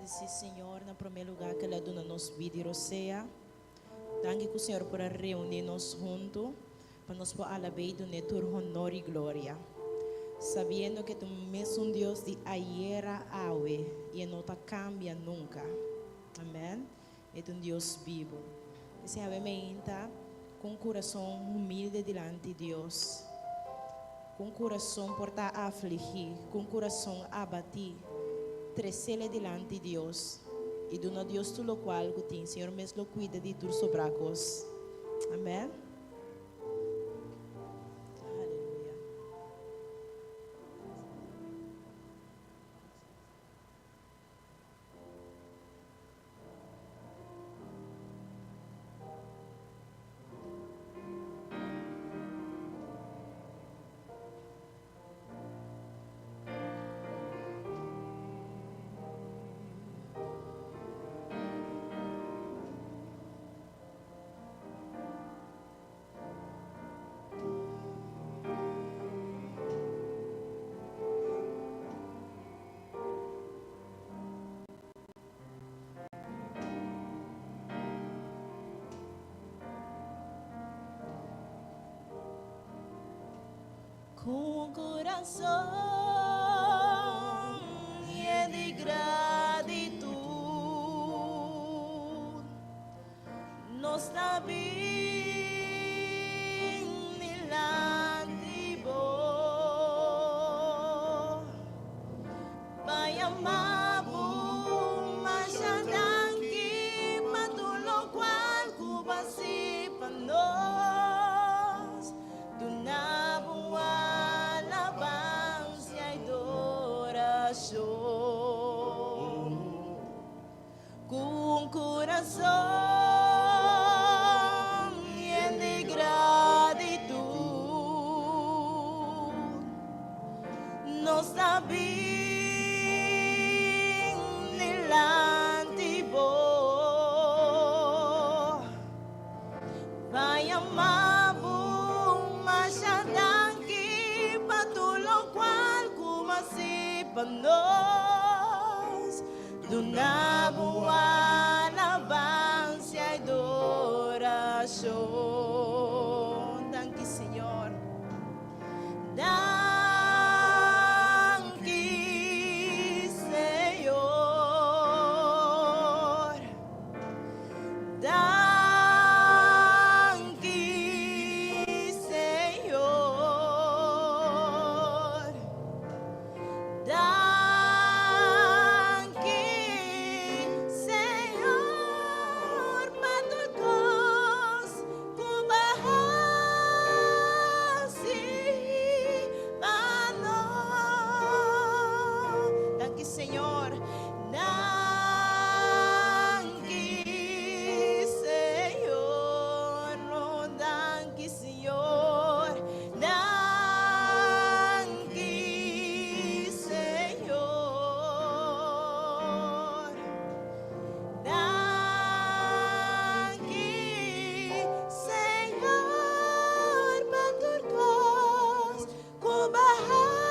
agradecer, Senhor, no primeiro lugar que ela dona nos vida e roceia. Danke que o Senhor por reunir-nos juntos, para nos poder alabar do netur honor e glória. Sabendo que tu mesmo Deus de ayer a hoje e não te cambia nunca. Amém? É um Deus vivo. E se avementa com coração humilde diante de Deus, com coração por estar afligir, com coração abatido, trecele diante de Deus. E do no Deus tudo o qual que tem, Senhor mesmo cuida de tus sobracos. Amém? Aleluia. Com coração e de gratidão, nós também nilante bo, vai amabo, mas que matulo qual kubasi panos, do nabo com coração e de gratidão, nós também nilante bo, vai amabo, mas que patulo qual kumasi panos, do nabo alabança e adoração. Danke, Senhor. Danke, Senhor. Danke, Senhor. Senhor, danke, Senhor, oh, danke, Senhor, danke, Senhor, danke, Senhor, baturcos, kubahasi.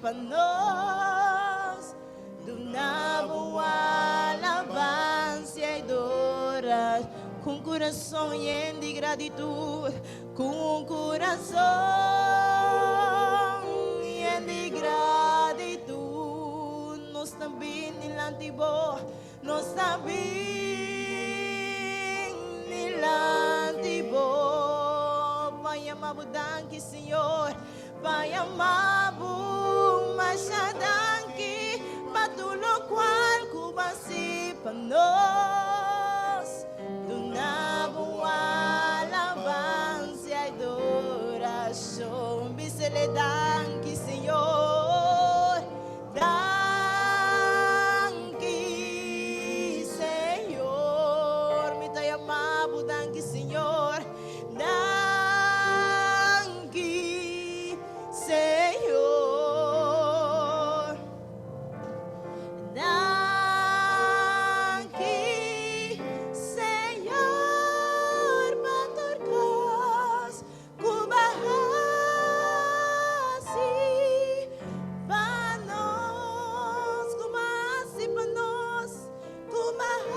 Panos, do nabo alabança e adoração, com coração e de gratidão, com coração e de gratidão, nós também nilante bo, nós também nilante bo, vai amabo, danke, Senhor, vai amabo. Danke, nós de una boa alabanza y adoración. Bisele danki, Señor, danki, Señor. Mi te amabo, danki, Señor, danki, Señor. Danki, Señor, patorkas kubahasi panos, kumasi panos, kumahasi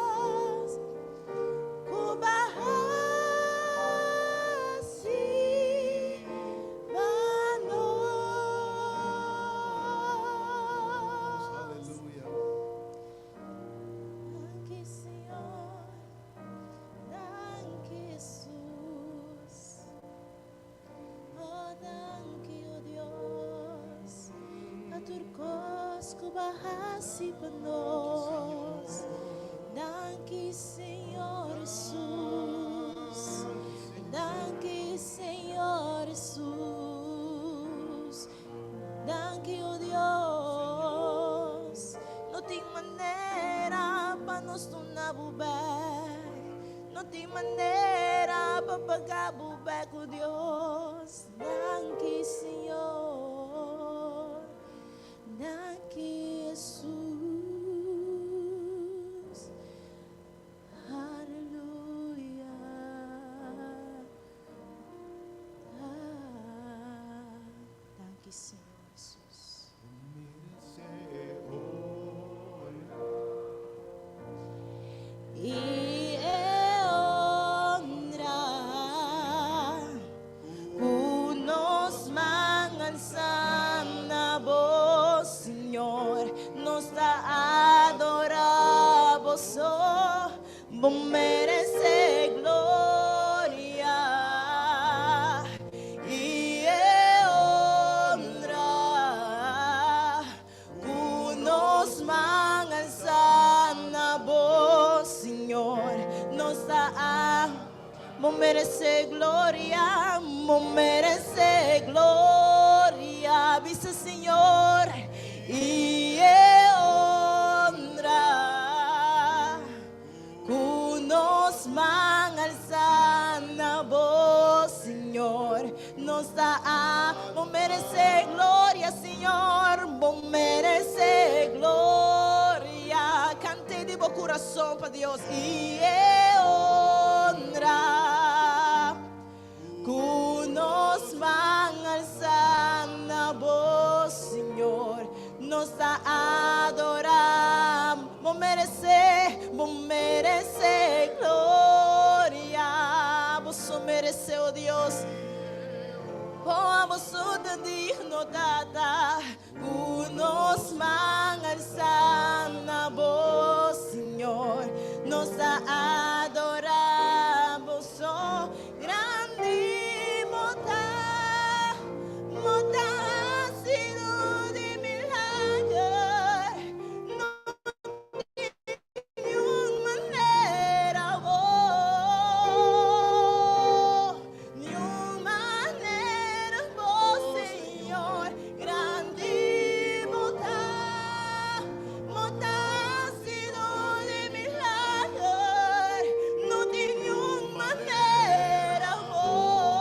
panos, kubahasi Danke, Señor. Danke, Jesús. Oh, danke, oh Dios. Aturcos kubahasi panos. Danke, Señor Jesús. Danke, Señor Jesús. Danke, oh Dios. No tem maneira para nos tornar bubé. No tem maneira para pagar bubé com Deus. Danke, Senhor. Danke, Jesus. Aleluia. Danke, Senhor Jesus. Y honra unos mangan sana vos, Señor, nos da adoramos, oh, vos merece gloria. Y honra unos mangan sana vos, Señor, nos da vos merece gloria, vos merece gloria, dice Señor, y honra nos mangan sana vos, Señor, nos da vos merece gloria, Señor, vos merece gloria, cante de bom coração para Deus, e honra nos mangan sana vos, Señor, nos da adorar, vos merece gloria, vos merece, oh Dios, oh, vos digno dada, nos mangan sana vos, Señor, nos da adorar, vos oh, grande moda, sino de milagre, no de una manera vos, de una manera vos, Señor, grande moda, sino de milagre, no de una manera vos,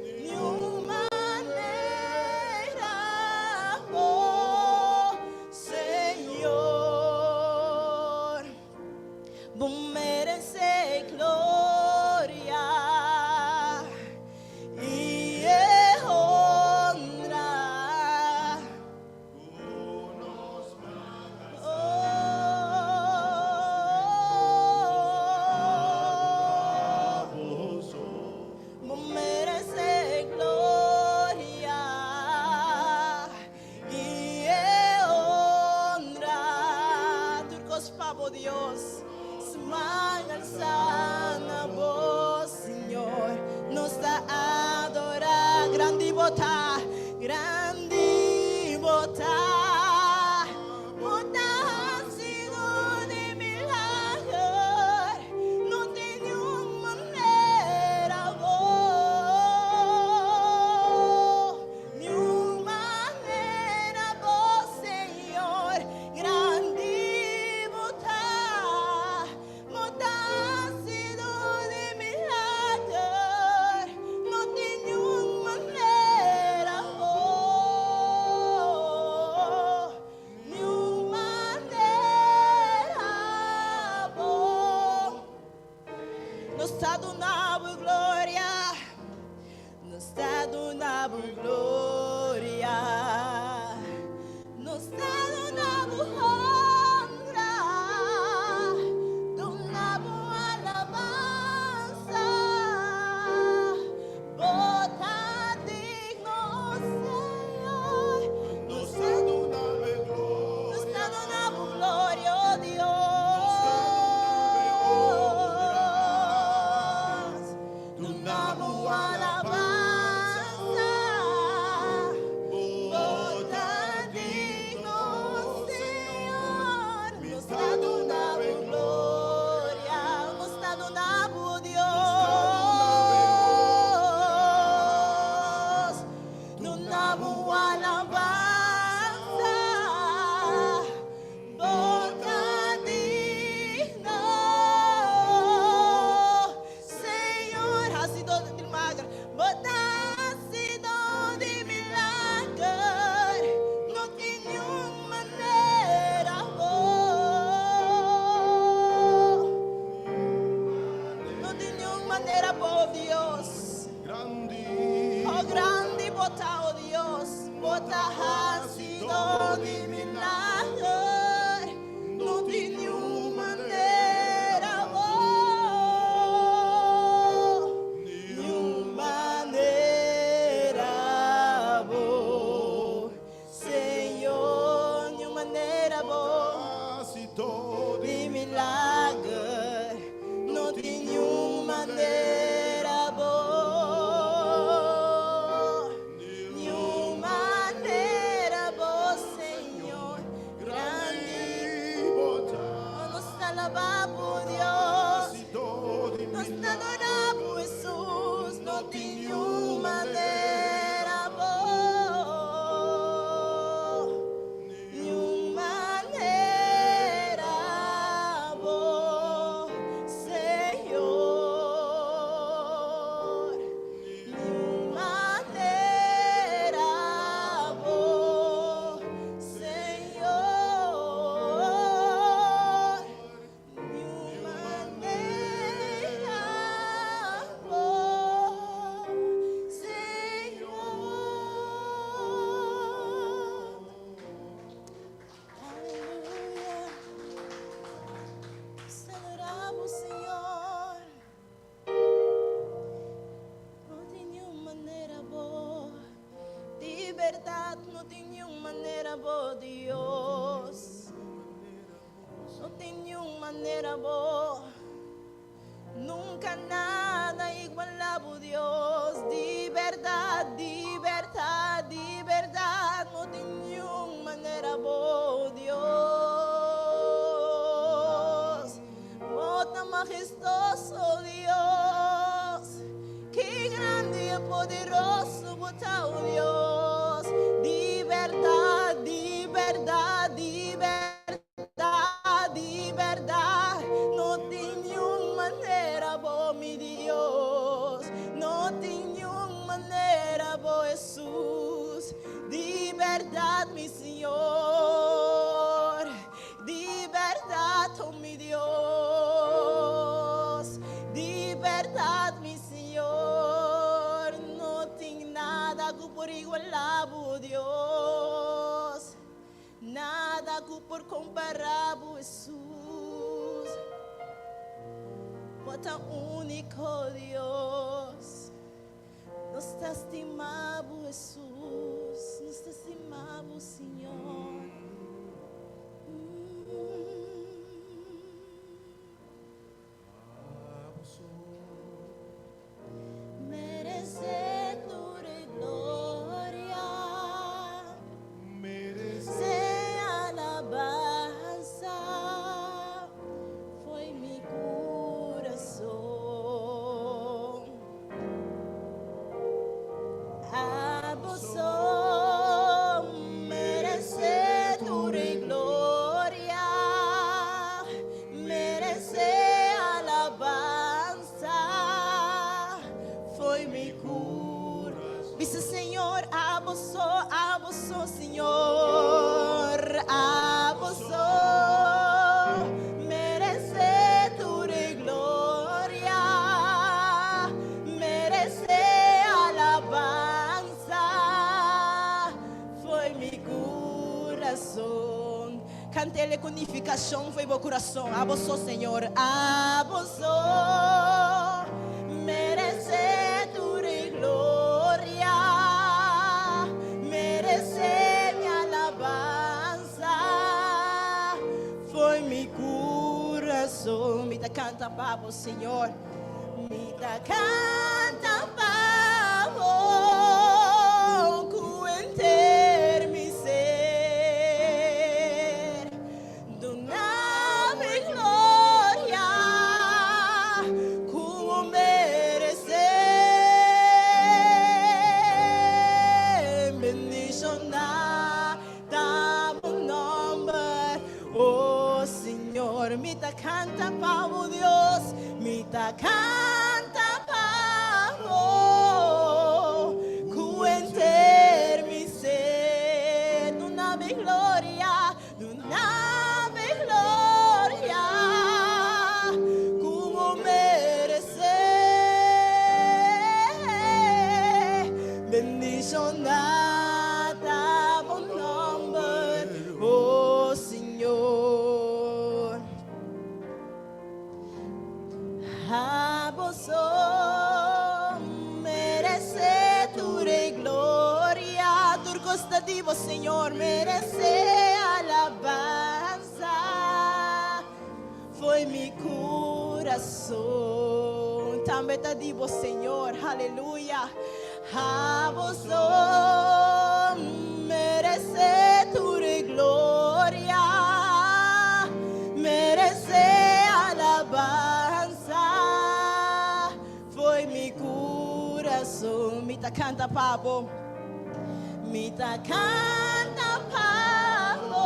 de una manera vos, Señor, vos merece gloria y honra. damos gloria, nos damos honra, damos alabanza, bota digno Señor, nos damos gloria, oh Dios, nos damos alabanza, bota digno Señor, nos damos gloria, nos damos Dios, nos damos alabanza, bota digno Señor, ha sido de milagre, bota ha sido de milagre, no tiene una manera, no tiene una manera, oh Dios. Oh grande bota, oh Dios, bota ha sido de milagre, no tiene una manera, ni una manera, Señor, ni una manera, de milagre, no tiene una manera, ni una manera, Señor, grande, nos alabamos Dios, nos adoramos Jesús, no tiene una manera, ni una manera, Señor, ni una manera, Señor, ni una manera, Dios. No tenía una manera, nunca nada igualaba, Dios. De verdad, de verdad, de verdad, no tenía una manera, Dios. Oh, tan majestuoso, Dios. Qué grande y poderoso, oh Dios. De verdad, de verdad, de verdad, de verdad, no tenía una manera, mi Dios, no tenía una manera, Jesús, de verdad, mi Señor, de verdad, oh mi Dios, de verdad, mi Señor, no tengo nada que por igualar, Dios. Nada que por comparar, Jesús. Bota único Dios. Nos estimamos, Jesús. Nos estimamos, Señor. Merece tu gloria. Sea alabanza, foi mi corazón. A vos merece tu gloria, merece alabanza, foi mi corazón. Dice Señor, a vos, Señor, a vos merece tu gloria, merece alabanza, Cantele con unificación fue vuestro corazón. A vos, Señor, a vos merece tu gloria, merece mi alabanza. Fue mi corazón. Me canta para vos, Señor. Me canta para vos, cuenter mi ser. Doname gloria, como merecer. Bendición da un nombre, oh Señor. Me canta para vos, Dios. Me canta para vos, cuenter mi ser. Doname gloria, como merecer. Bendición da un nombre, oh Señor. A vos merece tu gloria, tu costa di vos, Señor, merece alabanza. Fue mi corazón, también te digo, Señor, aleluya. A vos merece tu gloria, merece alabanza. Fue mi corazón. Me canta pavo, me canta pavo,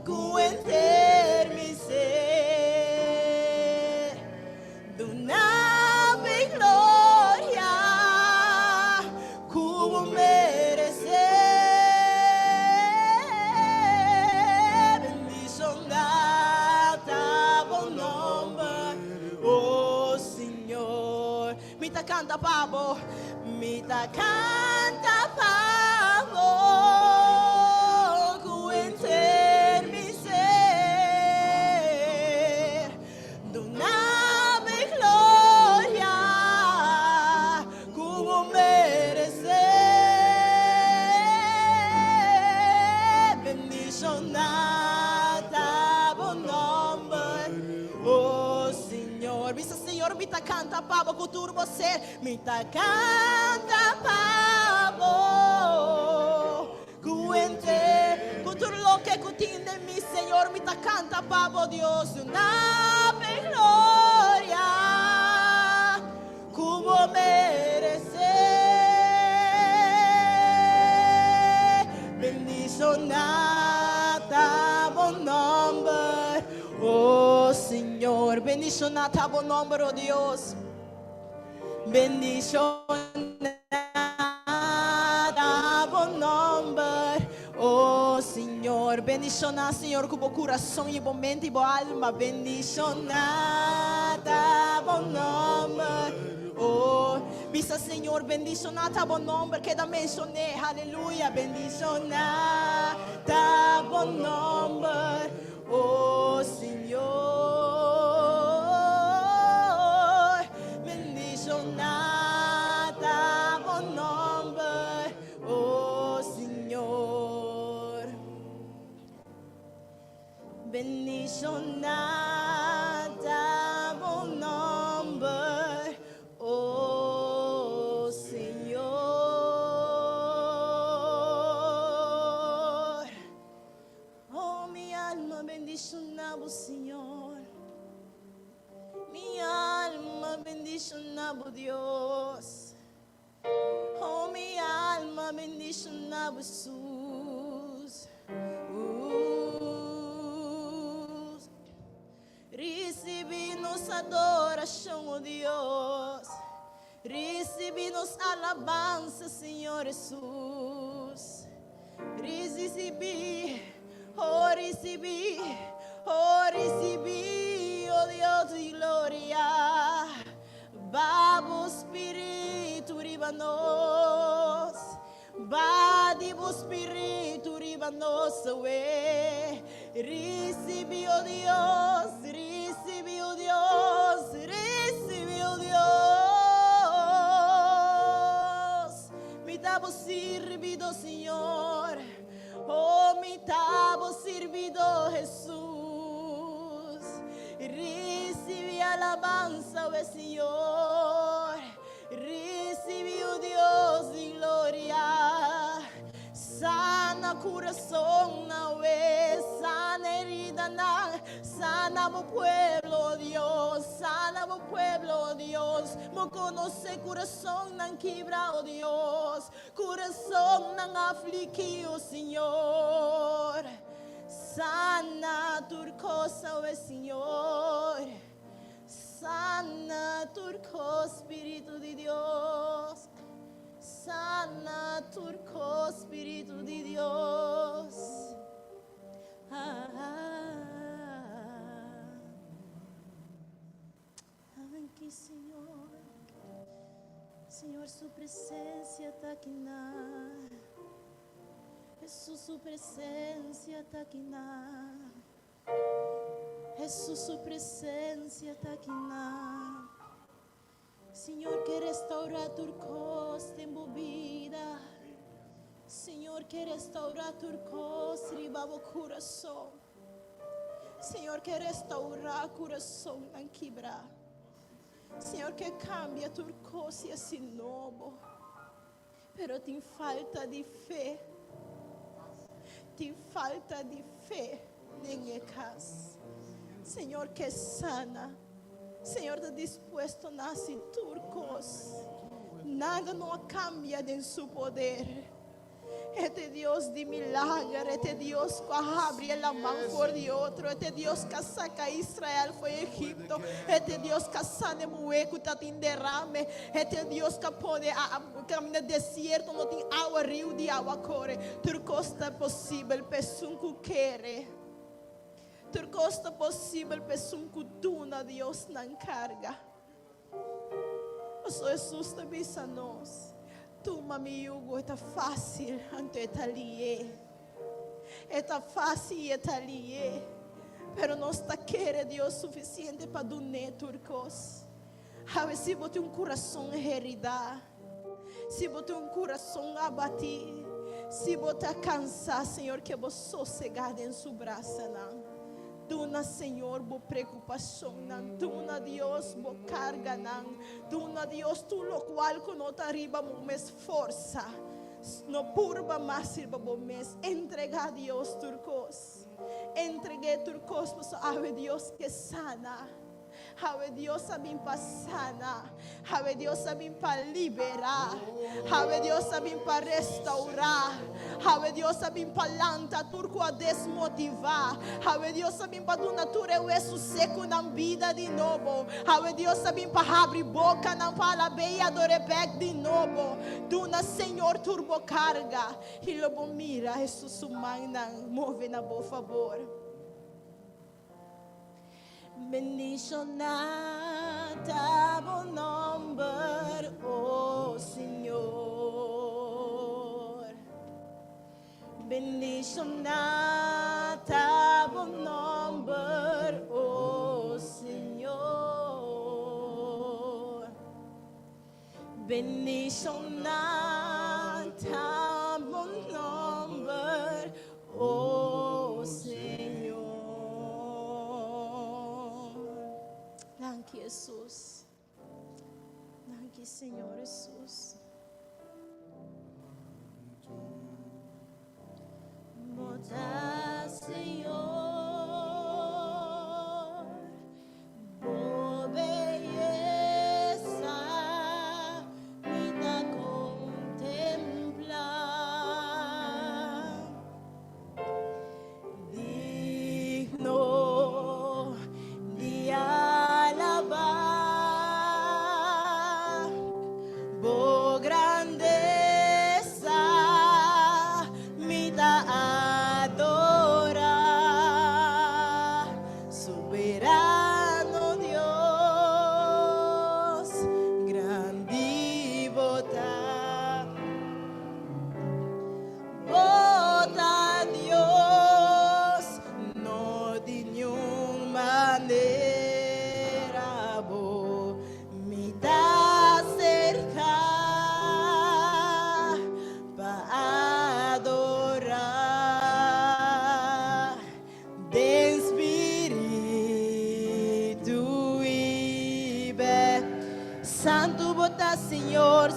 cuenter mi ser. Doname gloria, como merecer. Bendición da buen nombre, oh Señor. Me canta pavo, me canta pavo, cuenter mi ser. Doname gloria, como merecer. Bendición da buen nombre, oh Señor. Viste, Señor, me canta pavo, cultura você. Me canta pavo, cuente, cultura lo que contiene mi Señor. Me canta pavo, Dios, una gloria, como merecer. Bendición nada buen nombre, oh Señor. Bendición nada buen nombre, oh Dios. Bendición nada buen nombre, oh Señor. Bendición Señor, como corazón y buen mente y buen alma. Bendición nada buen nombre, oh. Visa Señor, bendición nada buen nombre que da mencioné, aleluya. Bendición nada buen nombre, oh Señor. Nada buen nombre, oh Señor. Bendición nada buen nombre, oh Señor. Oh mi alma bendición a vos, Señor. Mi alma bendición a vos, Dios. Oh, mi alma bendición a vos, Jesús. Recibimos adoración, oh Dios. Recibimos alabanza, Señor Jesús. Recibí, oh recibí, oh recibí, oh Dios de gloria. Babo Espíritu riba nos, va Divo Espíritu riba líbanos, we. Recibe, oh Dios, recibe, oh Dios, recibe, oh Dios. Mi tabo servido, Señor. Oh, mi tabo servido, Jesús. Recibe alabanza, oh Señor. Recibe, oh Dios, y gloria. Sana corazón, we. Sana herida, sana mi pueblo, Dios. Sana mi pueblo, Dios. Mo conoce corazón nan quebrado, Dios. Corazón nan afligido, Señor. Sana tu cosa, we, Señor. Sana turco, Espíritu de Dios. Sana turco, Espíritu de Dios. Aquí, Señor. Señor, su presencia está aquí. Jesús, su presencia está aquí. Jesús, su presencia está aquí. Señor, que restaura tu costa en mi vida. Señor, que restaura tu costa en mi corazón. Señor, que restaura corazón en quebrar. Señor, que cambia tu costa así nuevo. Pero te falta de fe. Te falta de fe en el caso. Señor, que sana. Señor, está dispuesto a nacer turcos. Nada no cambia en su poder. Este Dios de milagre, este Dios que abre la mano por de otro, este Dios que saca a Israel fue a Egipto, este Dios que sana el hueco, está en derrame, este Dios que pone caminar desierto, no tiene agua, río de agua corre. Turcos está posible, pessoa que quiere. Turcos está posible, pessoa que tuna Dios na carga. O Senhor Jesus te avisa a nós. Toma mi yugo, está fácil, ante etalie. Está fácil etalie. Pero não está querendo Deus suficiente para donar turcos. A ver se você tem coração herido. Se você tem coração abatido. Se você está cansado, Senhor, que você sossegado em seu braço, não. Duna, Senhor, boa preocupação, não. Duna, Deus, boa carga, não. Duna, Deus, tu lo qual que não está arriba, mas força. No purba mais sirva bom mês. Entrega a Deus turcos. Entregue turcos, mas ave Deus que sana. Ave Deus sabe para sanar. Ave Deus sabe para liberar. Ave Deus sabe para restaurar. Ave Deus sabe para lançar turco a desmotivar. Ave Deus sabe para do natura o isso seco na vida de novo. Ave Deus sabe para abrir boca na para beia do rebec de novo. Duna Senhor turbo carga. E lobo mira Jesus humana move na boa favor. Bendicionada bom nombre, oh Senhor. Bendicionada bom nombre, oh Senhor. Bendicionada bom nombre, oh Senhor. Danke, Jesus. Danke, Senhor Jesus. Muda, Senhor, boa beleza, me dá conquista.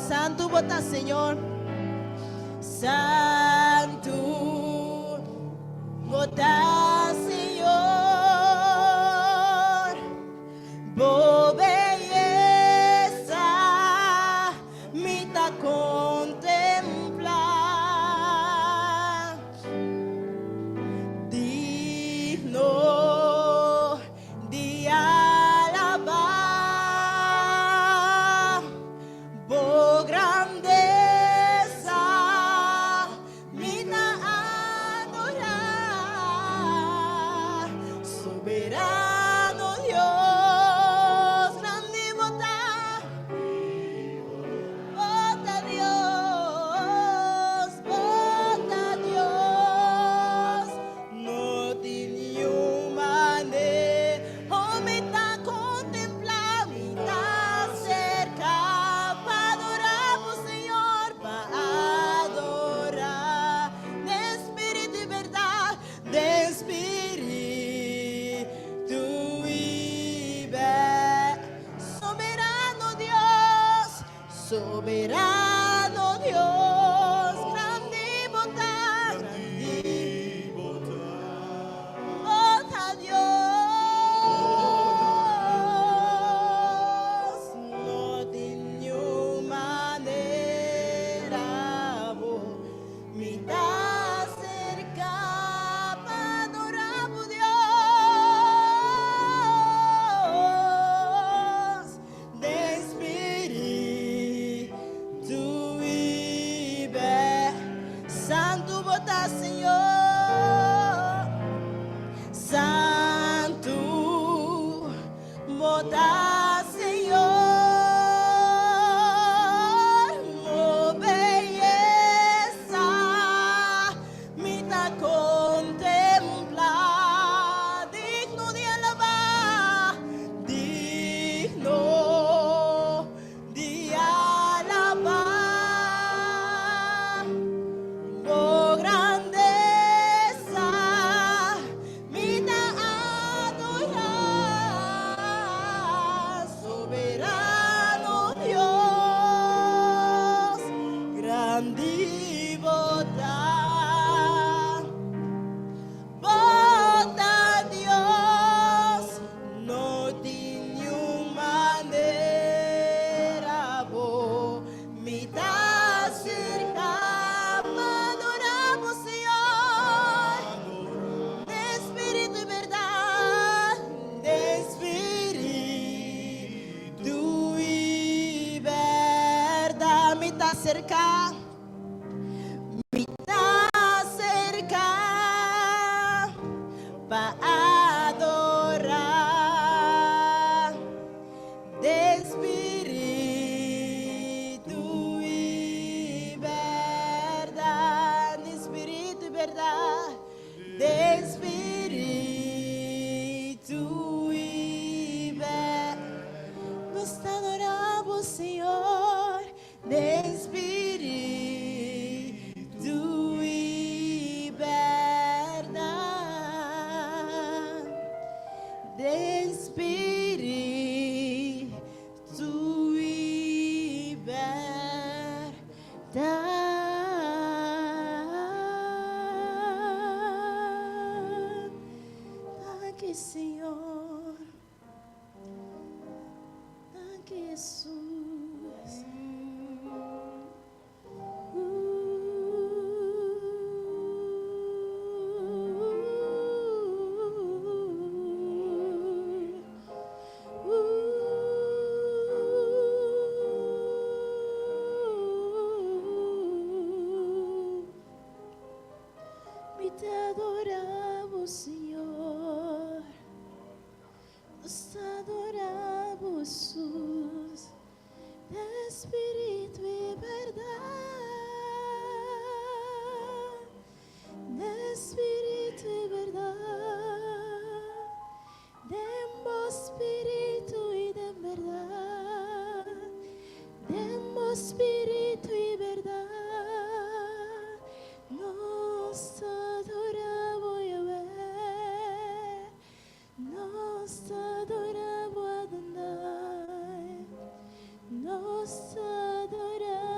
Santo vota, Señor. Santo vota, Señor. Bo belleza, me ta contemplar. Digno de alabar. Bo grandeza, me ta adorar. Soberano Dios, grande votar. Vota Dios, no tiene humane, oh me está contemplar, me está cerca, para adorar, oh Señor, para adorar, de espíritu y verdad, de espíritu y verdad, soberano Dios, soberano Dios, grande votar, grande vota Dios, no tiene manera, me da cerca para adorar, Dios, de espíritu y ver, santo vota, Señor, santo vota, Señor, oh belleza, me da contemplar, digno de alabar, digno de alabar. Oh grandeza, me da adorar, soberano Dios, grande votar. Vota Dios, no tiene manera, me da cerca para adorar, Señor, de espíritu y verdad, de espíritu y verdad, me da cerca. Me está cerca para adorar, de espíritu y verdad, de espíritu y verdad, de espíritu y verdad. Nos adoramos, Señor, de espíritu y verdad, de espíritu y verdad. Danke, Señor. Danke, Jesús. Me te adoramos, Señor. Nos adoramos, Jesús, de espíritu y verdad, de espíritu y verdad, de espíritu y de verdad, de espíritu y verdad, nos adoramos, Yahweh, nos adoramos, Adonai, nos adoramos.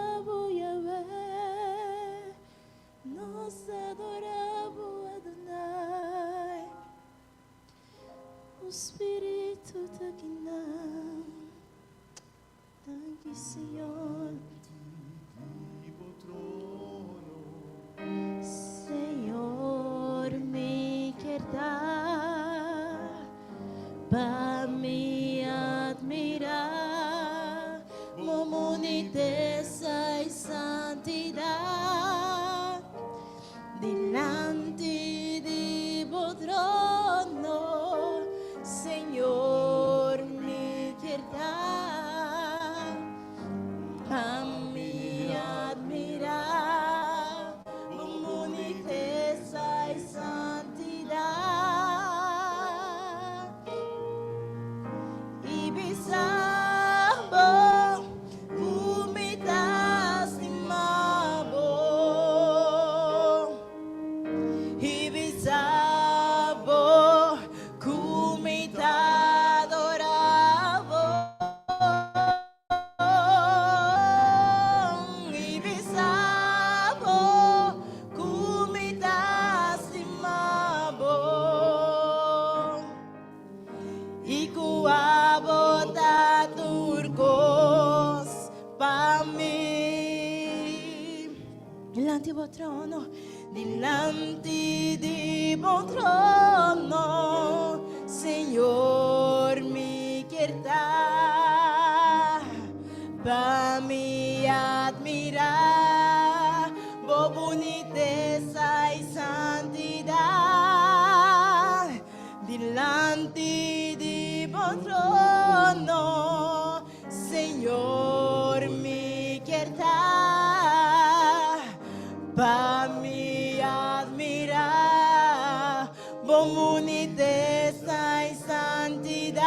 Delante del trono, delante del trono, Señor, mi quieta, para mí admirar, vos boniteza y santidad, delante del trono, Señor, mi quieta, para mí admirar, vos boniteza y santidad,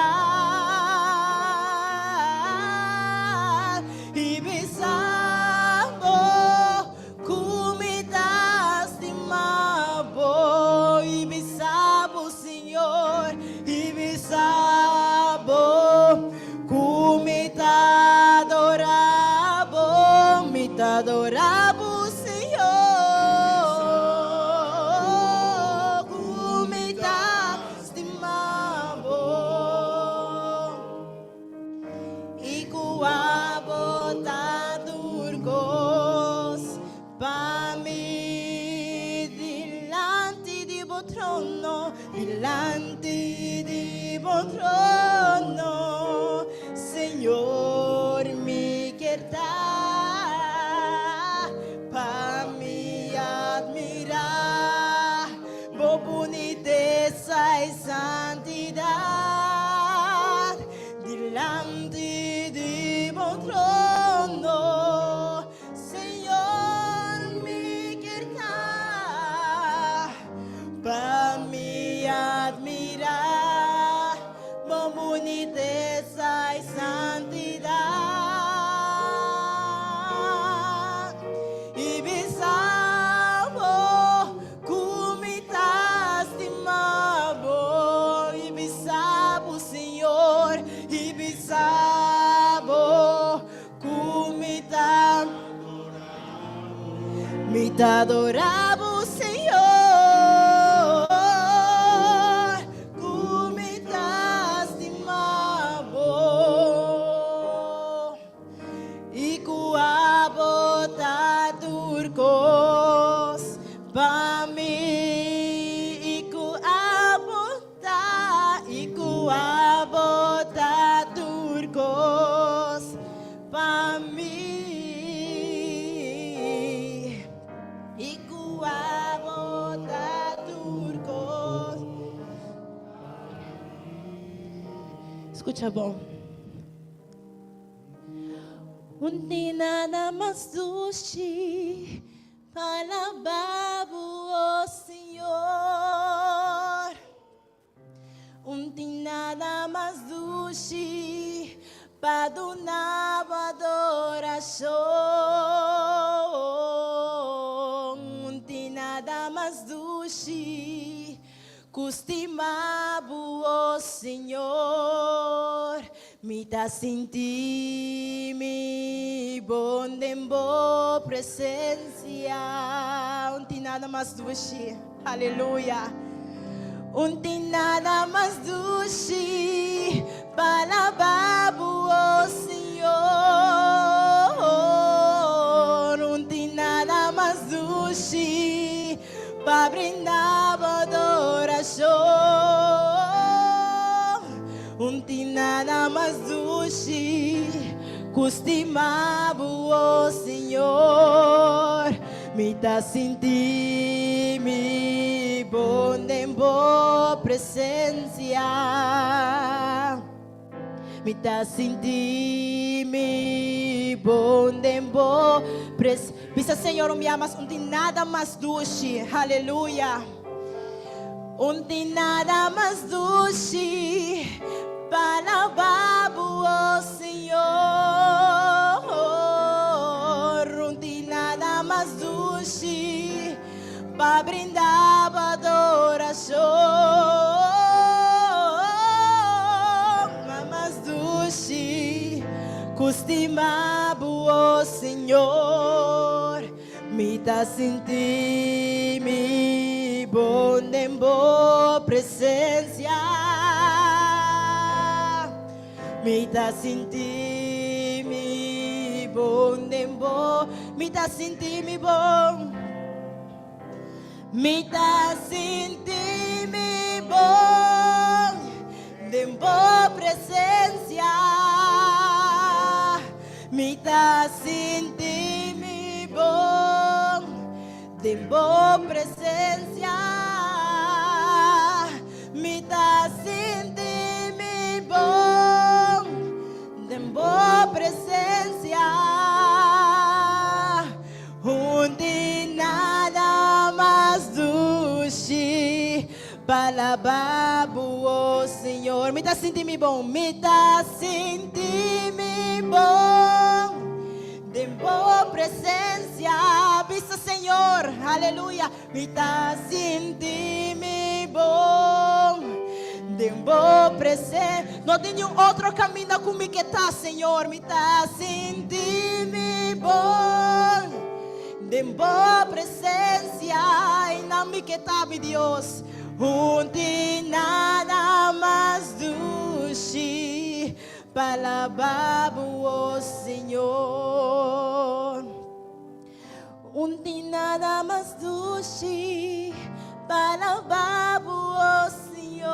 y besamos comida estimado, y besamos Señor, y besamos comida adorable, me adoramos Señor, comida estimado, y cuabo turcos para mí delante de vos trono, delante de vos trono, Señor, mi quieta, para mí admirar, vos boniteza y santidad, delante de vos trono, Señor, mi quieta, para mí admirar, vos boniteza y santidad, y besamos comida estimado, y besamos Señor, y besamos comida, me adoramos Señor, comida estimado, y cuabo turcos para mí, y cuabo turcos para mí, y cuabo turcos. Escucha bom. Hindi na mas dushi palababo, oh Senhor. Hindi na mas dushi padunava adoração. Hindi na mas dushi costumavo, oh Senhor. Me tá sentindo bom em boa presença, não tem nada mais doce, aleluia. Não tem nada mais doce para babo, oh Senhor. Não tem nada mais doce para brindar adoração. Não tem nada mais doce, costumavo, oh Senhor. Me tá sentindo bom em boa presença. Me tá sentindo bom em boa presença. Bisa Senhor, me amas, não tem nada mais doce, aleluia. Não tem nada mais doce para babo, oh Senhor. Não tem nada mais doce para brindar adoração. Mais doce costumavo, oh Senhor. Me tá sentindo bom em boa presença. Me tá sentindo bom em boa, me tá sentindo bom Mita sinti mi bon, dembo presencia. Mita sinti mi bon, dembo presencia. Mita sinti mi bon, dembo presencia. Hindi nada más dulce para babu, oh Señor. Mita sinti mi bon, mita sinti mi bon, dembo presencia. Vista Señor, aleluya. Mita sinti mi bon, dembo presencia. No tenho outro caminho comigo que tá, Senhor. Mita sinti mi bon, dembo presencia. E não me que tá, mi Deus. Hindi nada más dulce para babu, oh Señor. Hindi nada más dulce para babu, oh Señor.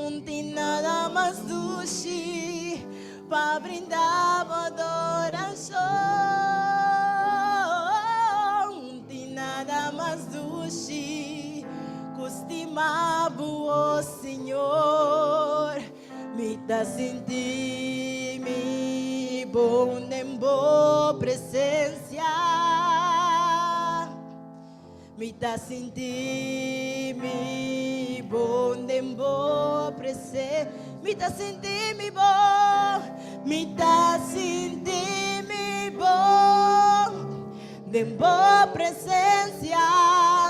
Hindi nada más dulce para brindar adoración. Hindi nada más dulce custimabu, oh Señor. Mita sinti mi bon, dembo presencia. Mita sinti mi bon, dembo presencia. Mita sinti mi bon, mita sinti mi bon, dembo presencia.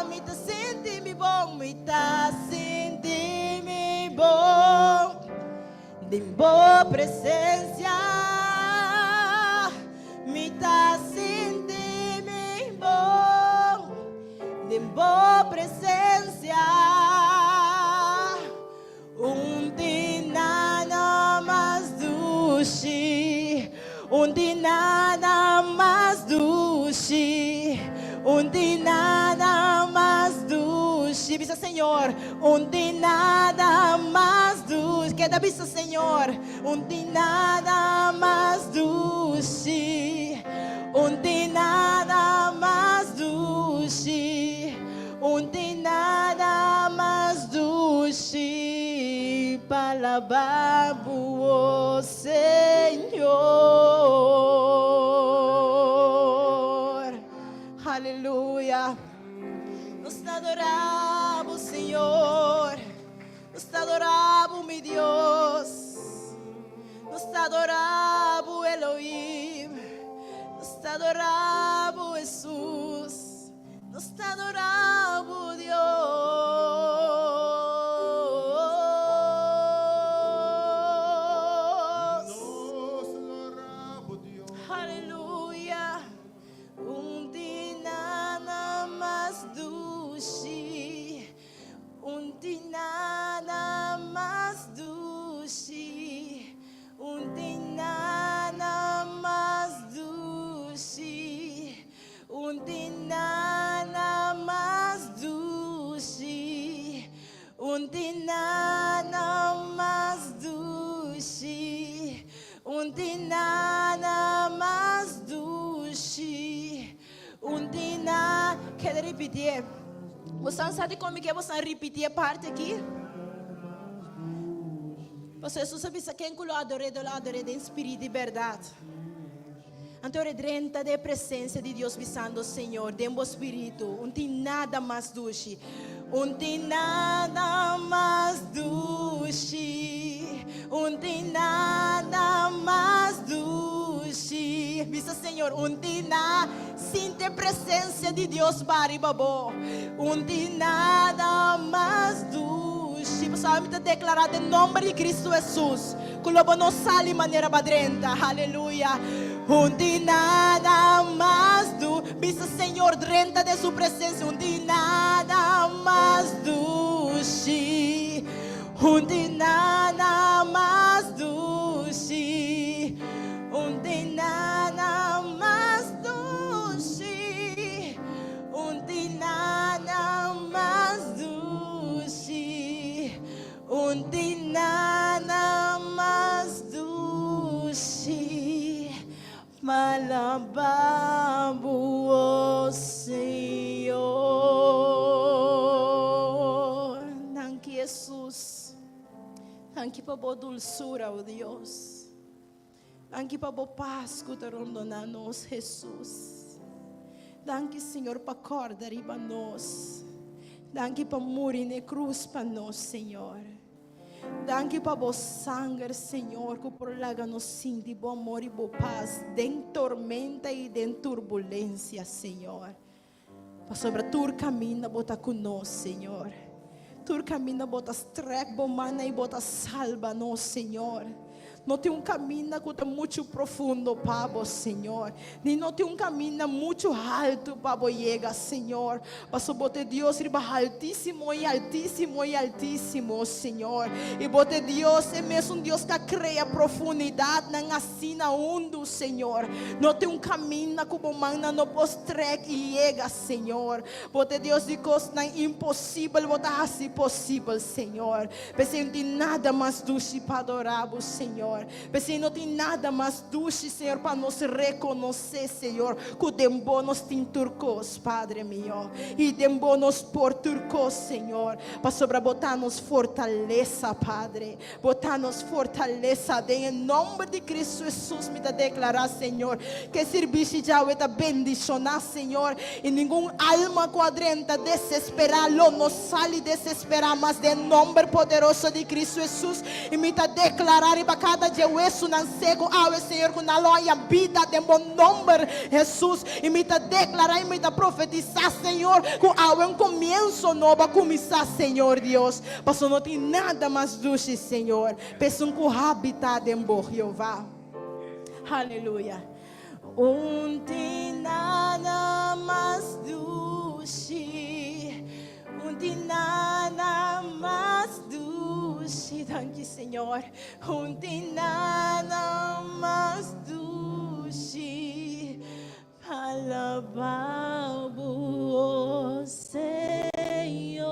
Mita sinti mi bon, mita sinti mi bon, dembo presencia. Mita sinti mi bon, dembo presencia. Hindi nada más dulce, hindi nada más dulce, hindi nada más dulce. Vista Señor, hindi nada más dulce. Queda vista Señor, hindi nada más dulce, hindi nada más dulce, hindi nada más dulce para babu, oh Señor. Aleluya. Nos adoramos, Señor. Nos adoramos, mi Dios. Nos adoramos, Elohim. Nos adoramos, Jesús. Nos adoramos, Dios. Aleluya. Hindi nada más dulce, hindi nada más dulce, hindi nada más dulce, hindi nada más dulce, hindi nada más dulce, hindi nada más dulce, hindi nada. Quero repetir. Você não sabe como que você repetir a parte aqui? Você só sabe quem que lo adore em espírito e verdade. Então, dentro da presença de Deus, visando o Senhor, dentro do Espírito, não tem nada mais dulce. Não tem nada mais dulce. Não tem nada mais dulce. Vista Senhor, não tem nada. Sinta a presença de Deus, baribabo. Não tem nada mais dulce. Você vai me declarar em nome de Cristo Jesus. Que o não sai de maneira badrenta. Aleluia. Hindi nada más dulce, vista Señor, renta de su presencia. Hindi nada más dulce, hindi nada más dulce, hindi nada más dulce, oh Senhor. Thank you, Jesus. Thank you pa boa dulçura, oh Deus. Thank you pa boa paz que te rondona nós, Jesus. Thank you, Senhor, pa corda riba nós. Thank you pa morrer na cruz pa nós, Senhor. Thank you pa boa sangue, Senhor, que por laga nos sinti bom amor e boa paz, dentro tormenta e dentro turbulência, Senhor. Pa sobre tu caminho, bota conosco, Senhor. Tu caminho, bota strek, bom mana e bota salva nós, Senhor. Não tem caminho que está muito profundo, Pabo, Senhor. Nem não tem caminho muito alto, Pabo, chega, Senhor. Mas bote Deus riba altíssimo e altíssimo e altíssimo, Senhor. E bote Deus é mesmo Deus que cria profundidade na assina undo, Senhor. Não tem caminho que o mana não postrek e chega, Senhor. Bote Deus de coisa não impossível, botar assim possível, Senhor. Porque não tem nada mais doce para adorar, Senhor. Porque não tem nada mais doce, Senhor, para nos reconhecer, Senhor, que o dembo nos tem turcos, Padre meu. E dembo nos por turcos, Senhor, para sobrebotar-nos fortaleza, Padre. Botar-nos fortaleza, em nome de Cristo Jesus, me declarar, Senhor, que serviço já vai bendicionar, Senhor, e nenhuma alma quadrenta desesperar, não sale desesperar, mas em nome poderoso de Cristo Jesus, e me declarar e para cada dia isso não cego ao Senhor com a loja vida de bom nome Jesus e me declarar e me profetizar, Senhor, com ao começo novo começar, Senhor Deus, mas não tem nada mais doce, Senhor, peço que habitar em Jeová. Aleluia. Tem nada mais doce, tem nada mais doce. Thank you, Senhor. Não tem nada mais doce para alabar o Senhor.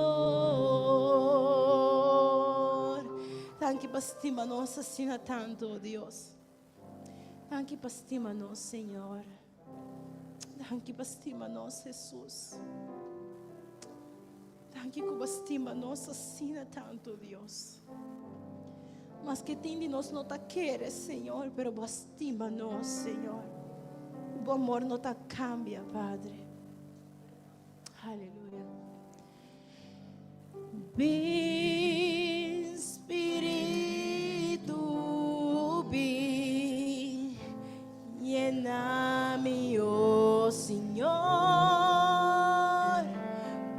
Thank you, por estima nossa, assina tanto, Deus. Thank you, por estima nossa, Senhor. Thank you, por estima nossa, Jesus. Thank you, por estima nossa, assina tanto, Deus. Mas que tem de nós não está querer, Senhor, pero estima nós, Senhor. O amor não está cambia, Padre. Aleluia. Vem, Espírito, vem, llena-me, oh Senhor,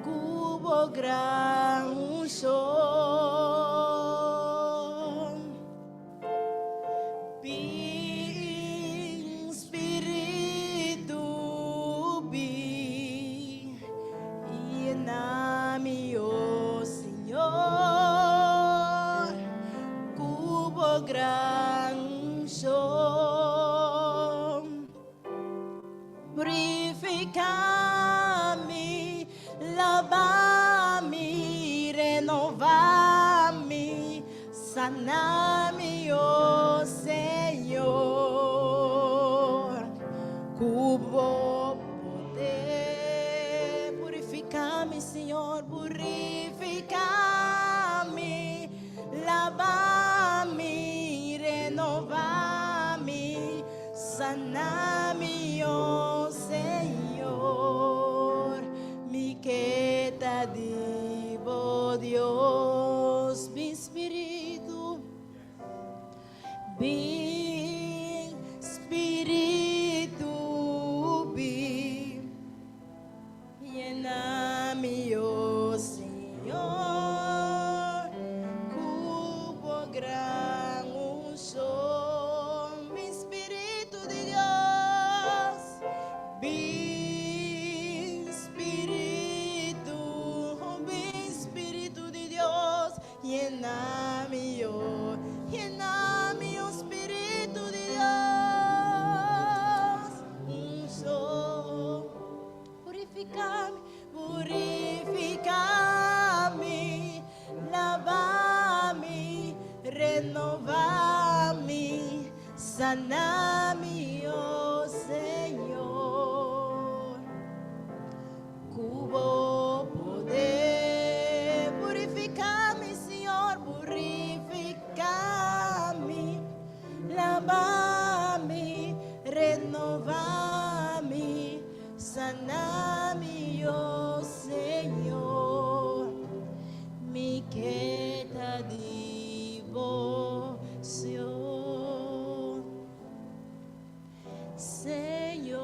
cubo gran show. Gran show, purifica-me, lava-me, renova-me, sana-me, oh Senhor, cubo poder, purifica-me, Senhor, purifica-me, lava-me, renova-me, sana-me, oh Senhor, me queda divo Dios, mi espíritu, mi espíritu, llena-me, oh Senhor, cubo gran unción, mi Espíritu de Dios, mi Espíritu de Dios, llena-me, oh Espíritu de Dios, unción, purifica-me, purifica-me, lava-me, renova-me, sana-me, oh Senhor. sanami, oh Senhor, me queda devoción. Senhor,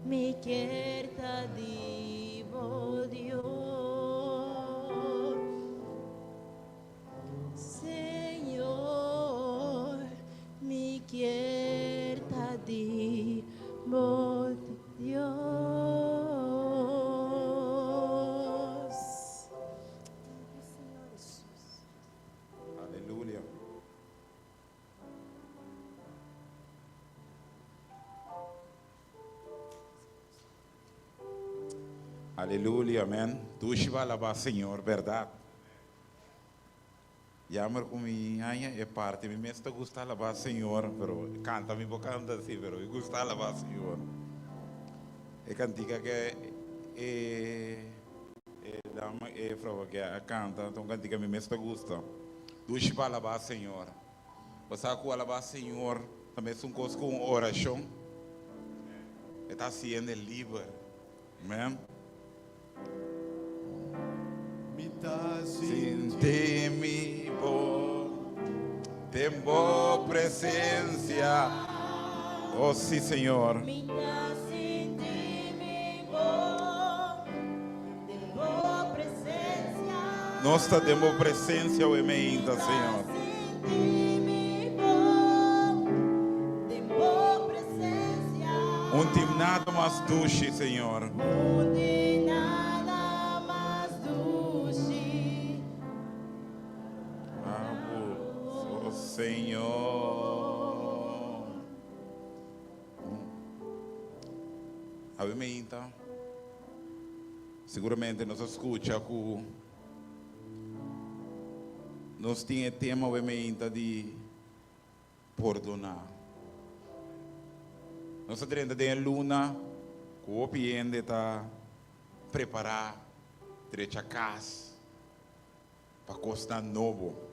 me queda devoción. Senhor, me queda devoción. Aleluya. Aleluya, amén. Tú vas a alabar, Señor, ¿verdad? Jammer com minha é parte, me mesmo gusta alabar, Senhor, pero canta, me vou cantar assim, pero eu gusta alabar, Senhor. É cantiga que dama frau que canta, então cantiga me mesmo gusta. Tu vas a alabar, Senhor. Você vai alabar, Senhor, também é coisa com oração. Está sendo livre, amém? Sin ti tempo presencia. Oh sí, Señor. Nós temos presença, o emenda, Senhor. Nada mais doce, Senhor. Senhor. Amém, então. Seguramente nos escuta com nós tinha tema obviamente de perdonar. Nós temos de luna, com o piende tá preparar direita casa para costa novo.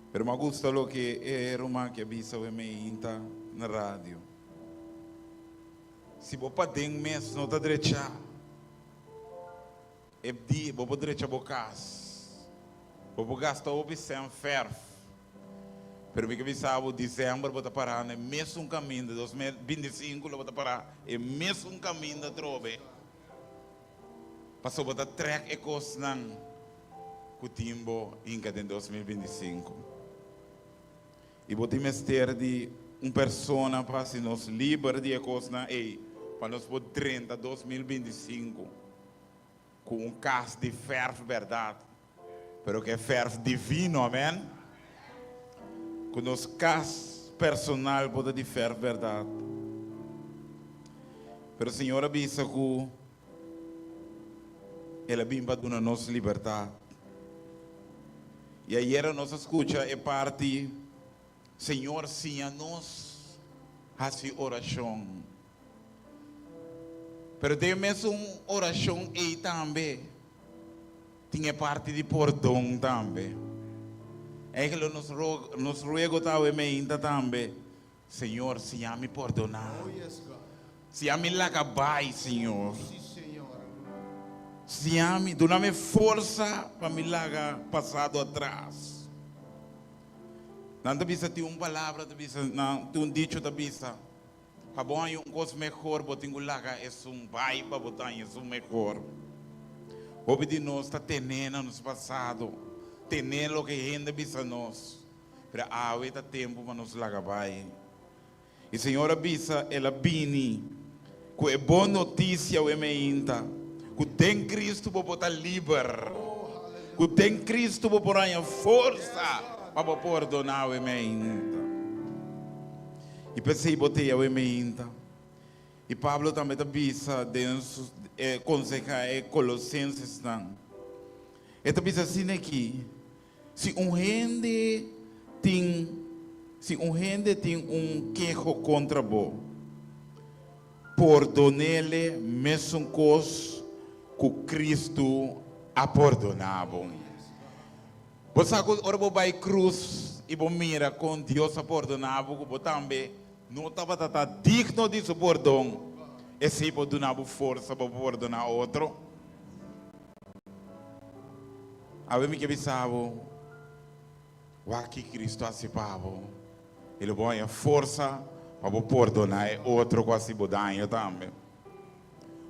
Pero me gusta lo que era uma que avisa obviamente na rádio. Se você pode mês não tá direita, é dia você pode direita bocas, você gasta o sem ferro. Pero me que avisava dezembro você parar no mesmo caminho de 2025 você parar é mesmo caminho da trobe. Passou você trek e coisa não com timbo em 2025. E você mestre de pessoa para se nos livrar de coisa para nós poder 30 2025 com caso de ferro verdade, pero que é ferro divino, amém? Com nos caso personal pode de ferro verdade. Pero o Senhor avisa que Ele vem para dar nossa liberdade. E aí nós escuta é parte Senhor, sim a nós faz oração. Pero tem mesmo oração e também tinha parte de perdão também. É que nos ruego também Senhor, se a me perdonar, se a me lagabai, Senhor, se a me dá-me força para me lagar passado atrás. Não bisa tem palavra, não tem dicho da bisa. Para bom aí coisa melhor, botem o laga é vai para botar é melhor. O de nós está tendo nos passado, tendo o que ainda bisa nós. Para há tempo para nos laga vai. E Senhora bisa ela bini, com é boa notícia o emeinta, que tem Cristo para botar livre, que tem Cristo para pôr a força. Para perdonar o emenda. E pensei botei o emenda. E Pablo também avisa dentro conseja Colossenses não. Ele avisa assim aqui, se gente tem queixo contra você, perdone-lhe mesmo coisa que Cristo a perdonava. Você agora vai cruz e você mira com Deus a perdonar, você também não estava digno de seu perdão, e se pode dar força para perdonar outro. A ver me que pensava, o que Cristo acipava, ele põe a força para perdonar outro com a cibudanha também.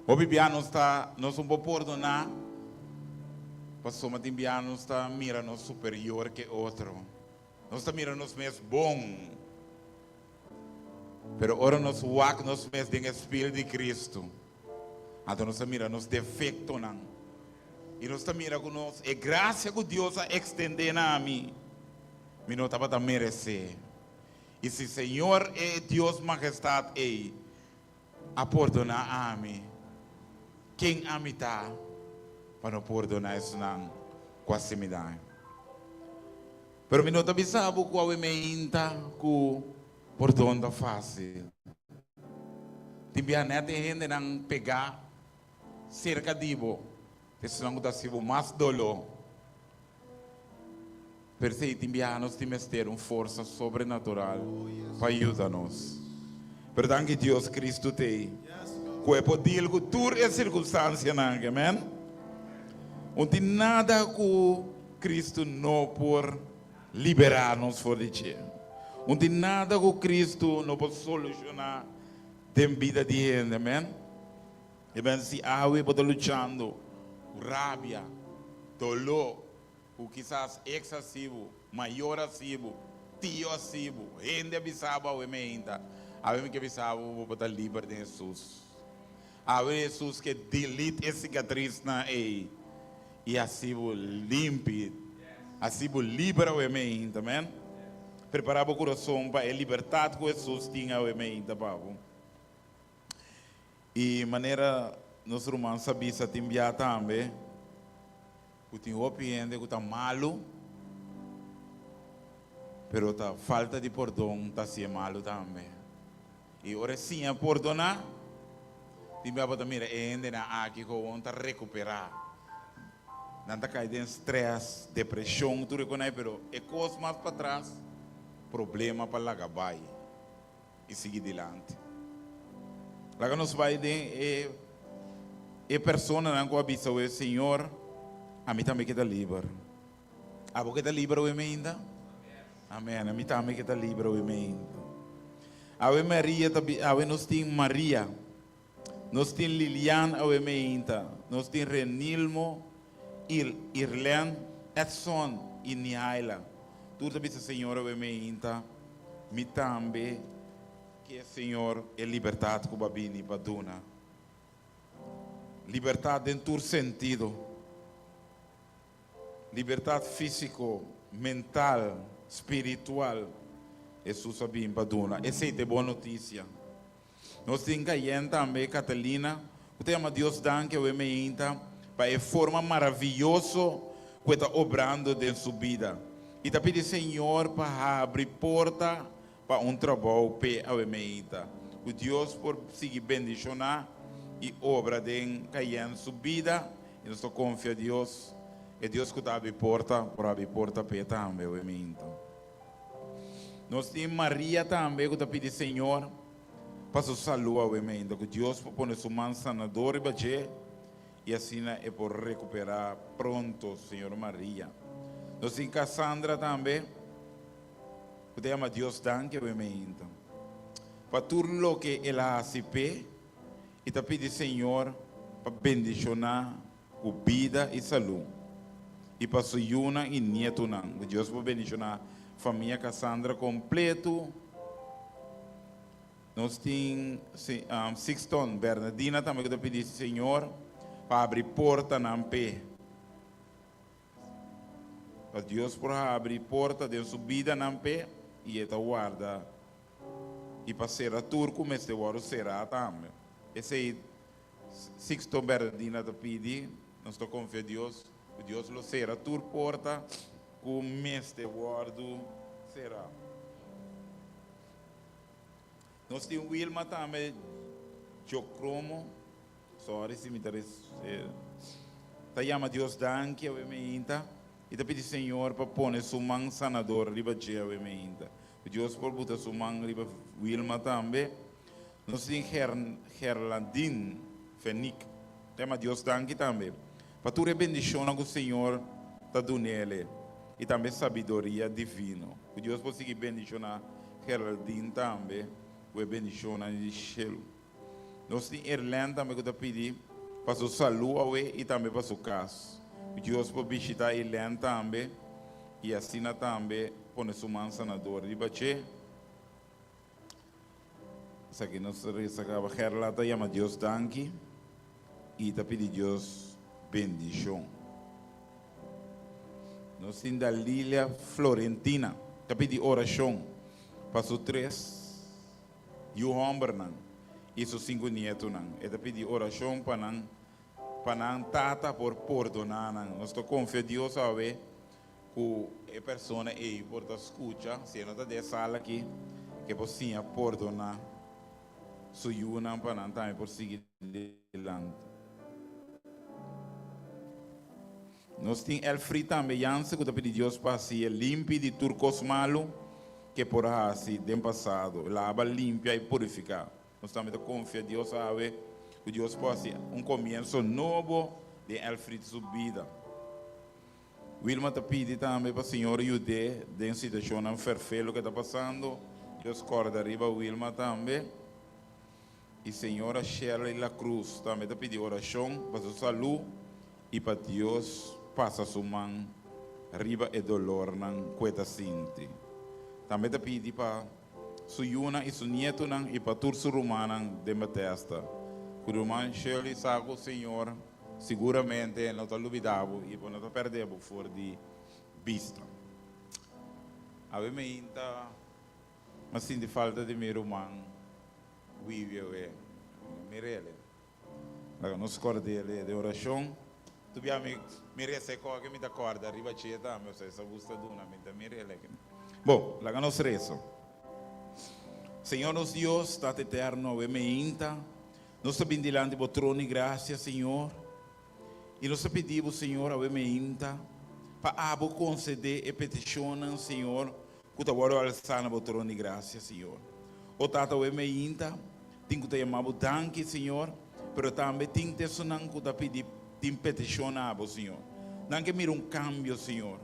O bibiano está, nós não podemos perdonar, mas o bibiano está mirando superior que outro. Nós está mirando mais bom. Pero ora nós wak nós mais tem espírito de Cristo. Então nós está mirando os defeitos não. E nós está mirando com nós, é graça que Deus a extender a mim. Me não estava a merecer. E se Senhor é Deus majestade a perdonar a mim, quem a mim está para não perdonar isso não, quase me dá. Pero me não está pensando qual é me inta que perdão da fácil. Timbia neta gente não pegar cerca de bo, isso não está sendo mais dolor. Pero se timbia nós temos ter uma força sobrenatural para ajudar-nos. Pero danke Deus Cristo tem. Que poder que tur é circunstância não, amém? Não tem nada que Cristo não por liberar-nos fora de ti. Não tem nada que Cristo não pode solucionar da vida de gente, amém? E bem, se a água está lutando, rabia, dolor, o quizás excessivo, maior acessivo, tio acessivo, gente abissava o emenda, a ver que abissava o botar livre de Jesus. A ver Jesus que delete essa cicatriz na ei e acessivo limpo, acessivo livre o emenda, amém? Preparava o coração para a liberdade que Jesus tinha o emenda, babo. E maneira nosso irmão sabia se te enviar também. Que tem opinião que está malo, pero tá falta de perdão está sendo malo também. E ora sim a perdonar, tem que botar mira ainda na aqui que vão tá recuperar. Não tá caindo em estresse, depressão, tudo reconhece, pero é coisa mais para trás, problema para lá vai e seguir adiante. Lá que nós vai de é pessoa não que avisa o Senhor. A mim também que está livre. A você está livre hoje ainda? Amém. A mim também que está livre hoje ainda. A Maria, a nós temos Maria. Nós temos Lilian hoje ainda. Nós temos Renilmo, Irlande, Edson e Nihaila. Tudo isso, Senhor, hoje ainda. Me também que o Senhor é liberdade que o Babini Baduna. Liberdade em todo sentido. Liberdade físico, mental, espiritual. Jesus sabia em Baduna. Essa é a boa notícia. Nós temos que também, Catalina. O tema Deus dá que o emenda para a forma maravilhosa que está obrando de sua vida. E está pedindo Senhor para abrir porta para um trabalho para o emenda. O Deus por seguir bendicionar e obra de cair sua vida. E nós confiamos em Deus. É Deus que está abrindo porta para abrir porta para também o emenda. Nós temos Maria também que está pedindo Senhor para sua saúde ao emenda. Que Deus põe sua mão sanadora e assim é por recuperar pronto, Senhor Maria. Nós temos Cassandra também que te ama Deus danke ao emenda. Para tudo o que ela se pede e está pedindo Senhor para bendicionar com vida e saúde. E para sua Yuna e Nieto não. Que Deus vai bendicionar a família Cassandra completo. Nós temos Sixton, Bernardina também que está pedindo Senhor para abrir porta na pé. Para Deus para abrir porta de sua vida na pé e está guarda. E para ser a turco, mas de agora será também. Esse é Sixton Bernardina está pedindo. Nós estamos confiando em Deus. Deus lo será tur porta com mês de guardo será. Nós temos Wilma também, Jocromo, sorry se me interessa. Tá chama Deus danke ao emenda e te pedi Senhor para pôr sua mão sanadora riba de ao emenda. Deus por botar sua mão riba Wilma também. Nós temos Gerlandin Fenic. Tema Deus danke também. Para tu bendição que o Senhor está dando nele. E também sabedoria divina. Que Deus possa bendicionar Geraldine também. Que bendição de Shelo. Nós temos Irlanda também que está pedindo para sua saúde e também para sua casa. Que Deus possa visitar Irlanda também. E assim também põe sua mão sanadora. Ribache. Isso aqui nós recebemos Gerlata chama Deus danke. E está pedindo Deus bendição. Nós temos a Lilia Florentina. Está pedindo oração. Passou 3. E o homem não. Isso 5 nietos não. Está pedindo oração para não tata por perdonar. Nós estamos confiando em Deus sabe que a pessoa é por escuta. Se não está de sala aqui, que possa perdonar. Suyuna para não também por seguir adiante. Nós temos Elfrida também, que está pedindo Deus para ser limpo de turcos malos que por assim, do passado, lava limpia e purificar. Nós também confiamos em Deus, sabe, que Deus possa ser começo novo de Elfrida subida. Wilma está pedindo também para o Senhor ajudar na situação perfeita que está passando. Deus corda arriba Wilma também. E Senhora Shirley La Cruz também está pedindo oração para sua saúde e para Deus passa sua mão riba e dolor não cueta sinti. Também está pedindo para sua Yuna e sua nieto e para toda sua romana de Bethesda. O irmão Shirley sabe o Senhor seguramente não está olvidado e não está perdendo fora de vista. A mim ainda mas sim de falta de meu irmão vive Mirele. Nos cordele de oração. Tu via me recebo que me dá corda arriba cheta, mas essa busta duna me dá Mirele. Bom, lá nos rezo. Senhor nos Deus, está eterno, e me inta. Nós bendilante por trono e graça, Senhor. E nós pedimos, Senhor, a me inta, para abo conceder e peticionar, Senhor, que tu agora alçar na trono e graça, Senhor. O tata o me inta, tenho que te chamar danke, Senhor, pero também tenho que te sonar que te pedir, te peticionar, Senhor. Não que mira cambio, Senhor,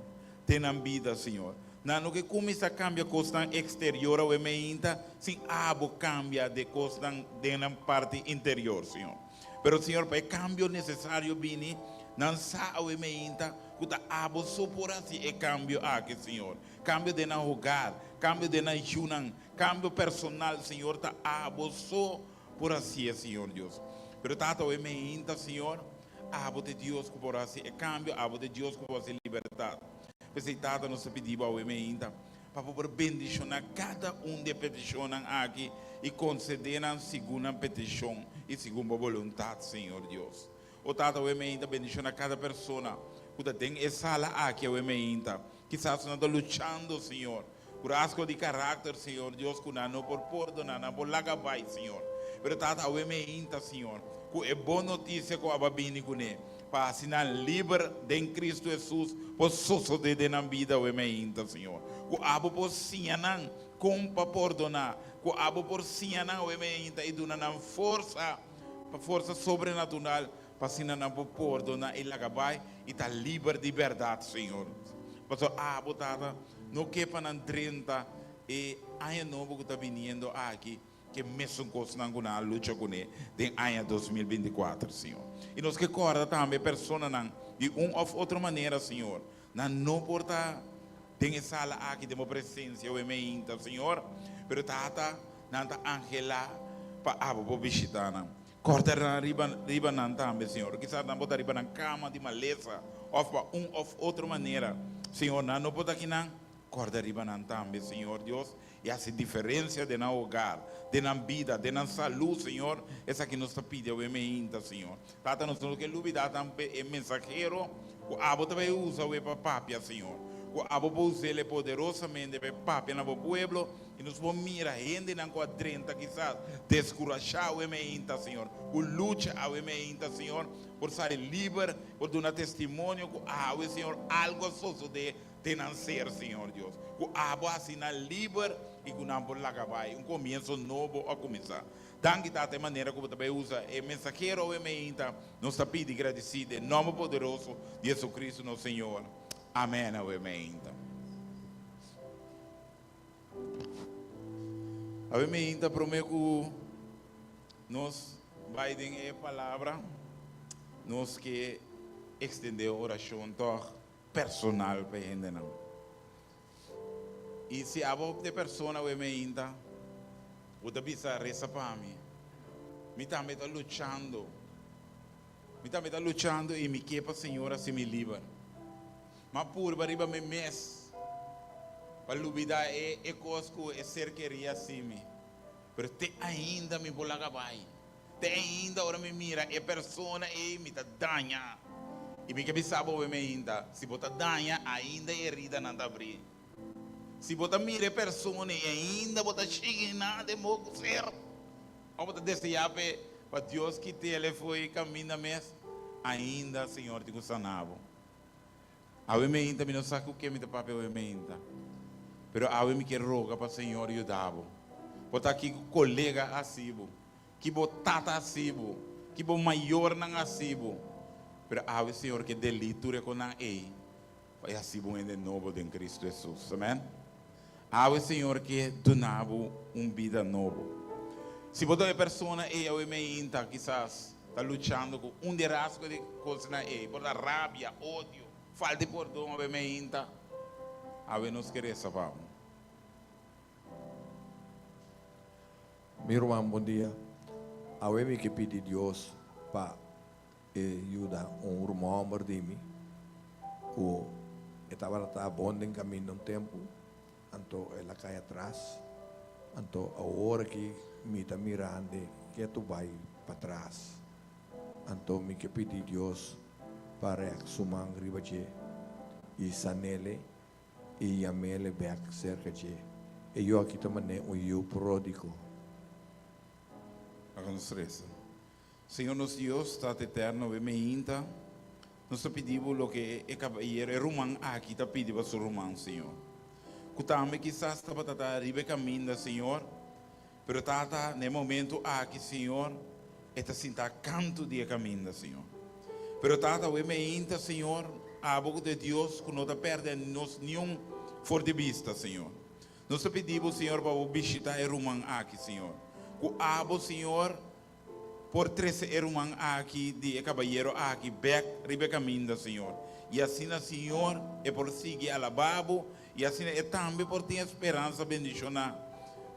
tem na vida, Senhor. Não que começa a cambiar coisa exterior o me inta, sim abo cambia de coisa na parte interior, Senhor. Pero, Senhor, para o cambio necessário vir, não sabe o me inta, que te abo supor assim e cambio aqui, Senhor. Cambio de na hogar, cambio de na junang, cambio personal, Senhor, ta abo só por assim, Senhor Deus. Pero tata o me inta, Senhor, abo de Deus que por assim, e cambio abo de Deus que por assim liberdade. Pois tata nos pediu ao me inta, para poder bendicionar cada de peticionam aqui e conceder a segunda petição e segunda vontade, Senhor Deus. O tata o me inta bendicionar cada pessoa que tem essa sala aqui o me inta. Quizás não está lutando, Senhor, por asco de caráter, Senhor Deus, que não por perdonar, não por lagabai, Senhor. Pero tata o me inta, Senhor, que é boa notícia que a bini com ele, para assinar livre de Cristo Jesus, por suceder na vida o me inta, Senhor. Que abo por sinhanan, como para perdonar, que abo por sinhanan o me inta e donar força sobrenatural, para assinar por perdonar e lagabai e tá livre de verdade, Senhor. Pastor, botada, não quepa na 30 e ano novo que está vindo aqui, que mesmo coisa não na luta com ele, tem ano 2024, Senhor. E nós que corda também pessoa não de ou outra maneira, Senhor, não porta tem sala aqui de uma presença o emeinta, Senhor, pero tata nanta angela para abo visitar não. Corta na riba não também, Senhor. Quizás não botar riba na cama de maleza, ou para ou outra maneira. Senhor, não pode aqui não, corda riba não também, Senhor Deus, e essa diferença de não hogar, de não vida, de não saúde, Senhor, essa que nos pede o emeinta, Senhor. Tata nos que lubida também é mensageiro, o abo também usa o papapia, Senhor. O abo usa ele poderosamente para papia no pueblo, e nos vamos mirar gente na quadrenta, quizás, descurachar o emeinta, Senhor. O luta ao emeinta, Senhor, por ser livre, por dar testemunho, Senhor, algo sucede de nascer, Senhor Deus. O abo assinar livre e que não por lá vai um começo novo a começar. Danke da maneira como também usa o mensageiro ou emenda, nós está pedindo agradecido em nome poderoso de Jesus Cristo, nosso Senhor. Amém, ou emenda. A emenda prometo nós vai ter a palavra, nós que estender a oração toch personal para gente não. E se a voz de pessoa o emenda, o da bisa reza para mim. Me também está lutando. Me também está lutando e me quepa Senhora se me livra. Mas por arriba me mês. Para lubida é coisa que é ser queria assim me. Pero te ainda me bolaga vai. Te ainda ora me mira é pessoa e me tá danha. E me que sabe o me ainda. Se bota danha ainda é herida não tá abrir. Se bota mira pessoa e ainda bota chega nada de moco ser. Ou bota desejar para Deus que ele foi caminho mesmo. Ainda Senhor te sanavo. A me ainda me não sabe o que me tá papel me ainda. Pero a me que roga para Senhor ajudá-lo. Bota aqui colega asibo, que botata asibo, que bo maior não asibo. Pero a Senhor que deliture com a ei, vai asibo em de novo de Cristo Jesus, amém? A Senhor que donava vida novo. Se botar a pessoa ei a me inta, quizás está lutando com de rasgo de coisa na ei, por a rabia, ódio, falta de perdão a me inta, a nos querer saber. Mi irmão, bom dia. Eu me que pedi Deus para ajudar irmão de mim. O estava bom em caminho um tempo, então ela cai atrás. Então a hora que me está mirando, que tu vai para trás. Então me que pedi Deus para sumar ribache e sanele e amele back cerca de. E eu aqui também o pródigo. Hagamos reza. Senhor nosso Deus, está eterno, me inta. Nós pedimos o que é caballero, é romano aqui, está pedindo para o romano, Senhor. Cutame quizás está para estar arriba caminho, Senhor. Pero tata, no momento aqui, Senhor, está sinta canto de caminho, Senhor. Pero tata, me inta, Senhor, a boca de Deus, que não está perdendo nenhum for de vista, Senhor. Nós pedimos, Senhor, para visitar o romano aqui, Senhor. O abo Senhor por 13 irmãos aqui de caballero aqui back ribe caminho Senhor e assim Senhor é por seguir alababo e assim é também por ter esperança bendicionar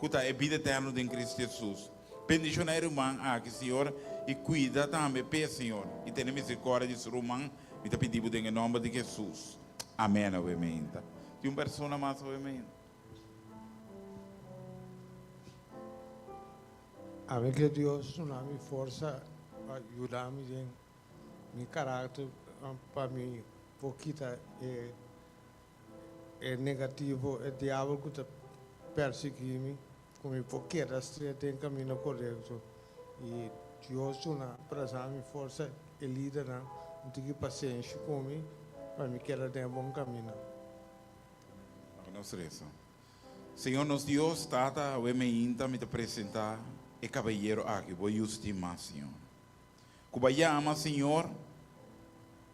que tá é vida eterna em Cristo Jesus bendicionar irmão aqui Senhor e cuida também pé Senhor e tenha misericórdia de seu irmão e te pedimos em nome de Jesus amém amém tem uma pessoa mais amém. A mí que Dios nos da mi fuerza para ayudarme en mi carácter, para mi poquita negativo, el diablo que te persigue con mi poquita estrella en camino correcto. Y Dios nos da mi fuerza, el líder, no tiene paciencia conmigo, para mí quedar en buen camino. Senhor, nosso Deus, tata, o emeinta me te apresentar e caballero aqui, vou estimar, Senhor. Cubaya ama, Senhor,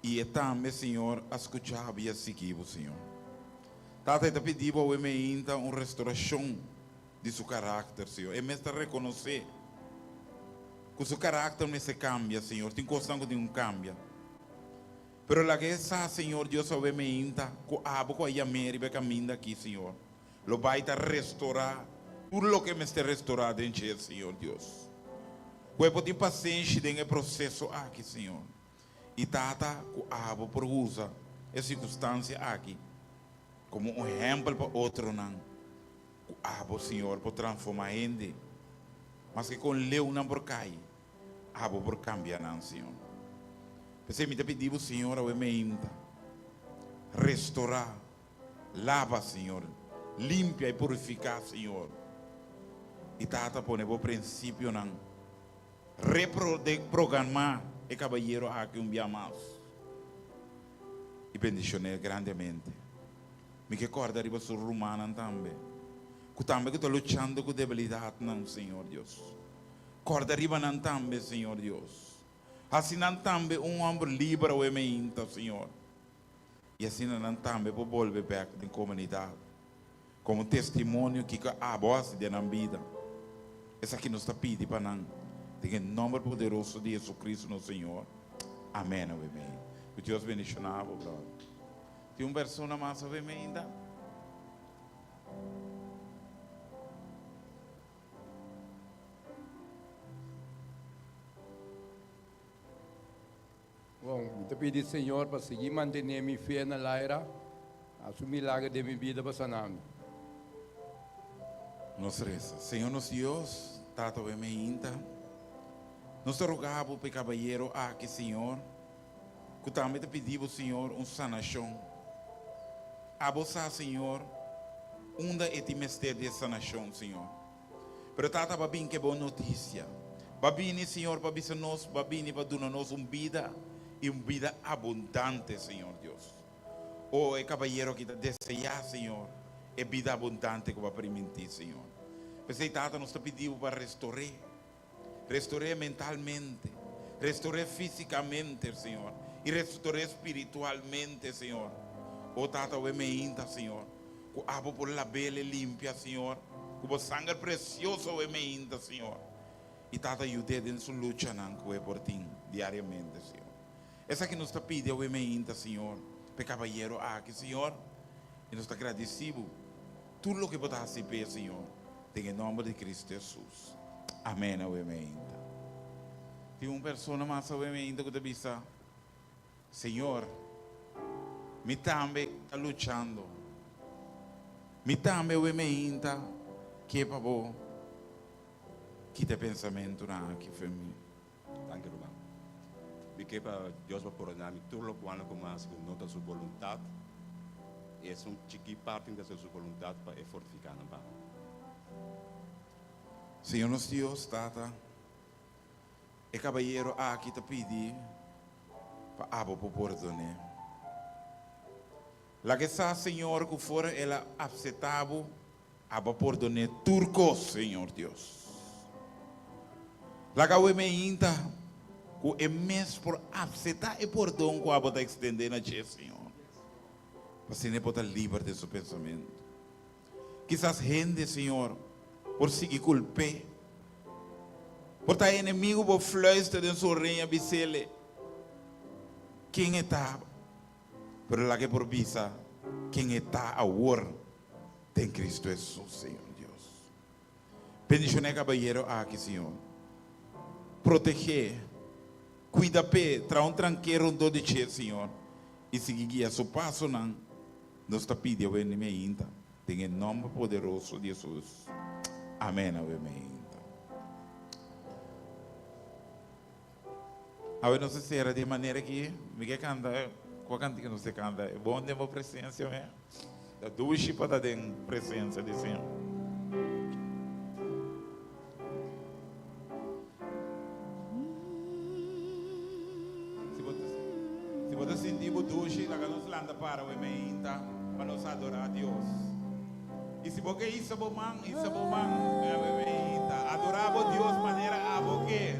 e também, Senhor, a escuchar e a seguir, Senhor. Tata, te pedi ao emeinta uma restauração de seu caráter, Senhor. E me está reconhecer que seu caráter não se cambia, Senhor. Tem coisa que não cambia. Pero la que essa, Senhor, Deus, ao emeinta, que abo que a meri be caminho aqui, Senhor. Lo vai a restaurar tudo o que me está restaurado em ti, Senhor Deus. Cuerpo de paciência em processo aqui, Senhor. E tata, que abo por usa essa circunstância aqui como um exemplo para outro, não. Que abo, Senhor, por transformar a gente. Mas que com leu não por cair, abo por cambiar, não, Senhor. Pensei, me te pediu, Senhor, ao emenda, restaurar, lava, Senhor, limpia e purificar, Senhor. E tata pone o princípio não reprogramar e caballero aqui dia mais e bendicionar grandemente me que corda riba sul romana também que também que está lutando com debilidade, não, Senhor Deus. Corda riba não também, Senhor Deus. Assim não também homem livre o ementa, Senhor. E assim não também para volver para a comunidade. Como testemunho que a voz de na vida. Essa aqui nos está pedindo para nós. Em nome poderoso de Jesus Cristo, nosso Senhor. Amém, amém. Que Deus bendicionava, brother. Tem uma pessoa mais, amém, ainda? Bom, eu pedi Senhor para seguir mantendo minha fé na Laira, assumir o milagre de minha vida para sanar. Nos reza. Senhor, nosso Deus, Tato Bemeínta, nos rogamos para o caballero aqui, Senhor, que também te pedimos, Senhor, uma sanação. A você, Senhor, onde é o mistério de sanação, Senhor. Pero Tata, para bem que boa notícia. Para bem, Senhor, para bem nós, para bem para dar-nos uma vida e uma vida abundante, Senhor Deus. Oh, o caballero que deseja, Senhor, é vida abundante que vai permitir, Senhor. Pensei, Tata, nos está pedindo para restaurar mentalmente, restaurar fisicamente, Senhor, e restaurar espiritualmente, Senhor. Oh, Tata, o emeinta, Senhor, com água por la bela limpia, Senhor, com o sangue precioso o emeinta, Senhor. E Tata, ajude em sua luta, não, que é por ti, diariamente, Senhor. Essa que nos está pedindo o emeinta, Senhor, para caballero aqui, Senhor, e nos está agradecido tudo o que pode fazer, Senhor, em nome de Cristo Jesus. Amém, amém. Tem uma pessoa mais, amém, que te diz, Senhor, me também está lutando, me também, amém, que é para você, que te pensamento aqui, família. Dank u, Ruben. We kepa Deus para poronar, tudo quando começa com nota sua vontade, e é um chiqui parte da sua vontade para fortificar na barra. Senhor nosso Deus, Tata, e caballero aqui te pedi para abo por perdonar. La que está, Senhor, que fora ela aceitável, abo perdonar turcos, Senhor Deus. La que o emeinta, que é mesmo por aceitar e perdão que abo está estender na gente, Senhor. Para ser estar livre de seu pensamento. Quizás gente, Senhor, por seguir culpe, por estar inimigo, por fluestra de sua reina, bisele, quem está, pero lá que por visa, quem está agora, tem Cristo Jesus, Senhor Deus. Bendicionei caballero aqui, Senhor. Proteger, cuida pé, traga tranqueiro do de che, Senhor. E seguir guia seu passo, não. Nos está pedindo o inimigo, em nome poderoso de Jesus. Amém, amém. Agora não sei se era de maneira que me canta, qual cantiga não se canta, é bom ter uma presença, né? Da duas chipas da presença de Senhor. Se você sentir o duche, lá que nos landa para o emenda, para nos adorar a Deus. E se você isso é bom, adorar a Deus de maneira a você.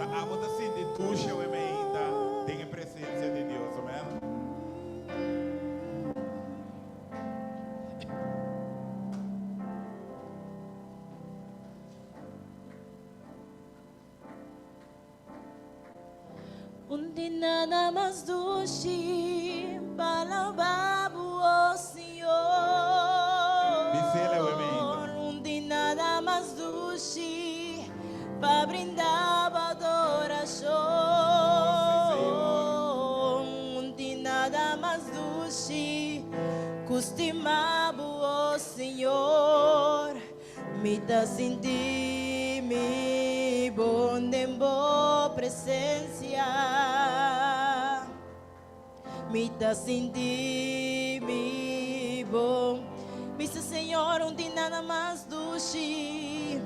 A você sentir duche o emenda, tem a presença de Deus, amém? Undi nada más dushi palababo, oh Senhor. Undi nada más dushi pa brindar adoração. Undi nada más dushi costumabo, oh Senhor. Me dá sentir mi bom dembo presença. Me dá sentir mi bom. Viste, Senhor, onde nada mais duche.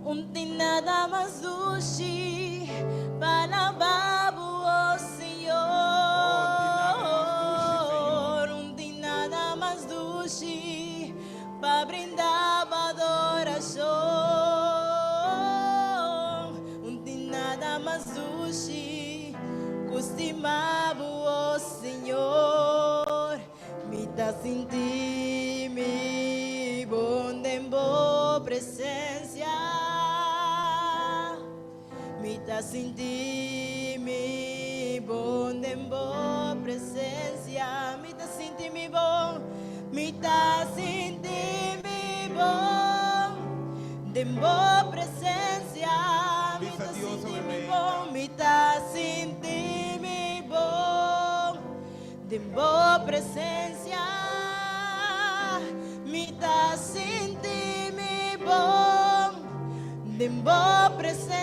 Onde nada mais duche. Para babo, oh Senhor. Onde nada mais duche. mazushi, costumavo, oh Senhor, me dá sentir mi bom tempo presença, me dá sentir mi bom tempo presença, me dá sentir mi bom, me dá sentir mi bom tempo presença, me dá sentir mi bom, me dá sentir mi bom tempo presença, me dá sentir mi bom tempo presença,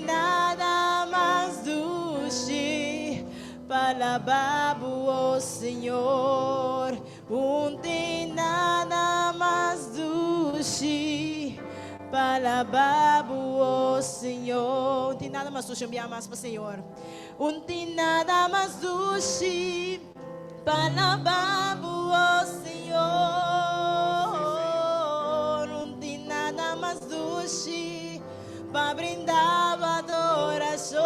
nada mais doce para babo, oh Senhor, nada mais doce para babo, oh Senhor, nada mais doce, enviar mais para o Senhor, nada mais doce para babo, oh Senhor, nada mais doce para brindar adoração,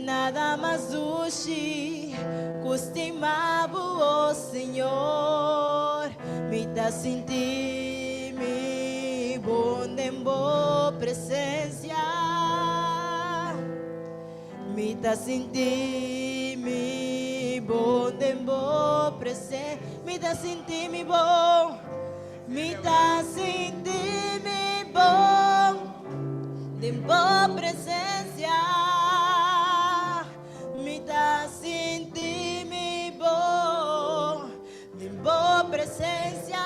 nada mais doce, costumavo, oh Senhor, me dá sentir mi bom tempo presença, me dá sentir mi bom tempo presença, me dá sentir mi bom, me dá sentir mi bom tempo presença, me dá sentir mi bom tempo presença,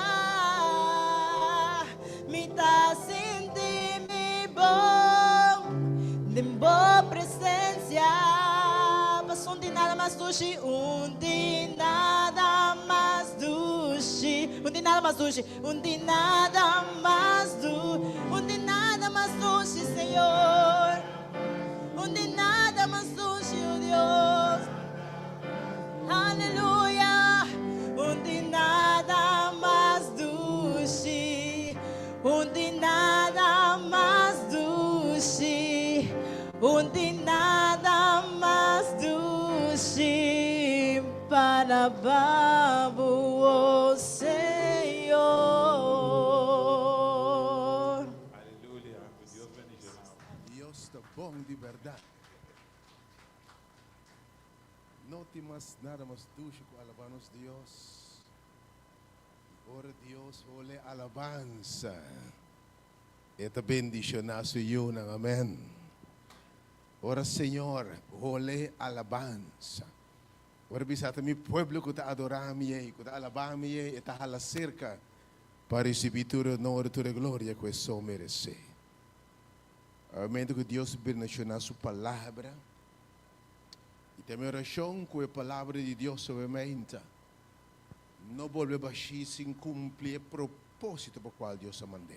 me dá sentir mi bom tempo presença, passou de nada mais doce, de nada mais doce, de nada mais doce, de nada mais doce, de nada mais doce, Senhor, de nada mais doce, oh Deus, aleluia, de nada mais doce, de nada mais doce, de nada mais doce para babo, oh Senhor. Aleluia. Deus bendiga. Dios está bom de verdade. Não tem mais nada mais dulce que alabarmos Deus. Ora Deus, ole alabanza. Esta bendición a su yuna, amén. Ora Senhor, ole alabanza. Ora bisata mi pueblo que te adorami, que te alabami, e te hala cerca para receber tua honra, tua glória que só merece. Amém que Deus bendiga sua palavra. E também oração com a palavra de Deus obviamente. Não volve baixar sem cumprir o propósito para o qual Deus a mandou.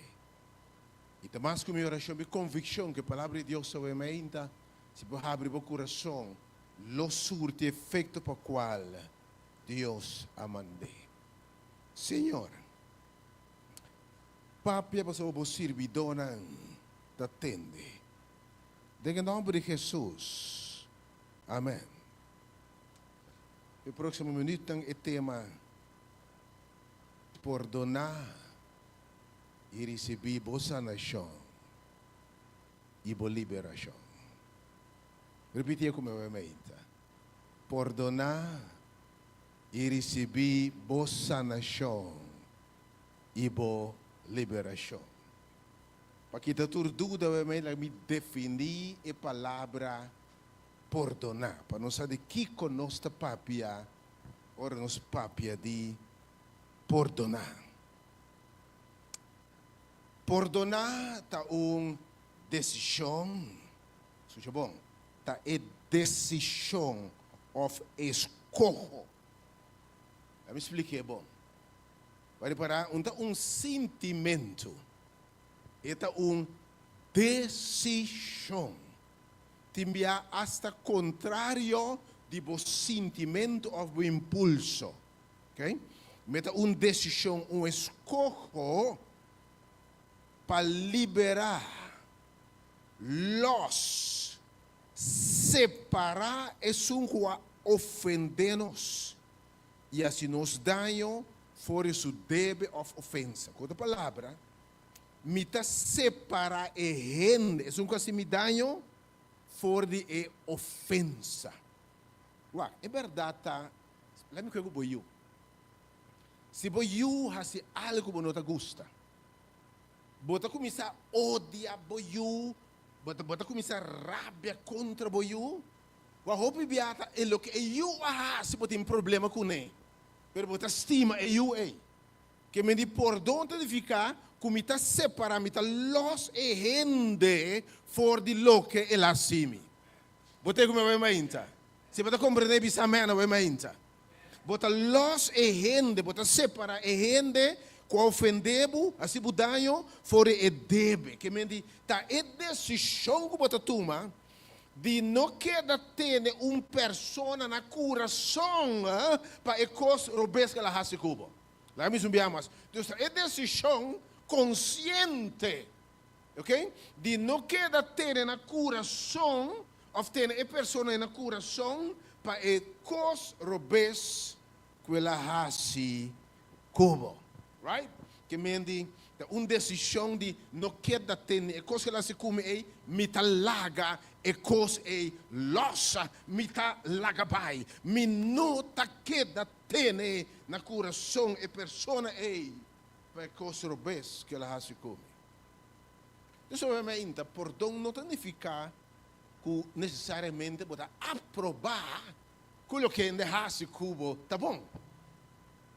E também com a minha oração e convicção que a palavra de Deus obviamente se pode abrir o coração, lo surte efeito para o qual Deus a mandou. Senhor, Papi para o servidona da tende. Em nome de Jesus. Amém. O próximo minuto tem o tema perdonar e receber boa sanação e boa liberação. Repetir comigo, amém. Perdonar e receber boa sanação e boa liberação. Para que tu dúvida, me definir a palavra perdonar. Para não saber que conosco papia, ora nos papia de perdonar. Perdonar tá decisão, suja bom, tá decisão of escolha. Eu me expliquei bom. Para sentimento, é decisão. Timbia hasta contrário de bo sentimento ou bo impulso. Okay? Meta decisão, escolha para liberar, los, separar es un que ofendernos e assim nos daño for isso debe of ofensa. Com outra palavra, me tá separar e rende, é um que me daño for de ofensa. Uau, é verdade, tá? Lá me comigo boiu. Se boiu hace algo que não te gusta, bota começar a odiar boiu, bota começar a rabia contra boiu, o roupa biata é o que eu se bota um problema com ele, pero bota estima é eu que me di por donde de ficar, como está separar, me está los e rende for de lo que ele assime. Bota como vai mainta. Se bota compreender bisa mena vai mainta. Bota los e rende, bota separar e rende, com ofendebo, assim budanho, for e debe. Que me di, tá e decisão que bota toma, de não queda ter persona na coração para e cos robes que ela hace cubo. Lá me zumbiamos. Então, é decisão consciente, ok? De não queda ter na coração, ou ter a persona na coração para e cos robes que ela hace cubo, right? Que me di uma decisão de não queda ter a coisa que ela se come aí, me talaga e coisa aí losa, me talaga bai, me não tá queda ter na coração e persona aí para coisa robes que ela se come. Isso obviamente, perdão não significa que necessariamente pode aprovar aquilo que ainda se cubo, tá bom?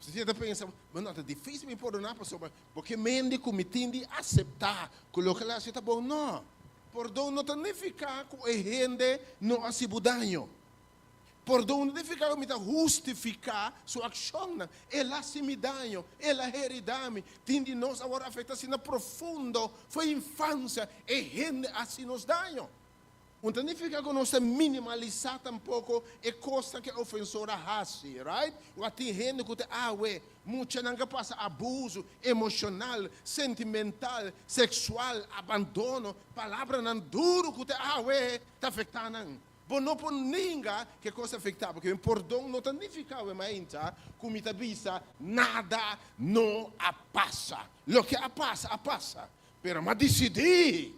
Você está pensando, mas não, é difícil me perdonar, pessoa, porque mente que me tende a aceitar aquilo que ela está bom. Não, perdão não significa que a gente não ha sido dano. Perdão não significa que me justificar sua ação. Ela se me dano, ela heredame, tende nos agora afetar assim na profundo, foi infância, e gente assim nos dano. Não significa que nós minimalizar tampouco a coisa que a ofensora hace, right? O tem gente que muita não passa abuso emocional, sentimental, sexual, abandono, palavra não duro que está afetando. Bom, não por ninguém que coisa afetar, porque o perdão não significa como está vista, nada não passa. O que passa. Pero mas decidir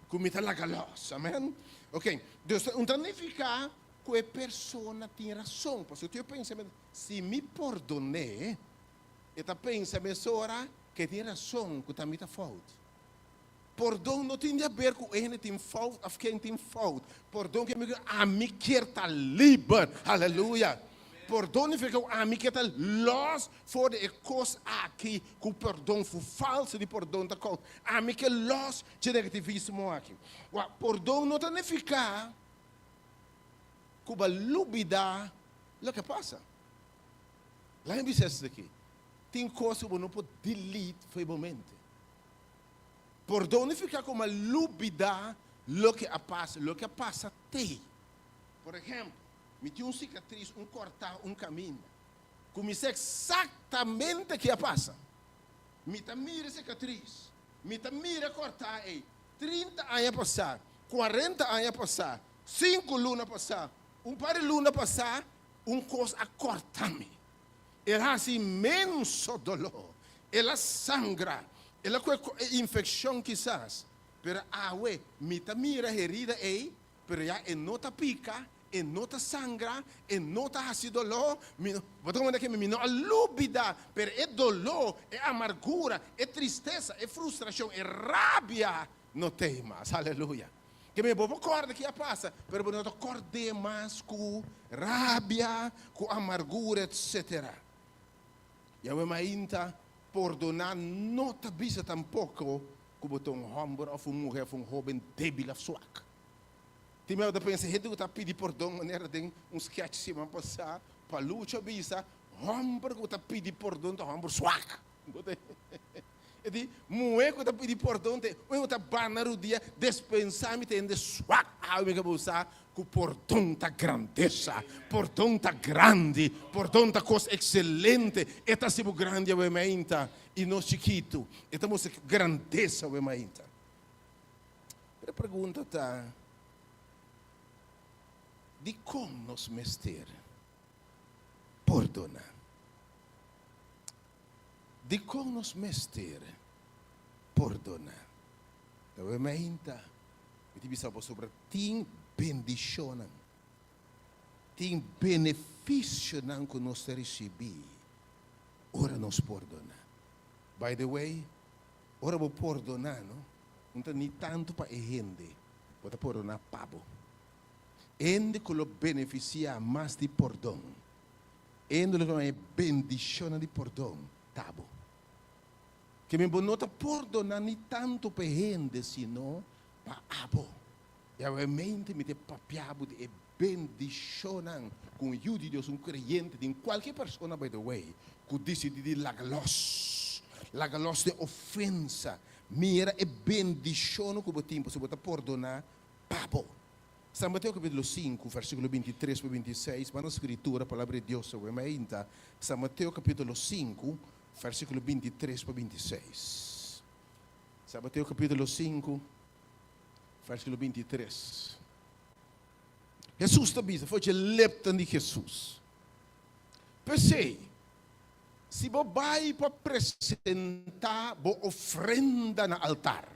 como está la galosa, amém? Ok, Deus não significa que a pessoa tem razão, porque eu penso, se me perdonei, eu penso, pessoa que tem razão, que também está falta. Perdão não tem a ver com quem tem falta, ou quem tem falta. Perdão que a mim quer estar livre, aleluia. Perdão não fica a mim que está los for de coisa aqui, que o perdão foi falso de perdão da coisa. A mim que los de negativismo aqui. O perdão não tem ficar com a lúbida o que passa. Lá em Vicente aqui, tem coisas que não pode delete foi momento. Perdão não ficar com a lúbida o que passa tem. Por exemplo, me tinha cicatriz, cortar, caminho. Comecei exatamente o que passa. Me mira cicatriz. Me mira cortar aí. 30 anos a passar. 40 anos a passar. 5 lunas a passar. Par de lunas a passar. Coisa a cortar-me. Ela ha imenso dolor. Ela sangra. Ela com infecção quizás. Pero me mira herida aí. Pero já não te pica. E nota sangra, e nota hasi dolor, botam que me não lúbida, pero é dolor, é amargura, é tristeza, é frustração, é rabia, não tem mais, aleluia. Que me bobo corda que passa, pero não acorde mais com rabia, com amargura, etc. E a ainda perdonar não te bisa tampouco que botam homem ou uma mulher, um jovem débil ou fraco. Tem medo de pensar, gente que está pedindo perdão, maneira tem sketch semana passada, para luta bisa, homem que está pedindo perdão, está homem suaca. E de mulher que está pedindo perdão, tem está banar o dia, dispensar-me tem de suaca, me que usar por tanta grandeza, por tanta grande, por tanta coisa excelente. Esta é grande, obviamente, e nós chiquito. Estamos grandeza, obviamente. A pergunta está: de como nos mester perdonar? De como nos mester perdonar? Obviamente, eu bisa sobre tem bendição, tem benefício que nós recebemos. Ora nos perdonar. By the way, ora vou perdonar, não? Não tem nem tanto para a gente, vou perdonar pabo. Ende que lo beneficia mais de perdão. Ende que é bendição de perdão, tabo. Que me bonota perdonar nem tanto para a gente, sino para abo. E realmente me te papiabo de bendição com o de Deus, um crente, de qualquer pessoa, by the way, que decide de lagalos de ofensa. Mira é bendição que o tempo se bota perdonar, pabo. São Mateus capítulo 5, versículo 23 para 26, para a escritura, a palavra de Deus sobre a São Mateus capítulo 5, versículo 23 para 26. São Mateus capítulo 5, versículo 23. Jesus também foi de lepta de Jesus. Pensei, se você vai para apresentar a ofrenda no altar,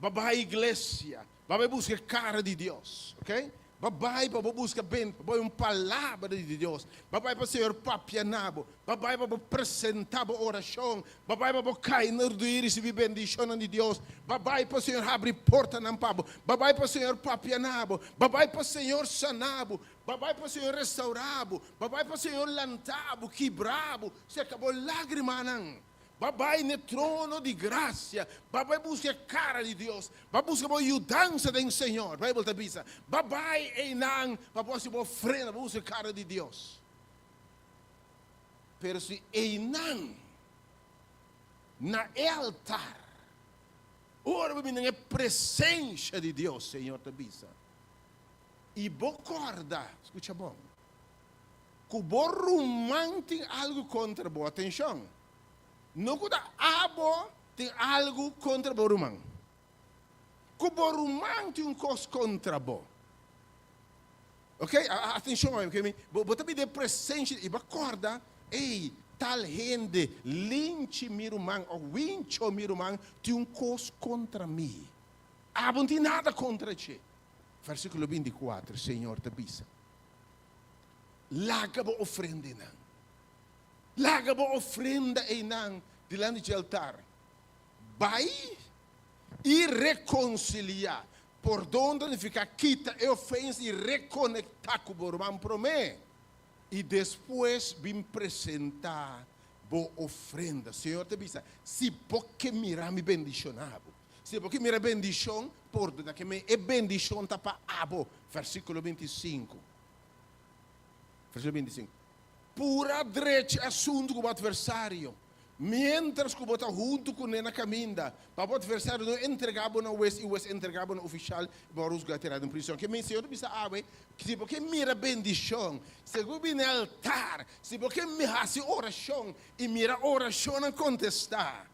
você vai à igreja, vai buscar a cara de Deus, ok? Vai para buscar bem, vai uma palavra de Deus, vai para o Senhor papianabo, vai para apresentar a oração, vai para cair no dia e receber bendição de Deus, vai para o Senhor abrir porta na pabo, vai para o Senhor papianabo, vai para o Senhor sanabo, vai para o Senhor restaurabo, vai para o Senhor lantabo, quebrabo, se acabou lágrima não. Babai no trono de graça, babai busca a cara de Deus, babai busca a ajudança do Senhor, Bíblia te diz, babai e não, babai se ofrenda, busca a cara de Deus. Pero se e não, na altar, ora na presença de Deus, Senhor te diz, e bocorda, escuta bom, que o rumão tem algo contra boa, atenção. Não que abo tem algo contra o rumão. Que o rumão tem coisa contra o. Ok? Atenção, porque você também tem presença e acorda, ei, tal gente, linche mi rumão, ou wincho mi rumão, tem coisa contra mim. Não tem nada contra ti. Versículo 24, Senhor te avisa. Laga a ofrenda não. Laga a ofrenda e não diante do altar. Vai e reconciliar. Por onde fica quita a ofensa e reconectar com o irmão para mim. E depois vim apresentar a ofrenda. Senhor te diz, se porque mirar me bendicionado. Se porque mirar bendição, por donde que me é bendição tá para abo. Versículo 25. Versículo 25. Pura direita assunto com o adversário. Mientras que você junto com ele na caminha, para o adversário não entregava na West e o West entregava no oficial, para os tirado em prisão. Que mencionou que se você mira bendição, se você vem no altar, se você mira oração e mira oração a contestar,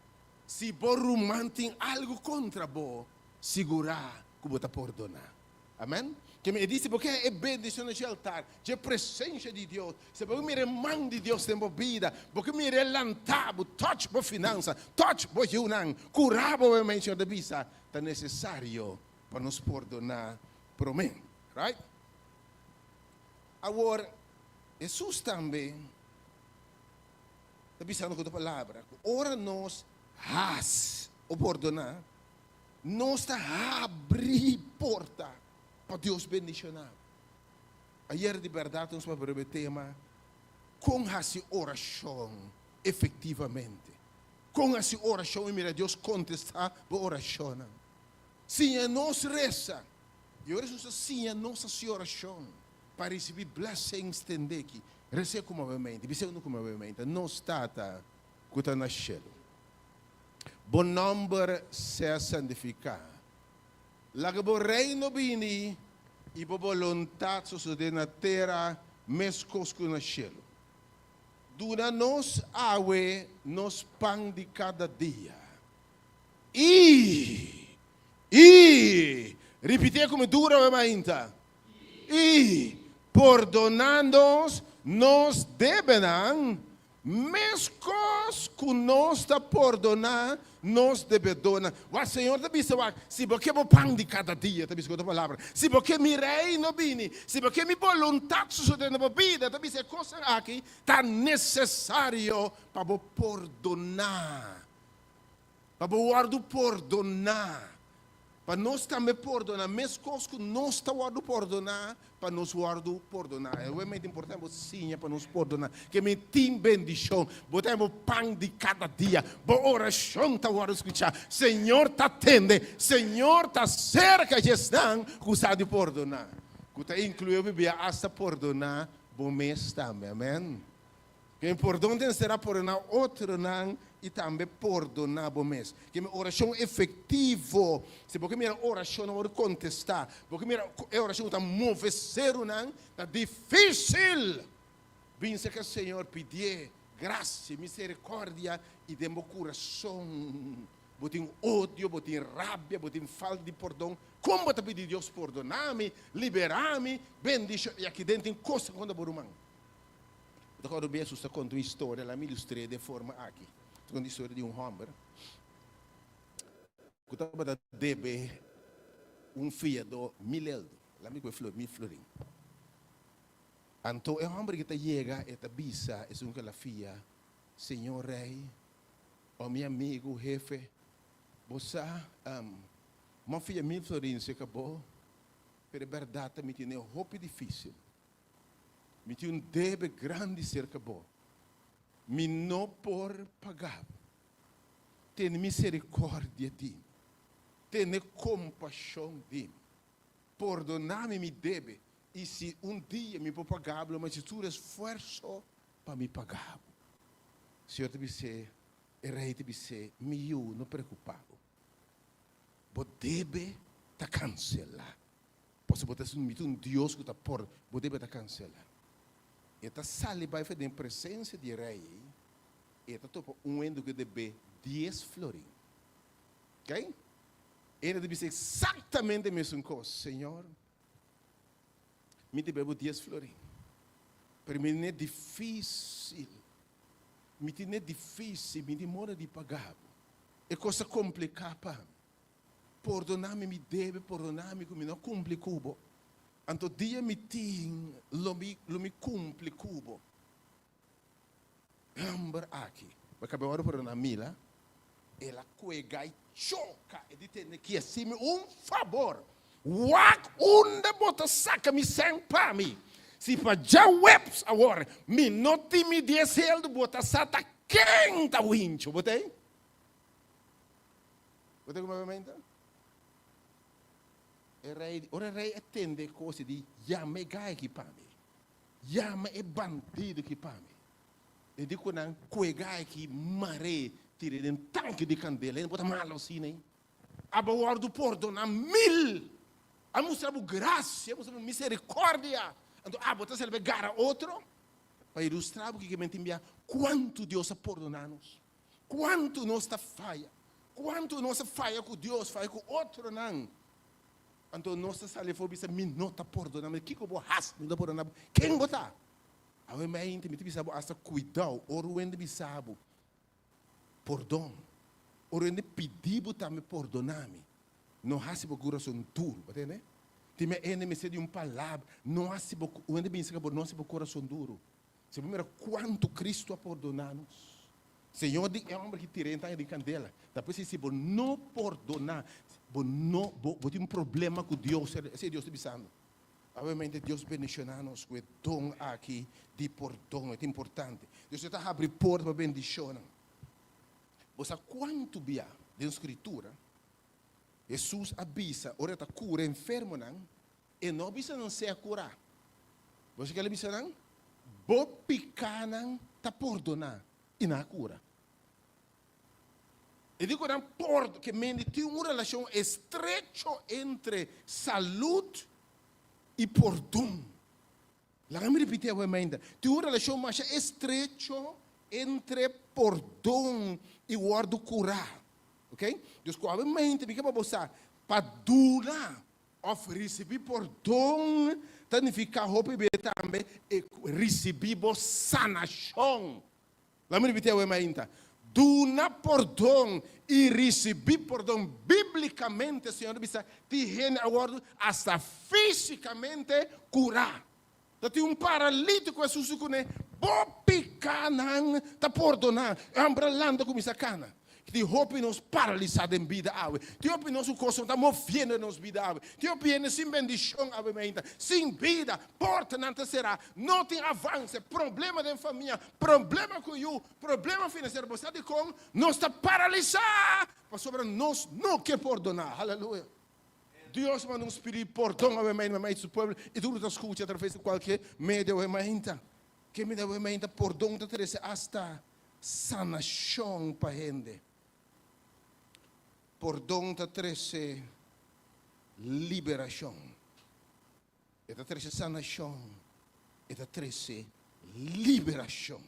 se você mantém algo contra você, segurar que você perdonar. Amém? Que me disse porque é bendição no altar, é presença de Deus. Se você mira mão de Deus tem vida, porque mira lantabo, touch por finança, touch por junang, curabo o mention de visa, é necessário para nos perdonar por mim, right? Agora, Jesus também está pensando com a palavra, ora nós has o perdonar, nós está abrir porta para Deus bendicionar. Ayer de verdade nós vamos ver o tema com essa oração efetivamente. Com essa oração e mira Deus contestar a oração. Sim, a nós reza. E ora sim a nossa oração para receber blessings tendeki. Reza como obviamente, visando como obviamente, não está com o nascelo. Bom nome seja santificado. Laga bo reino bini, e a vontade sucede na terra, mesmo no cielo. Dura-nos awe, nos pão de cada dia. Repetir como dura ainda. E perdonando-nos, nos deverão, mesmo que nós está perdonar, nos devemos. O Senhor te disse, se porque o pão de cada dia, te disse outra palavra. Se porque mi rei não vini, se porque mi vontade sucede na vida, te disse coisa aqui está necessário para perdonar. Para o perdonar. Para nós também perdonar, mesmo coisas que nós estamos perdonar, para nós perdonar. É realmente importante, sim, para nós perdonar. Que me tem bendição, botamos pão de cada dia, boa oração está a escutar. Senhor está atende, Senhor está cerca de estão, que sabe perdonar. Que está incluído bebê hasta perdonar, bom mês também, amém? Que é importante será perdonar outro não e também perdonar bom mês. Que é oração efetiva. Se porque minha oração não contestar, porque minha oração está mover ser não, está difícil. Vinha que o Senhor pedir graça, misericórdia e dê meu coração. Botem ódio, botem rabia, botem falta de perdão. Como te pedir Deus perdonar-me, liberar-me, bendição. E aqui dentro tem coisa quando é burumão. Quando eu estou contando uma história, ela me ilustrei de forma aqui. Estou contando a história de um homem que estava debe filho de $1,000. Lá me foi $1,000. Então, é um homem que chega e bisa, é uma filha, Senhor Rei, o meu amigo, jefe, você, uma filha $1,000 se acabou, pero verdade, me tinha um roupa difícil. Me tinha débito grande cerca bom. Me não por pagar. Tem misericórdia de mim. Tem compaixão de mim. Perdonar-me me deve. E se dia me vou pagar, mas se tu esforço para me pagar. Senhor te disse, o rei te disse, não preocupado. Você deve te cancelar. Posso botar um Deus que está por, você deve te cancelar. Eta sali vai fazer em presença de rei. Eta topa endo que deve 10 florim. Ok? Ele deve ser exatamente a mesma coisa. Senhor, me deve 10 florim. Para mim não é difícil. Me não é difícil, me demora de pagar. É coisa complicada para mim. Perdonar-me me deve, perdonar-me que me não cumpre cubo. Então, dia me tem, lo me cumpre cubo. Amber aqui. Porque agora por uma mila, ela cuega e choca. E diz que assim um favor. Wak onde bota saca me sem para mim. Se para já webs agora, me não tem me descer do bota sata quem tá wincho, botei? Botei como é que o rei atende coisa de chama é gai que para mim, chama é bandido que para mim. E digo não, cuegai que maré tira de tanque de candela, ele bota mal assim nem. Abaixo do perdonar 1000, a mostrar graça, a mostrar misericórdia. Então, bota se ele pegar outro para ilustrar o que me envia quanto Deus a perdonar-nos, quanto nós está falha, quanto nós falha com Deus, falha com outro não. Então, nossa salefobia me nota perdonando. Que eu vou rasgar, não perdonando. Quem botar? A minha gente me sabe essa cuidado. Oro ende me sabe perdão. Oro ende pedido também perdonar-me. Não hace o coração duro, entende? Tem me ende me de uma palavra. Não hace o ende me sabe não hace o coração duro. Se primeiro quanto Cristo a perdonar-nos. Senhor é um homem que tira então de candela. Depois se você não perdonar, você tem um problema com Deus, se Deus está pensando. Obviamente Deus bendicionar-nos com o dom aqui de perdão, é importante. Deus está abrindo porta para bendicionar. Você quanto via da escritura, Jesus avisa, ora está cura enfermo não, e não avisa não se curar. Você quer avisa não? Bo picanan está perdonar e não cura. E digo que tem uma relação estreita entre saúde e perdão. Lá me repetir ainda. Tem uma relação mais estreita entre perdão e guarda curar. Ok? Então, quando a mente fica para você, para durar, receber perdão, significa que também receber sanação. Lá me repetir ainda. Duna perdão e receber perdão biblicamente, Senhor, te rende agora hasta fisicamente curar. Tem um paralítico a sussucune, bopicanan, ta perdonar, ambralando como essa cana. Que hope nos paralisado em vida ave. Te hope nos o coração tá movendo nos vida ave. Te hope sem bendição ave ainda. Sem vida, porta não será. Não tem avanço, problema de família, problema com eu, problema financeiro, você de com, nós está paralisado. Para sobre nós não quer perdonar. Aleluia. Deus manda um espírito de perdão ao meio do povo e tu não escuta através de qualquer meio ainda. Que meio ainda perdão te traz hasta sanação para a gente. Perdão te traz liberação. E te traz sanação. E te traz liberação.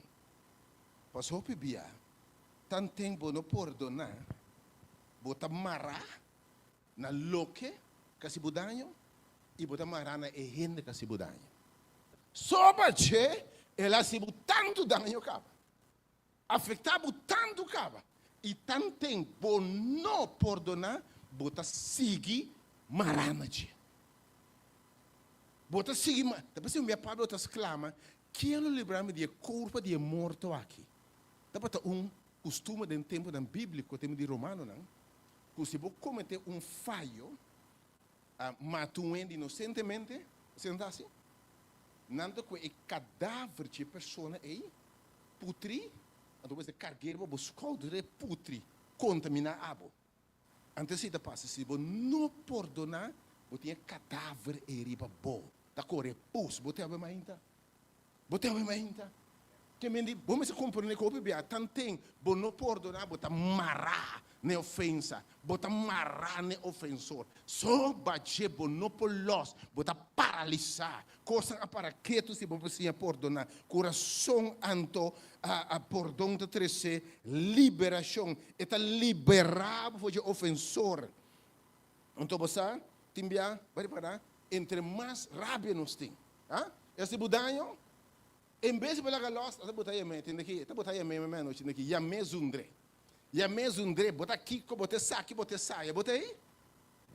Passou para bia. Tanto tempo não perdonar. Bota marrar na loque kasi budanyo, e bota marana e gente kasi budanyo. Soba che, ela se tanto danho caba. Afetava tanto caba. E tanto tempo não perdonar, bota seguir marana che. Bota seguir, depois o meu pai bota exclama, quero livrar-me de corpo de morto aqui. Depois costume do tempo da bíblico, tempo de romano, não? Que se você cometer falho, matar inocentemente, senta-se, nada que o cadáver de pessoa é putri, então você carregar o escoldo de putri, contaminar a água. Antes de passar, se você não perdonar, você tem cadáver e riba bom, da cor é pus, você tem ainda, você tem ainda. Que me diz, vamos compreender que o bebê tanto tem, você não perdonar, você marrar na ofensa, você marrar no ofensor. Só bater, você não polos, você paralisar. Coisa para que tu se você perdonar. Coração anto a perdão te traz liberação. Eta liberar o ofensor. Então você tem bia, vai parar, entre mais rábia nós tem. Esse budanho em vez de pegar los, tá botar aí mesmo, aqui, tá botar aí mesmo, aqui, já mesundre. Já mesundre, botar aqui, botar saia, bota aí.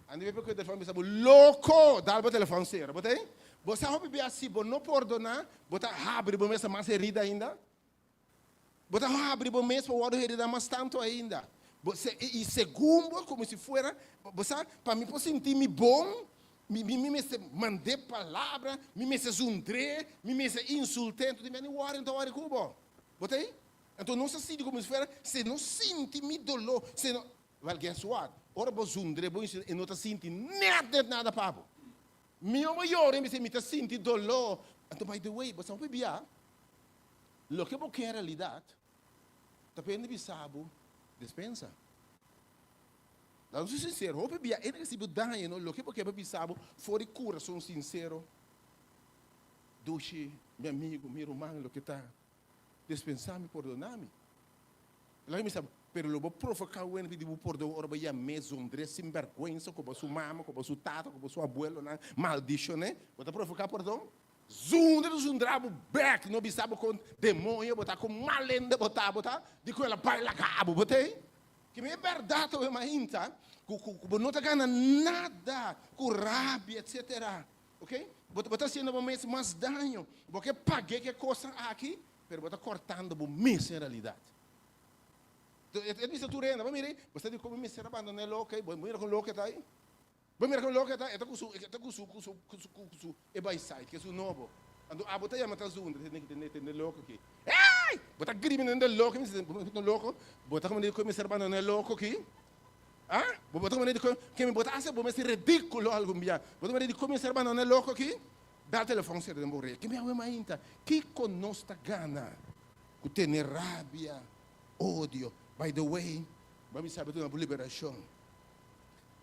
Ande ver porque o telefone está louco, dá o telefone sério, bota aí. Você vai beber assim, não perdonar, botar abre o mês mais herida ainda. Botar abre o mês para o outro herida mais tanto ainda. Você e segundo, como se fosse, você para mim posso sentir-me bom. Me mandei palavra, me zundrei, me insultei, tudo bem, então hora cubo. Botei? Então não se sente como se fosse, se não sente me dolor, se não, well, guess what? Ora vou zundrei, e não te sente nada papo. Meu maior, me sente dolor. Então, by the way, você não pode ver, lo que você quer realidade, depende de saber, dispensa. Não sou sincero, eu bebia, ele recebeu danho, lo que porque bebia sabe, fora de coração sincero. Doce, meu amigo, meu irmão, lo que está, dispensar-me, perdonar-me. Lá me sabe, pero eu vou provocar o enemigo de perdão, ora vai a mesa, sem vergonha, como sua mama, como sua tata, como seu abuelo, maldição, né? Vou provocar perdão. Zundrabo back, não sabe com demônio, botar com malenda, botar, de com ela pai lá cabo, botei. Que é verdade, eu imagino, que não está ganhando nada, com rabia, etc. Ok? Você está sendo mais dano, porque paguei que coisa aqui, mas você está cortando o mês em realidade. Ele disse, tu renda, você diz como me será abandonar louco, mira com louco está aí. Mira com louco está aí, está com su, e by side, que é o novo. Ando a botar yama tazunda, tem louco aqui. Ei! Botar grime no louco, no louco. Botar como ele come servando no louco aqui. Botar como ele que me botar essa bomba esse ridículo algo dia. Botar como ele come servando no louco aqui. Dá o telefone certo de morrer. Que me ama ainda. Que conosca gana. Que tem rabia, ódio. By the way, vamos saber uma liberação.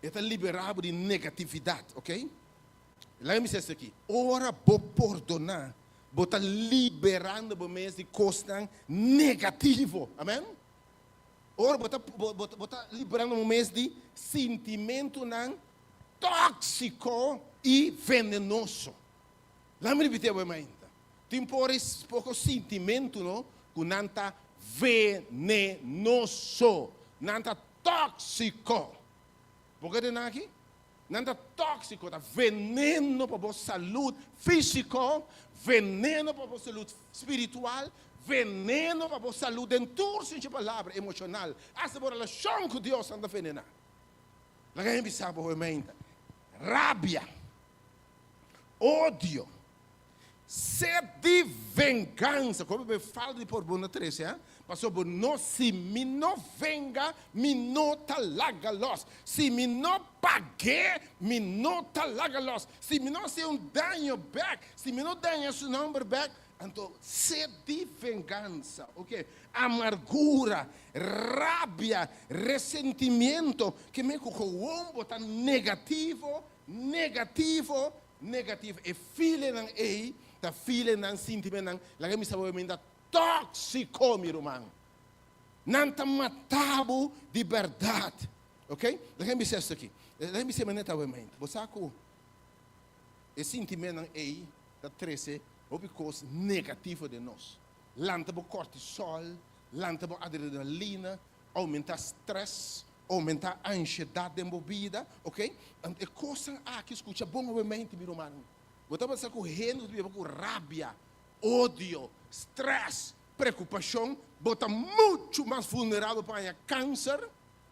Está liberado de negatividade, ok? Lá me diz aqui, ora vou perdonar, vou estar liberando o mês de costa negativo, amém? Ora vou estar liberando um mês de sentimento não tóxico e venenoso. Lá me repetir, amém? Tem por esse pouco sentimento, não? Que não está venenoso, não está tóxico. Por que não aqui? Não está tóxico, está veneno para a vossa saúde física, veneno para a vossa saúde espiritual, veneno para a vossa saúde em todas as palavras emocional. Essa é a relação com Deus anda venena. Lá que a gente sabe, obviamente, rábia, ódio, sede de vingança, como eu falo de por boa 13, pastor, não se me não venga, me não talaga los. Se me não paguei, me não talaga los. Se me não se dano back, se me não danha seu number back, então sede de vingança, ok? Amargura, rábia, ressentimento, que me coco tá negativo, negativo, negativo. E filho não é, tá filho não sentimento não, lá que me sabe ainda tóxico, meu irmão. Não está matado de verdade, ok? Lá que me diz isso aqui, lá que me diz maneira obviamente. Você sabe o sentimento não é, tá 13, ou coisa negativa de nós. Lanta o cortisol, lanta a adrenalina, aumenta stress, aumenta a ansiedade envolvida, ok? É coisa que escuta bom obviamente, meu irmão. Você passa correndo, com rábia, ódio, stress, preocupação, bota muito mais vulnerável para câncer,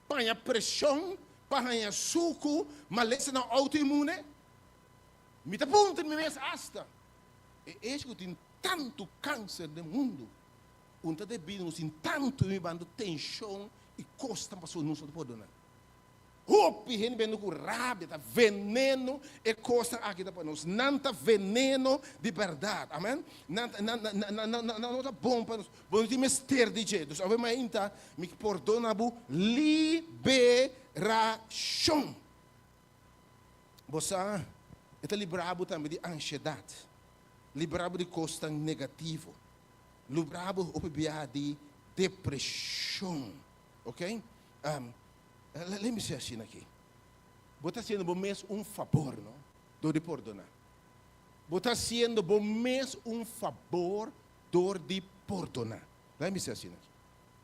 para pressão, para suco, maleza não autoimune. Me dá ponto de mês hasta. E é que tem tanto câncer no mundo, onde devido tem tanto tensão e custa para o nosso poder. Hope hen bendo com rábia, veneno e coisa aqui da para nós. Não tá veneno de verdade, amém? Não tá bom para nós. Vamos ter mister de jeito. Sabe mas então me perdona bu liberação. Você está liberado também de ansiedade, liberado de coisa negativo, liberado de depressão, ok? Lembre-se me assim aqui. Você está sendo bom mesmo favor, não? De perdonar. Você está sendo bom mesmo favor de perdonar. Lembre-se assim aqui.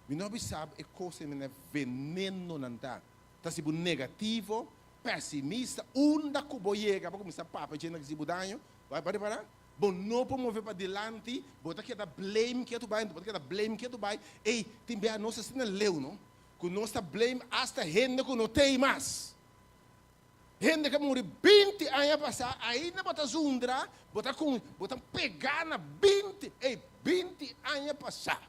Me não sabe é coisa que é veneno não está. Está sendo negativo, pessimista, onda que você chega para começar a papo, gente que se budanho, vai para. Bom, não pode mover para diante, você quer blame que tu vai, você quer blame que tu vai. Ei, tem bem a nossa cena leu, não? Que nós está blame hasta gente que não tem mais. Gente que morreu 20 anos passar, ainda bota zundra, bota pegar na 20 anos passar.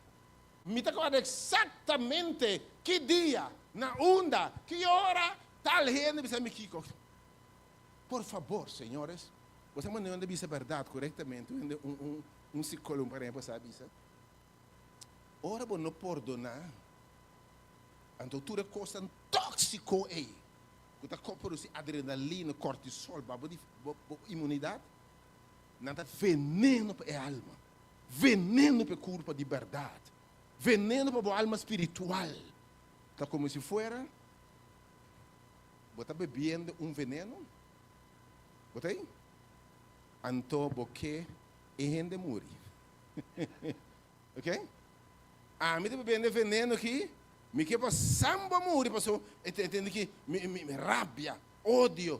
Me está falando exatamente que dia, na onda, que hora, tal gente precisa me quico. Por favor, senhores, você não deve a verdade corretamente, um psicólogo para você avisar. Ora, vou não perdonar. Então, tudo é coisa tóxico aí. Que está produzindo adrenalina, cortisol, para a imunidade. Nada veneno para a alma. Veneno para a culpa de verdade. Veneno para a alma espiritual. Está como se fosse. Você está bebendo veneno. Você aí? Então, você é gente morre. Ok? Me está bebendo veneno aqui. Me que para samba morrer, passou, entende que me rábia, ódio,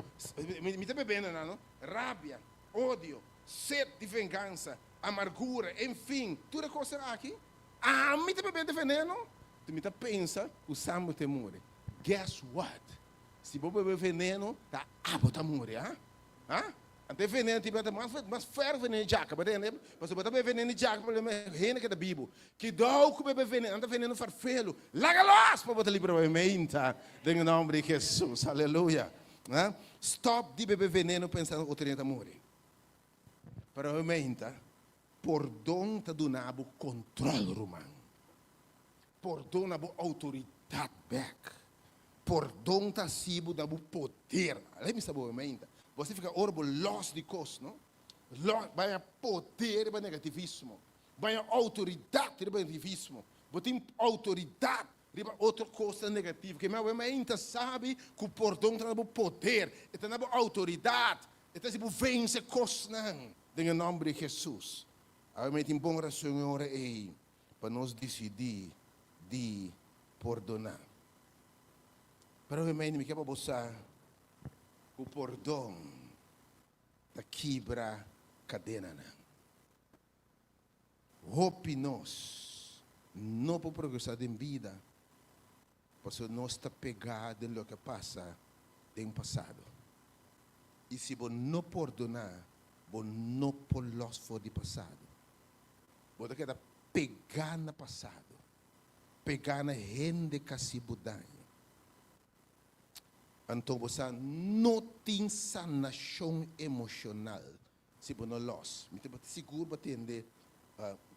me está bebendo, não? Rábia, ódio, sede de vingança, amargura, enfim, tudo coisa aqui. Me está bebendo veneno, tu me está pensa, o samba te morre. Guess what? Se você beber veneno, tá, você morre, Até veneno, tipo, mas ferro veneno de jaca, mas você bota veneno de jaca, mas rena que é da Bíblia. Que dá o que bebe veneno, anda veneno farfelo. Laga-los para botar livremente, em nome de Jesus, aleluia. Stop de beber veneno pensando que o trem morre. Para realmente, por donde do nabo controle romano. Por donde a autoridade back. Por donde a sibo da poder. Lembra-se, realmente. Você fica orbo los de coisas, não? Vai a poder para negativismo. Vai a autoridade para negativismo. Você tem autoridade para outra coisa negativa. Que meu ainda sabe que o perdão tem poder, tem autoridade, tem tipo vence coisas em nome de Jesus. A mim tem bom razão aí para nós decidir de perdonar. Para o me quer para você o perdão da quebra cadena. Hope nós não para progressar em vida, porque nós está pegado no que passa no passado. E se você não perdonar, você não pode los for do passado. Você quer pegar no passado, pegar na gente que se mudanha. Então você não tem sanação emocional se você não los. Me tem seguro para entender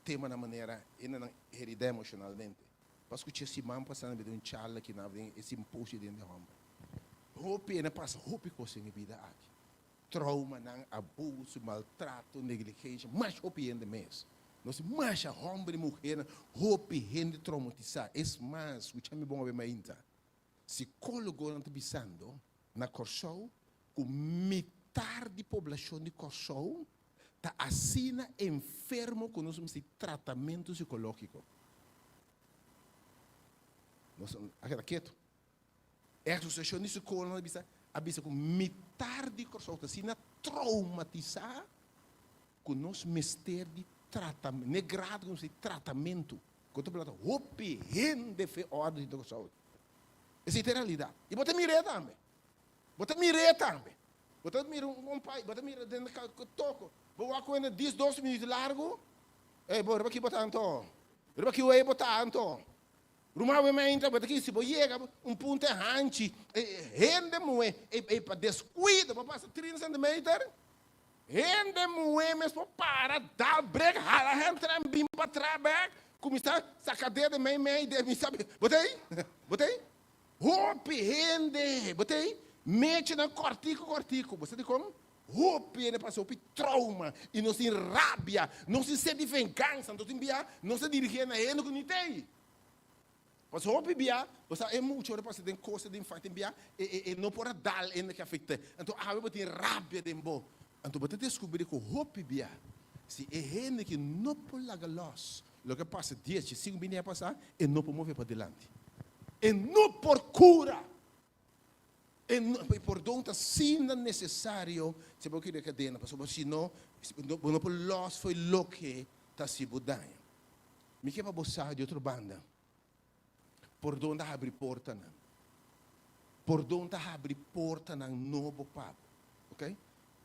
tema na maneira na herida emocionalmente. Parce que esse man passando de charla que não tem esse impulso dentro da homem. Hope na passa hope coisa em vida aqui. Trauma, abuso, maltrato, negligência, mas hope ainda mais. Nós mais a homem e mulher hope gente traumatizar. É mais o que me bom ver mais psicólogo não está pensando na Corsou, com metade da população de Corsou está assina enfermo com nosso tratamento psicológico. Nós aqui quieto. É a associação de psicólogo não avisa com metade de Corsou está assina traumatizar com nosso mistério de tratamento, negrado com esse tratamento. Quando eu falo, hope gente fe ordem de Corsou. Essa é a realidade. E você mira também. Você mira também. Você mira pai, você mira dentro do toco. Você vai com 10, 12 minutos largo. Bora aqui botar então. Bora aqui o botar então. Rumah você entra, você aqui se você chega ponto hanchi, rende muito, para descuido, para passar 30 centímetros. Rende muito, mas para dar break, hala entra bem para trás, como está sacadeira meio, me sabe. Botei? Hope rende, botei? Mete na cortico. Você tem como? Hope ele passou por trauma e não se rabia, não se sente vingança, não se dirige na ele que não tem. Mas hope bia, você é muito hora para tem coisa de infantil bia e não pode dar ainda que afeta. Então você tem rabia de bo. Então você descobrir que hope bia, se é ele que não pode largar los, o que passa 10, 5 minutos a passar e não pode mover para diante. E não por cura. E por donde sim necessário se você quer cadena, porque senão não por los foi lo que está se mudando. Me quer para você de outra banda. Por donde abre porta não. Por donde abre porta não novo papo, ok?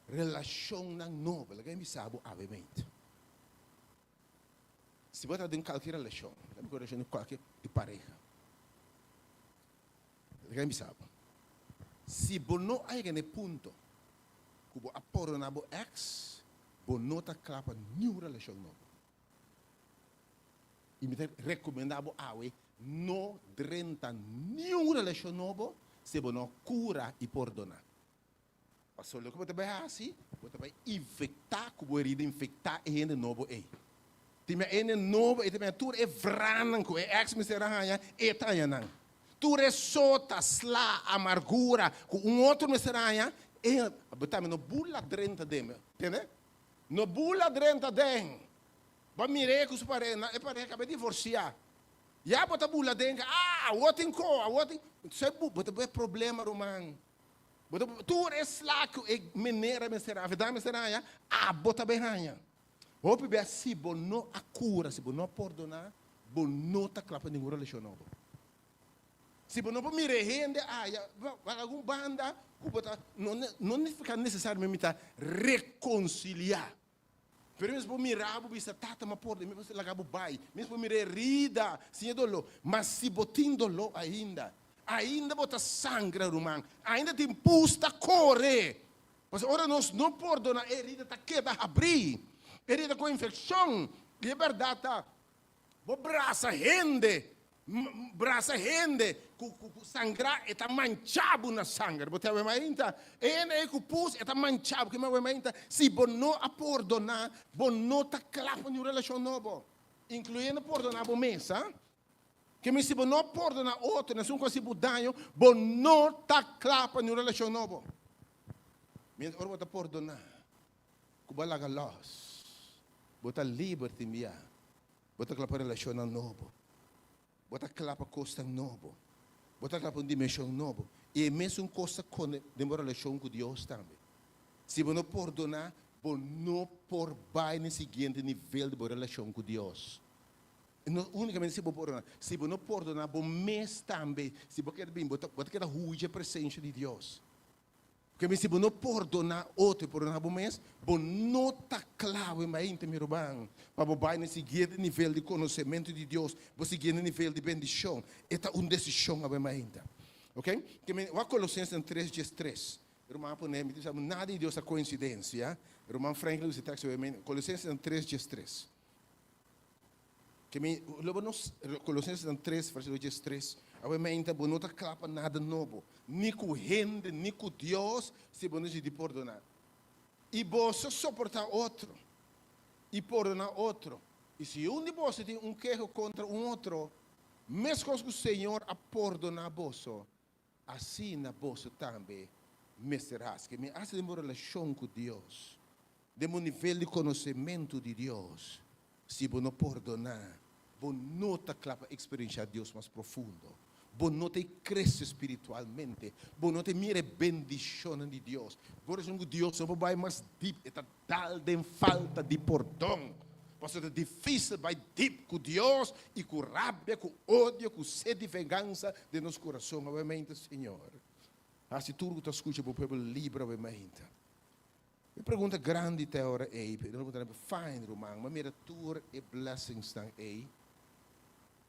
Relação não nova, alguém me sabe obviamente. Se você tem qualquer relação, qualquer de pareja. Alguém me sabe. Se você não há aquele ponto que você apoia na sua ex, você não está claro para nenhuma relação nova. E me recomendo a você não drenta nenhuma relação nova se você não cura e perdonar. Porque o que você vai fazer, você vai infectar, que você vai infectar e ainda novo aí. Tem ainda novo, e tem tudo é vranan, que é ex me será e tá não. Tu resota, slá, amargura, com outro me será e botar no bula drenta dem, entende? No bula drenta dem. Vai mirar com os parentes, é para acabei de divorciar. Já bota bula dentro, outro em co, outro, bota problema romano. Tu resla que é maneira me será, verdade me será bota berranha. Hope be se bo não a cura, se bo não perdonar, bo não tá claro nenhuma relação nova. Se você não me rende, alguma banda, não fica necessário me reconciliar. Pero mesmo me rabo, bisa tata ma porta, me você lagabo bai, mesmo me rida, sim dolo, mas se botin dolo ainda bota sangue rumang, ainda te impusta corre. Mas ora nós não perdona, herida tá queda abrir, herida com infecção, liberdade tá, bo braça rende. Brasa gente, sangra eta manchado na sangue. Bote a mainta, ene ku pus eta manchado, que ma mainta, se bono a perdonar, bono ta clapa ni relação novo, incluindo perdonar bo mesa, que me se bono perdonar outro, na sua coisa budanho, bono ta clapa ni relação novo. Minha ora bota perdonar, kubalaga loss, bota liberty mia, bota clapa relação novo. Bota clapa costa novo. Bota clapa uma dimensão novo. E mesmo costa com uma relação com Deus também. Se você não perdonar, você não por vai no seguinte nível de relação com Deus. Não unicamente se você perdonar. Se você não perdonar, você mesmo também. Se você quer bem, você quer ruir a presença de Deus. Porque se você não perdonar outro, perdonar você mesmo, você não está claro em ainda meu irmão. Para você vai no seguinte nível de conhecimento de Deus, você seguinte nível de bendição. Esta é uma decisão ainda. Ok? O Colossenses 3:3. Irmão, nada de Deus é coincidência. Irmão Franklin, esse texto é Colossenses 3:3. Colossenses 3, versículo 3. Obviamente, você não está claro nada novo. Nem com gente, nem com Deus, se você não se perdonar. E você suportar outro. E perdonar outro. E se um de vocês tem queijo contra outro, mesmo que o Senhor a perdonar você, assim na você também me serás. Que me hace de uma relação com Deus. De um nível de conhecimento de Deus. Se você não perdonar, você não está claro para experienciar Deus mais profundo. Você não te cresce espiritualmente. Você não te mira bendição de Deus. Por isso, Deus não vai mais deep. Está tal de falta de perdão. Porque é difícil vai deep com Deus e com rabia, com ódio, com sede de vingança de nosso coração. Obviamente, Senhor. Assim, tudo que tu escuta para o povo livre, obviamente. A pergunta grande até agora é, eu não vou fine, irmão, mas mira tudo e blessings estão aí.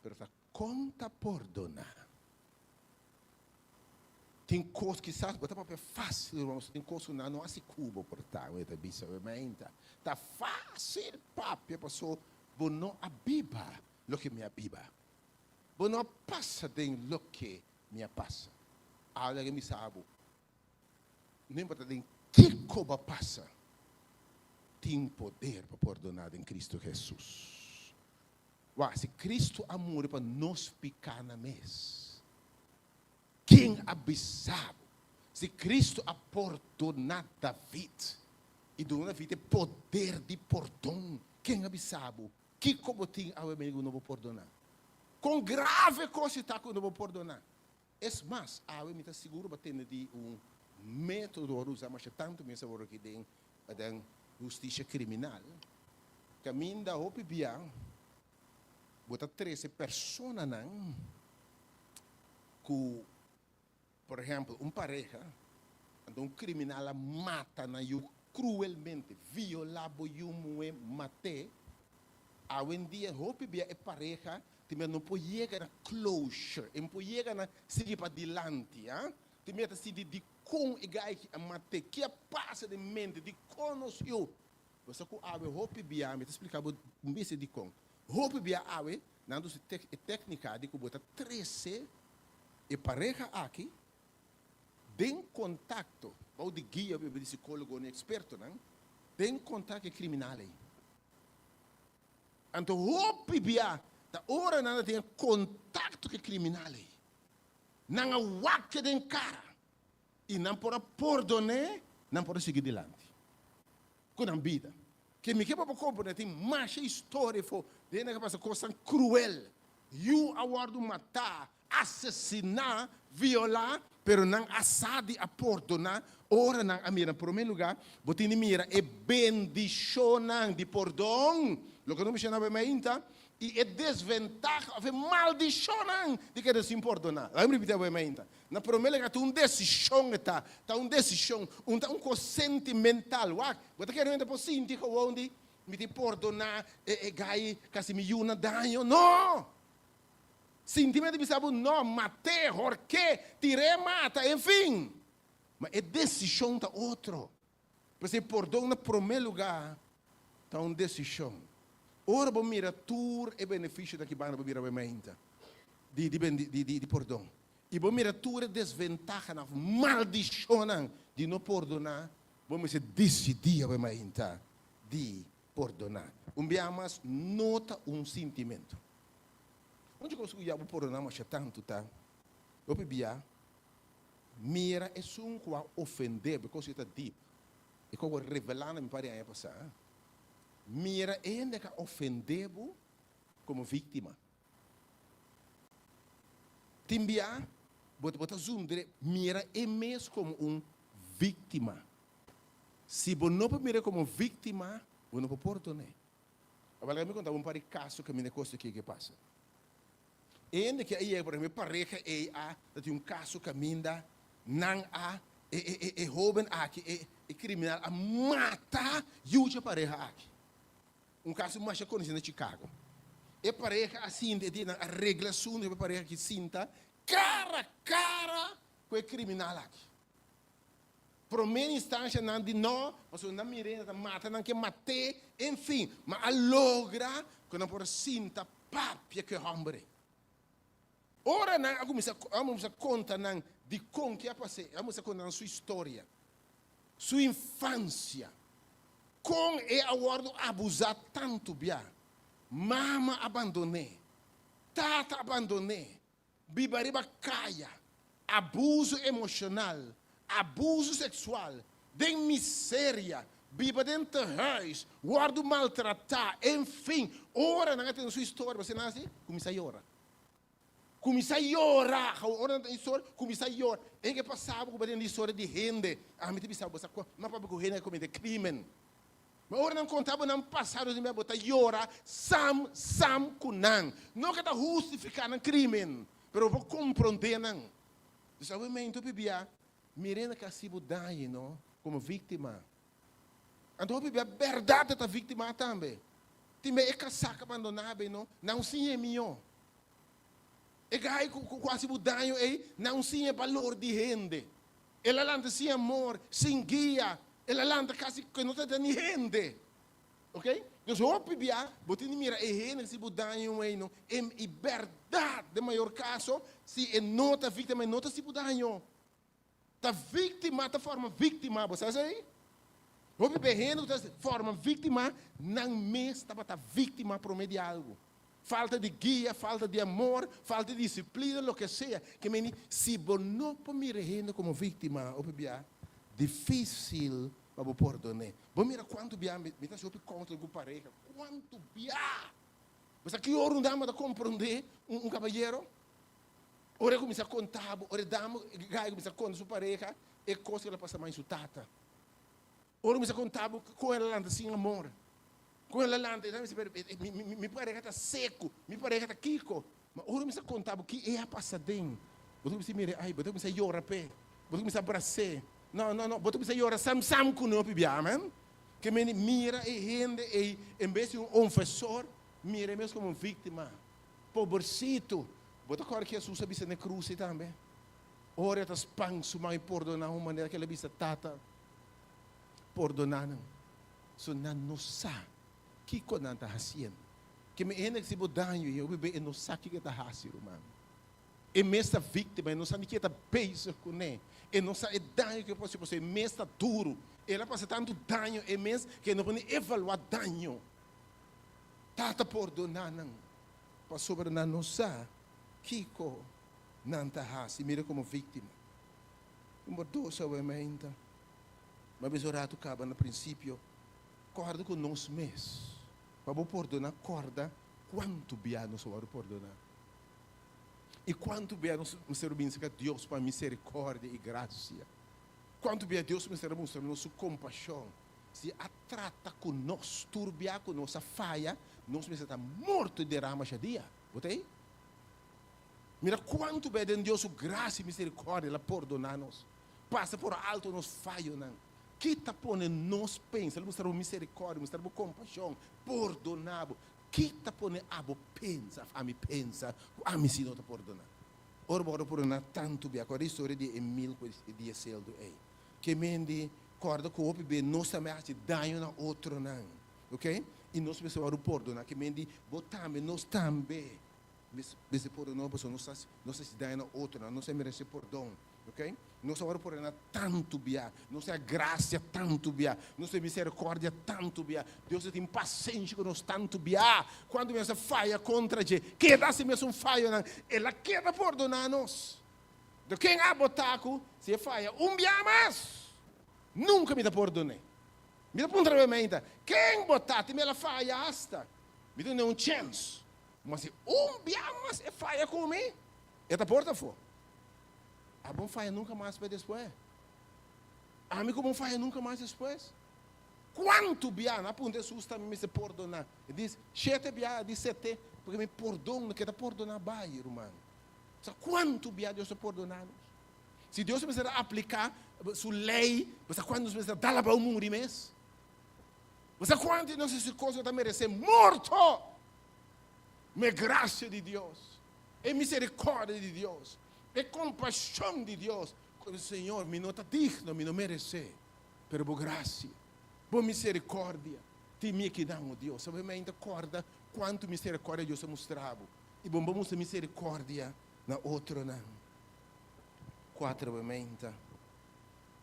Mas está conta perdonar. Tem coisas que sabe, botar papel fácil, irmãos. Tem coisas que não há se cubo por tal, eta bisa, tá fácil, papi, passou, bo não abiba, lo que me abiba. Bo não passa de lo que me passa. Olha que me sabe. Não importa de que coisa passa. Tem poder para perdonar em Cristo Jesus. Se Cristo amor para nos picar na mesa. Quem avisava? Se Cristo a perdonar David, e do David é poder de perdão, quem avisava? Que como tem ao amigo não vou perdonar? Com grave coisa está que não vou perdonar. É mais, a amigo está seguro para ter de método de usar, mas tanto mesmo agora que tem justiça criminal. Caminho da OPBA, botar 13 pessoas que por exemplo, pareja, um criminal mata cruelmente, violava e matou, hoje em dia, a pareja também não pode chegar a closure, não pode chegar a seguir para adiante, também está se de com e gai a matar, que passa de mente, de conheceu. Você que a OPBA, me explicava um pouco de com. OPBA, não é técnica de que botar 13 e pareja aqui, tem contato, ou de guia, de psicólogo, de experto, não? Tem contato com criminal aí. Então, o PBA, da hora não tem contato com criminal aí. Não há waque de cara. E não pode perdonar, não pode seguir adiante. Com a vida. Que me quebra para comprar, tem mais história, tem que passar coisa cruel. You aguardo matar, assassinar, violar, pero não assade a perdonar, ora não a mira, em primeiro lugar, você mira é bendição de perdão, lo que não me chama bem, e é desvantagem, é maldição de que eles se perdonar. Lá me repete bem, na primeira lugar, tem uma decisão, tá uma decisão, um sentimental, você quer ainda por sentir que onde me te perdonar, gai, quase me uma danho, não! Sentimento de saber, não, matei, horquei, tirei, mata, enfim. Mas é decisão da outro. Porque perdão no primeiro lugar, está uma decisão. Ora, vamos mirar tudo e benefício daqui para mirar bem. de perdão. E vamos mirar toda desvantagem, maldição de não perdonar, vamos decidir de perdonar. Mas nota sentimento. Onde eu consigo perdonar, mas tanto, tá? Eu bebia, mira é um que ofender, porque está deep. E como revelar, me parece aí passar. Mira é ainda que ofender como vítima. Timbia, bota zundre, mira é mesmo como vítima. Se você não mira como vítima, você não pode perdonar. Agora, me contar par de casos que me coisa que passa. Ainda que aí, por exemplo, pareja tem caso que minda não jovem aqui, criminal, a matar e pareja aqui. Caso mais conhecido em Chicago. Pareja assim, a regulação de pareja que sinta cara a cara com o criminal aqui. Primeira instância, não de não, mas não mirena, mata, não que mate, enfim, mas a logra que não pode sinta papia que hombre. Ora, vamos a contar de como que passou, vamos a contar sua história, sua infância, como agora abusar tanto bem, mama abandonei, tata abandonei, bibariba caia, abuso emocional, abuso sexual, de miséria, biba dentro do reis, guardo maltratar, enfim, ora não tem sua história, você não assim, começa a chorar. Começa a chorar, começa a chorar. É que passava com a história de gente, me pensava, mas para que gente comete crime. Mas agora não contava, não passaram de me botar chorar, sam kunang. Não que está justificando crime, mas vou compreender não. Então, obviamente, eu bebia, mirando que se budai, não, como vítima. Então, eu bebia, verdade da vítima também. Também é casaca abandonada, não sim é meu. E gai quase mudanho não tinha valor de gente. Ela landa sem amor, sem guia. Ela landa quase que não tem gente. Ok? Então, eu pibia, você mira e gente se mudanho e verdade, de maior caso, se é nota vítima, nota se mudanho. Tá vítima, tá forma vítima, você sabe? Eu pibia gente, forma vítima, não mesmo estava vítima por meio de algo. Falta de guia, falta de amor, falta de disciplina, lo que sea. Que se você não me rende como vítima, difícil para perdonar. Vamos mirar quanto bem, me está sobre contra com pareja. Quanto bem. Mas aqui hora não dá para compreender cavalheiro. Ora começa a contar, ora damos, começa a contar sua pareja, é coisa que ela passa mais sua tata. Ora começa a contar com ela anda sem amor. Com ela lá, me parece que está seco, me parece que está quico. Mas agora me contar o que é a passadinha. Você me mira, ai, você me chorar pé, você me abraçar. Não, você me chorar sam com o pibiá, man. Que me mira e rende, e em vez de confessor, mira mesmo como vítima. Pobrecito. Você acorda que Jesus sabia na cruz também. Ora, as panças, mas perdonar uma maneira que ela bisa tata. Perdonar não. So, não sabe. Que coisa está fazendo? Que me ena que se bodanho e eu bebê não sabe o que está fazendo, mano. E mesmo vítima, não sabe o que está peso com ele. E não sabe o dano que pode ser, mesmo está duro. Ela passa tanto dano, e mesmo que não pode evaluar dano. Tata perdonar não. Para sobre não sabe que coisa não está fazendo. Mira como vítima. Número 2, obviamente. Mas besourado acaba no princípio. Corda com nós mesmos. Para perdonar, corda quanto bem nós vamos perdonar. E quanto bem nós servimos a Deus para misericórdia e graça. Quanto bem Deus nos mostra nossa compaixão. Se a trata conosco, turbiar com nossa falha, nós estamos mortos de rama dia. Botei? Mira quanto bem Deus graça e misericórdia ela perdonar-nos. Passa por alto nos falhos, não. Que está pondo nos pensa, ele mostra misericórdia, mostra compaixão, perdonável. Que está pondo a pensa, a me pensa, a me se não está perdonar. Ora, bora perdonar tanto bem. Agora a história de Emil de Eseldo é que mendi corda com o bebê, nós também fazemos dano na outra não, ok? E nós precisamos perdonar, que mendi botamos nós também Você perdonou, você não está se dando outro, não se merece perdão, ok? Não se ora por tanto bia, não se a graça tanto bia, não se a misericórdia tanto bia. Deus tem paciência com nós tanto bia. Quando você falha contra ele, que dá se mesmo falha, ela quer perdonar nós. De quem há botaco, se falha bia mais, nunca me dá perdonei. Me dá ponta quem botasse, me ela falha hasta, me dá um chance. Mas se bia mais é falha comigo, esta porta for. A bom falha nunca mais para depois. A mim como falha nunca mais depois. Quanto bia na ponta susta me se perdonar. Ele diz, 7 bia, diz 7, porque me perdona, que está perdonar bem, irmão. Sabe quanto bia Deus está perdonando? Se Deus precisa aplicar sua lei, você quando precisa dar para o mundo mês? Você quanto não se coisa está merecendo morto? Mas graça de Deus, é misericórdia de Deus, é compaixão de Deus. O Senhor me não está digno, me não merece, pero por graça, por misericórdia, tem me que dar um Deus. Sabe, me ainda acorda quanto misericórdia Deus mostrava. E vamos a misericórdia na outra não. 4 momento,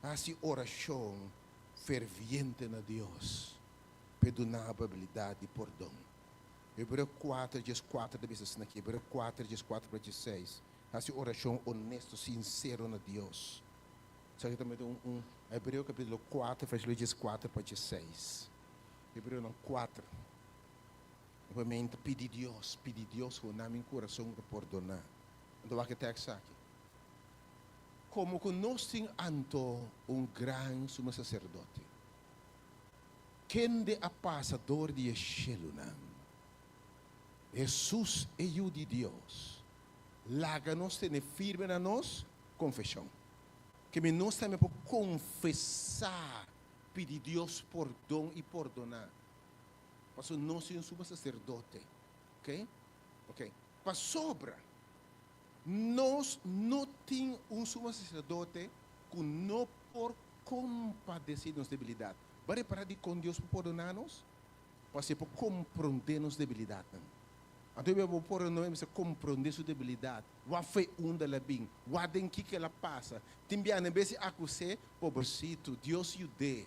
assim oração ferviente na Deus, perdonar a habilidade de perdão. Hebreu 4, dias 4, deve ser aqui. Hebreu 4, dias 4 para 16. Assim, oração honesto, sincero na Deus. Sabe também Hebreu capítulo 4, versículo dias 4 para 16. Hebreu 4. Obviamente, pedir Deus com o nome em coração para perdonar. Então, vai que texto aqui. Como conhecem anto grande sumo sacerdote, quem de a passador de Eshelunam, Jesus é o de Deus. Láganos tem firme na nós confissão. Que nós também por confessar, pedir Deus perdão e perdonar. Para nós somos um sumo sacerdote, ok? Ok. Para sobra, nós não temos um sumo sacerdote que não por compadecer nossa debilidade. Vai parar de com Deus por perdonar-nos? Para ser por compreender nossa debilidade. Então eu vou pôr no você compreender sua debilidade. What foi da bem? What tem que ela passa? Também não se acusar, pobrecito, Deus o dê.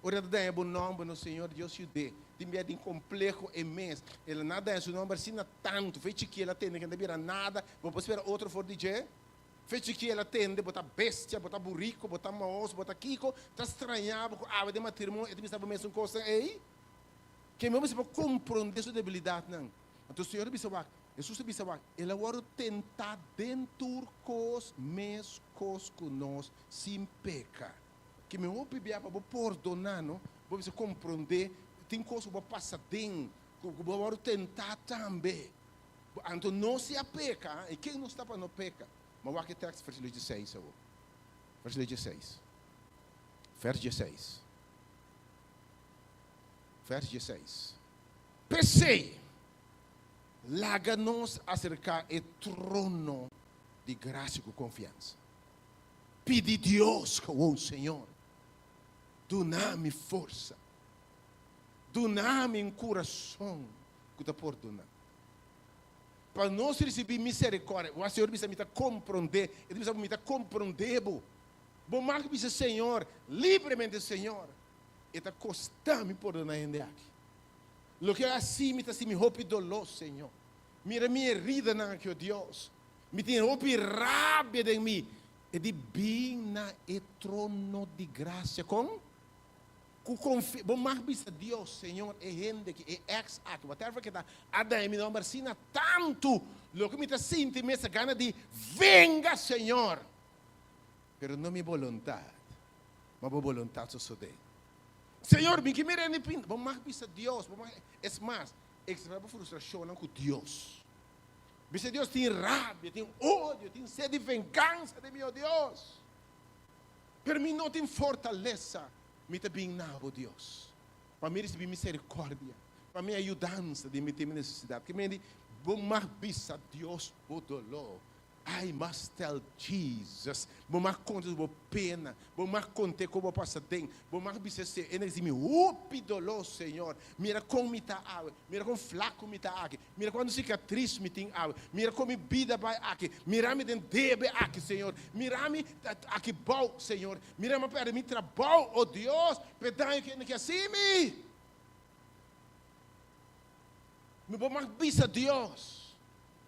Ora daí é bom nome no Senhor, Deus o dê. Também tem complexo imenso. Ele nada é seu nome, assim tanto. Feito que ela tem, que não vira nada. Vou esperar outro for DJ. Feito que ela tem, botar bestia, botar burrico, botar maoso, botar kiko. Está estranhado com a água de matrimônio. E também estava mesmo coisa aí. Que mesmo se pode compreender sua debilidade, não. Então o Senhor disse, Jesus disse, ele vai tentar dentro dos meus conosco sem pecar. Que me vou pedir para perdonar, não? Vou compreender, tem coisas que vou passar dentro, que vou tentar também. Então não se peca, e quem não está para não pecar? Mas o que texto, versículo 16, versículo 16. Verso 16. Verso 16. Pensei. Laga-nos acercar o trono de graça e confiança. Pede Deus com o Senhor. Dá-me força. Dá-me um coração que te perdona. Para nós receber misericórdia, o Senhor precisa me compreender. Ele precisa me compreender. Bom, mas precisa, Senhor, livremente, Senhor. E está custando-me perdonar ainda aqui. Lo que assim me está assim me roupa dolor, Senhor. Mira minha herida na que Deus. Me tem roupa rábia de mim. E de bem na trono de graça com confiança. Bom, mas Deus, Senhor, é gente que é ex-act. Whatever que está. Adão me dá uma marcina tanto. Lo que me está sentindo essa gana de venga, Senhor. Pero não minha vontade. Mas a vontade só de. Senhor, me que me rende pinta. Bom, mas Deus. É mais. Extra frustração com Deus. Bisa Deus tem rábia, tem ódio, tem sede de vingança de meu Deus. Para mim não tem fortaleza. Me está bem nabo Deus. Para mim receber misericórdia. Para mim ajudança de me ter necessidade. Que me diz, bom mais bisa Deus o dolor. I must tell Jesus. Vou mais conta do pena. Vou mais contar como passa dentro. Vou mais dizer se ele diz me upidolo Senhor. Mira como me tá água. Mira como flaco me tá aqui. Mira quando cicatriz me tem água. Mira como vida vai aqui. Mira me den debe aqui Senhor. Mira me aqui bom Senhor. Mira me para me trabalho oh Deus. Pedai que assim me. Me vou mais bisa Deus.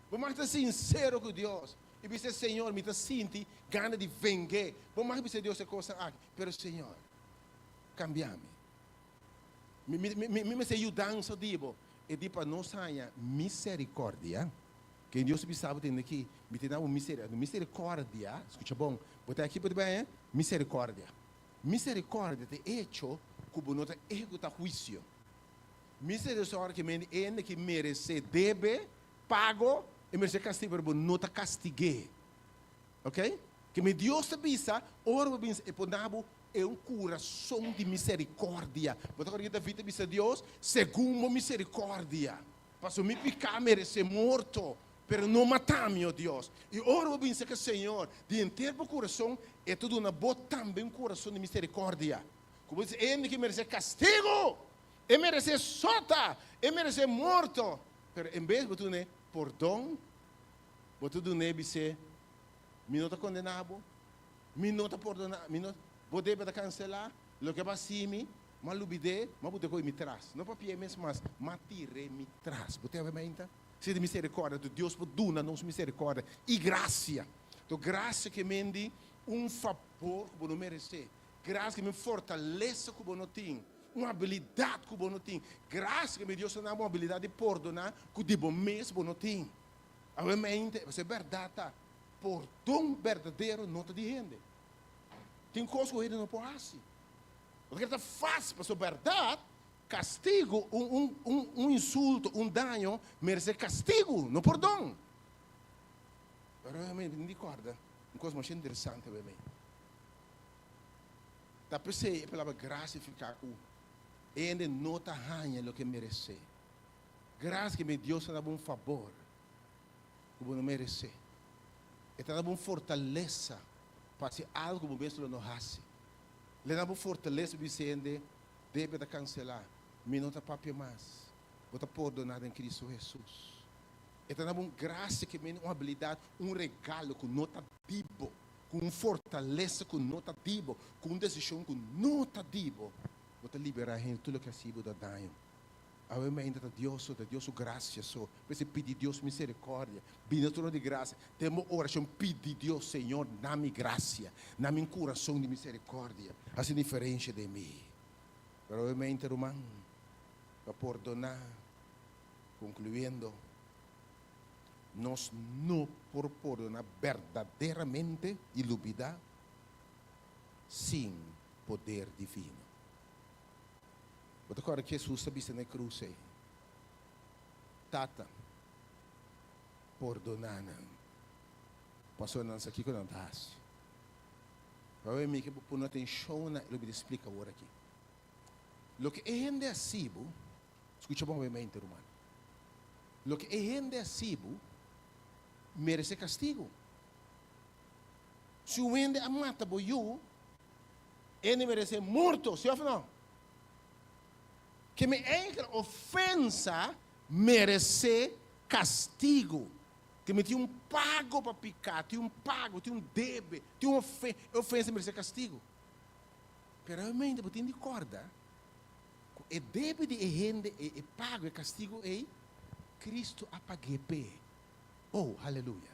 Vou mais estar sincero com Deus. E dizer, Senhor, me sinto gana de vengar. Vou mais dizer, Deus, é coisa aqui. Pero, Senhor, cambia-me. Me sei dança, digo. E digo para nós, misericórdia. Que Deus sabe tem aqui. Me tem uma misericórdia. Escuta bom. Botar aqui, pode bem, misericórdia. Misericórdia te hecho como não te executa juízo. Misericórdia que merece, debe, pago, e merece castigo, mas não te castigue. Ok? Que me Deus te visa, ora e ponabo é um coração de misericórdia. Você agora que vida visa Deus, segundo misericórdia. Para me picar, merece morto, pero não matar-me, ó Deus. E ora eu penso que Senhor, de inteiro coração, é tudo uma boa também um coração de misericórdia. Como diz, ele que merece castigo, ele merece sota, ele merece morto. Pero em vez de você perdão, você não dizer, me não está condenado, me não está perdonado, me não pode cancelar, o que vai ser me, mas lubide, mas você vai me traz. Não para piar mesmo, mas matire me traz. Você vai me entender? Se de misericórdia, Deus pode dar nos misericórdia e graça. Então graça que me um favor que você merece, graça que me fortalece que você não tem. Uma habilidade que você não tem. Graças que me Deus dá uma habilidade de perdonar que de bom mesmo não tem. Obviamente, você é verdade, perdão verdadeiro não te rende. Tem coisas que ele não pode fazer. O que ele faz para sua verdade, castigo, um insulto, um dano, merece castigo, não perdão. Mas obviamente, me recorda, uma coisa mais interessante, obviamente. Tá pensei pela graça ficar com ele não está ganhando o que merece. Graças que me Deus dá um favor que você não merece. Ele dá uma fortaleza para ser algo que você não faz. Ele dá uma fortaleza dizendo, deve cancelar, me não está papel mais. Você perdonar em Cristo Jesus. Ele dá uma graça que me uma habilidade, um regalo que não está dibo, com uma fortaleza que não está dibo, com uma decisão que não está dibo. Você liberar em tudo que é sido da dano. Obviamente, Deus graça. Você pedir Deus misericórdia. Vindo tudo de graça. Temos oração, pedir Deus, Senhor, dá-me graça. Dá-me um coração de misericórdia. Assim diferente de mim. Mas, obviamente, irmão, para perdonar, concluindo, nós não por perdonar verdadeiramente e lubidar, sem poder divino. Mas agora que Jesus sabia na cruz, Tata, perdonando. Passou não aqui que não está. Para mim que por não atenção na, ele me explica agora aqui. Lo que é gente assim, escuta bem obviamente, irmão. Lo que é gente assim, merece castigo. Se o gente mata boiú, ele merece morto, se ou não? Que me enkele ofensa merece castigo. Que me tem um pago para picar, tem um pago, tem um debe, tem uma ofensa merece castigo. Pero realmente você tem de corda. E debe de rende e pago e castigo é Cristo apague pe. Oh, aleluia.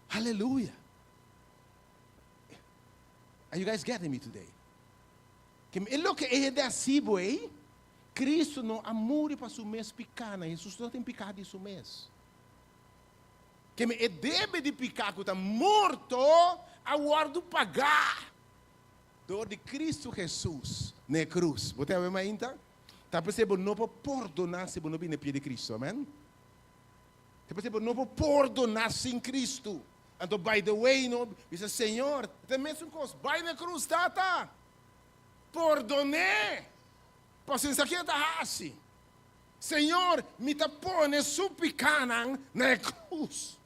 Aleluia. Are you guys getting me today? Que é o que é assim, boy. Cristo não amor para su mês picana. Jesus não tem picado isso mês. Que é deve de picar que está morto, aguardo pagar. Dor de Cristo Jesus na cruz. Você vai mais então? Tá percebendo não pode perdonar se você não vem no pé de Cristo, amém? Tá percebendo não pode perdonar sem Cristo. Então, by the way, não, diz Senhor, tem mesmo coisa, vai na cruz, tá? Perdonei. Paciência aqui está assim. Senhor, me está pondo suplicando na cruz.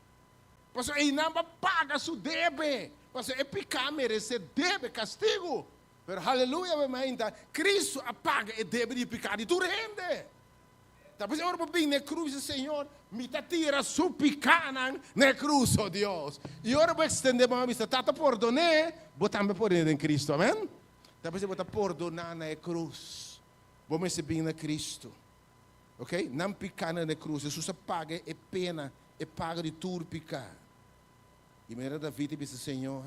Pastor, ele não paga seu deve. Pastor, é pecar, merece deve, castigo. Pero, aleluia, ainda, Cristo apaga e deve de pecar e tu rende. Depois, eu vou vir na cruz, Senhor, me tira su picana na cruz, oh Deus. E agora vou estender a mão, me tata perdonar, vou também perdonar em Cristo, amém? Depois, eu vou perdonar na cruz. Vamos vir na Cristo. Ok? Não picar na cruz. Jesus paga é pena, é paga de tudo picar. E me David disse, Senhor,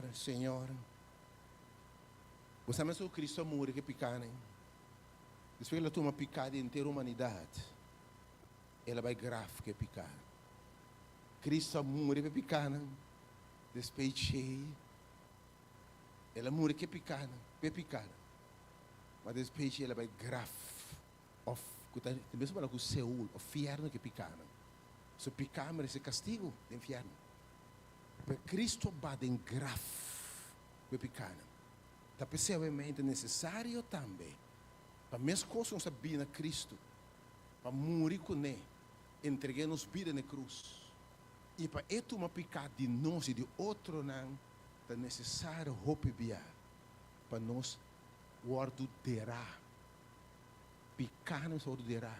você sabe que o Cristo morre que picar, né? Depois que ele toma picada inteira a humanidade, ela vai grave que picar. Cristo morre que picar, né? Depois ela morre que picar, mas depois ela vai grave. Também fala com o Seul, o inferno que picar. Se picar merece castigo do inferno. Mas Cristo bate em grave que picar. Está possivelmente necessário também. Para mesmo coisas não sabia na Cristo. Para morrer com ele. Entregar-nos vida na cruz. E para ele tomar pecado de nós e de outro não. É necessário arrepender. Para nós guardar. Picar nos guardar.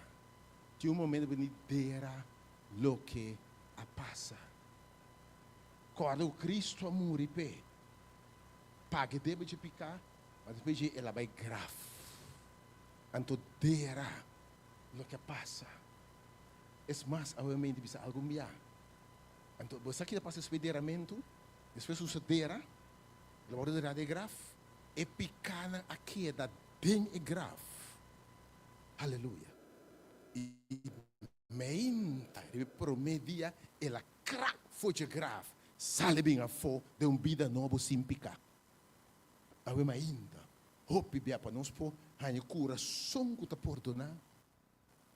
De momento venir dera lo que passa. Quando Cristo morre pé. Pague deve de picar, mas depois ela vai grave. Então, dera o que passa. É mais, obviamente, bisa algo melhor. Então, você aqui passa esse pederamento, depois você dera, ela vai dera de grave, e picar aqui da bem e grave. Aleluia. E meinta, ele promedia, ela crack foi de grave, sale bem a fo de vida nova sem picar. Avem ainda, hope bia para nós por a coração que está perdonar,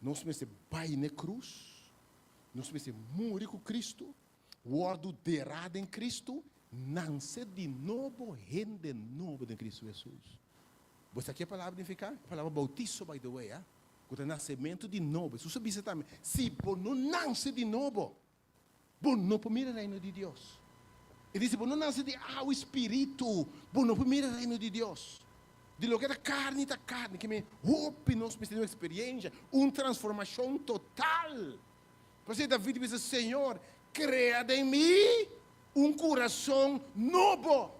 nós me se vai na cruz, nós me se morre com Cristo, guardo derrado em Cristo, nasce de novo, rende novo em Cristo Jesus. Você aqui a palavra significa? A palavra bautizo, by the way, o nascimento de novo. Isso sabe também. Se você não nasce de novo, você não pode mirar o reino de Deus. Ele diz, não nasce de o Espírito, não primeiro reino de Deus. De lo que é carne, que me hope nós precisamos uma experiência, uma transformação total. Por isso David diz, Senhor, cria em mim um coração novo.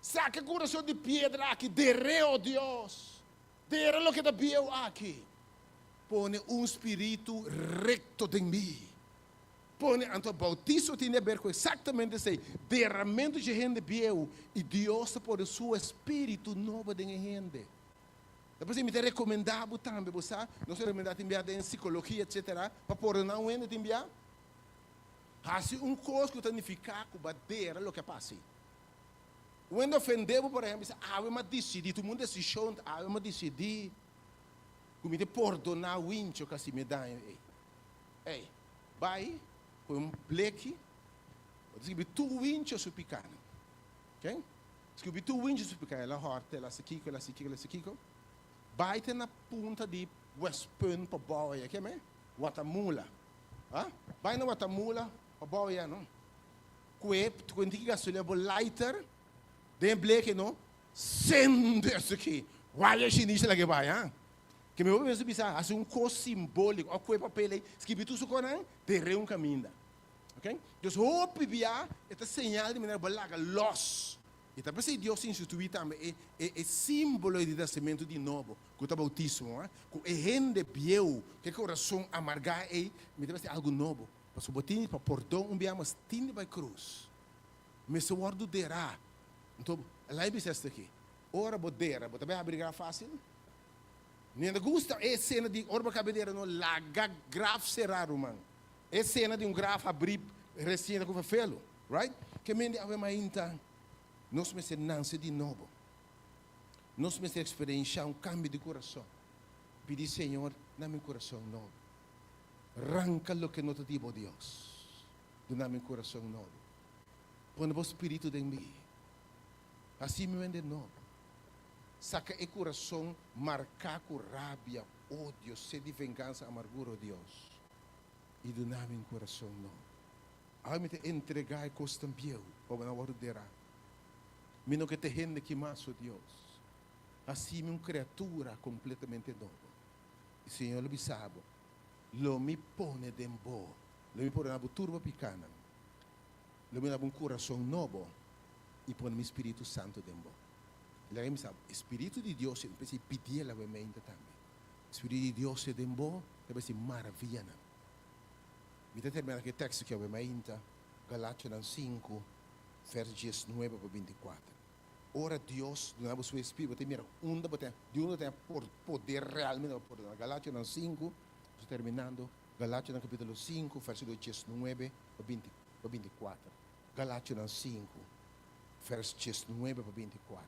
Saca o coração de pedra aqui, derreu Deus. Derreu o que da biel aqui. Põe um espírito recto em mim. Então, o bautizo tem a ver com exatamente esse derramamento de gente biel e Deus por o seu espírito novo de gente. Depois, me tem recomendado também, você não se recomendado enviar em psicologia, etc., para pôr na UNE de enviar. Assim, coisa que significa que bater o que passa. Quando ofendemos, por exemplo, eu me decidi, todo mundo decidiu, eu me decidi, que me perdonar o índio que se me dá. Ei, vai. Com um bleque, escrevi tu índio su picano, ok? Escrevi tu índio su picano, ela horta, ela se kiko, baita na punta de Westpun para boia, que é Guatemala, vai na Guatemala para boia, não? Quando que gasolina por lighter, tem bleque, não? Sende isso aqui, vai a chinesa lá que vai, que me vou pensar, assim coisa simbólico, o papel, escrevi tudo isso com terreno um caminho. Ok? Então, hope via esta señal de maneira balaga los. E também se Deus instituiu também é símbolo de nascimento de novo, que o bautismo, que é rende biel, que é coração amargar e me deve ser algo novo. Para o botinho, para perdão, mas tinha vai cruz. Mas o word derá. Então, lá é isso aqui. Ora bodera, você vai abrir fácil? Nem gusta é cena de orba cabedeira no laga graf será romano. É cena de graf abrir recém com felo, right? Que mende ave mainta. Nós me nasce de novo. Nós me experienciar cambio de coração. Pedir Senhor, dá-me coração novo. Arranca lo que não te digo, Deus. Dá-me coração novo. Põe o espírito em mim. Assim me vende novo. Saca o coração marcar com rabia, ódio, sede de vingança, amargura, Deus. E dá-me coração novo. Ai me te entregar coisas também, para não ordenar. Me não que te rende que mais, oh Deus. Assim, uma criatura completamente nova. E o Senhor me sabe, lo me pone de boa, lo me pone na turba picana, lo me dá um coração novo e põe meu Espírito Santo de boa. Ele me sabe, Espírito de Deus, eu preciso pedir a mente também. Espírito de Deus é de boa, eu preciso maravilha. Me determina aquele texto que eu mente, Galátias 5, versos 9 a 24. Ora Deus, do seu Espírito, tem mira, Deus tem poder realmente poder. Galátias 5, estou terminando. Galátias capítulo 5, versos 9 a 24. Galátias 5, versos 9 a 24.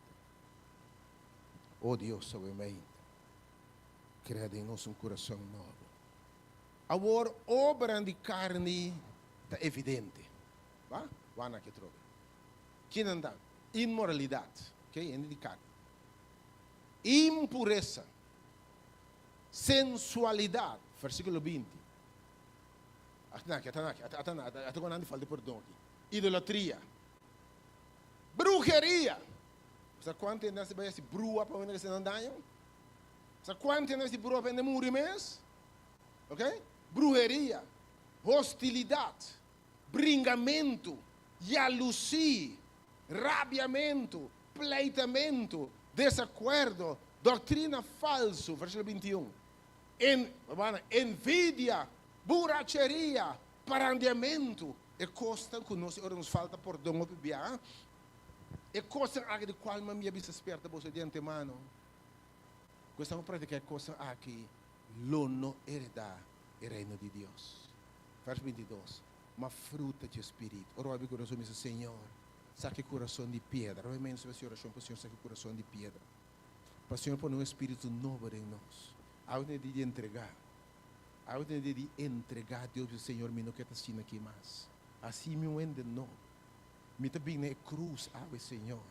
Oh Deus, obviamente, cria em nós um coração novo. Agora, obra de carne está evidente. Va? Vai na que trova. Que não dá? Imoralidade, ok? De carne. Impureza. Sensualidade. Versículo 20. Até quando falta perdão aqui. Idolatria. Brujeria. Sabe quanto nós vai se brua para onde se não danham? Sabe quanto nós se brua para onde morre mesmo? Ok? Brujeria. Hostilidade. Bringamento. Jalusia. Rabiamento, pleitamento, desacordo, doutrina falsa, versículo 21. Envidia, borracheria, parandeamento. É coisa que nós nos falta por dom bebia. É coisa de qual me minha bisa esperta você de antemano. Questa prática é coisa que lono hereda o reino de Deus. Verso 22. Uma fruta de espírito. Ora, o coração diz, Senhor, saque coração de pedra. Realmente, se você oração para o Senhor, saque coração de pedra. Para o Senhor pôr um espírito novo em nós. Algo de entregar. Algo de entregar a Deus e o Senhor, me não quer assim aqui mais. Assim me ende novo. Me também na cruz, ave Senhor.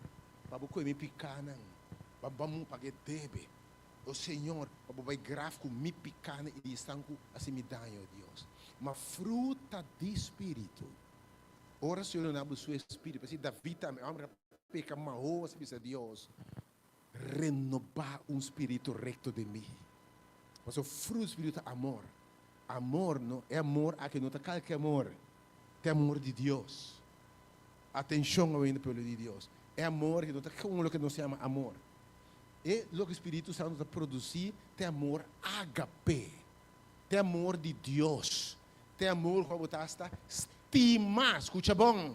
Para você me picar, para você pagar deve. O Senhor, para você gráfico, me picar e estanco, assim me dá, oh Deus. Uma fruta de espírito. Ora, Senhor, não seu espírito, assim, Davi também, peca mal, assim, Deus, renovar um espírito recto de mim. Mas o fruto do espírito é amor. Amor não é amor a que não está qualquer amor. É amor de Deus. Atenção ao pelo de Deus. É amor que não está com o que não se chama amor. E o que o Espírito Santo está produzir tem amor HP. Tem amor de Deus. Tem amor como está estima, escuta bom.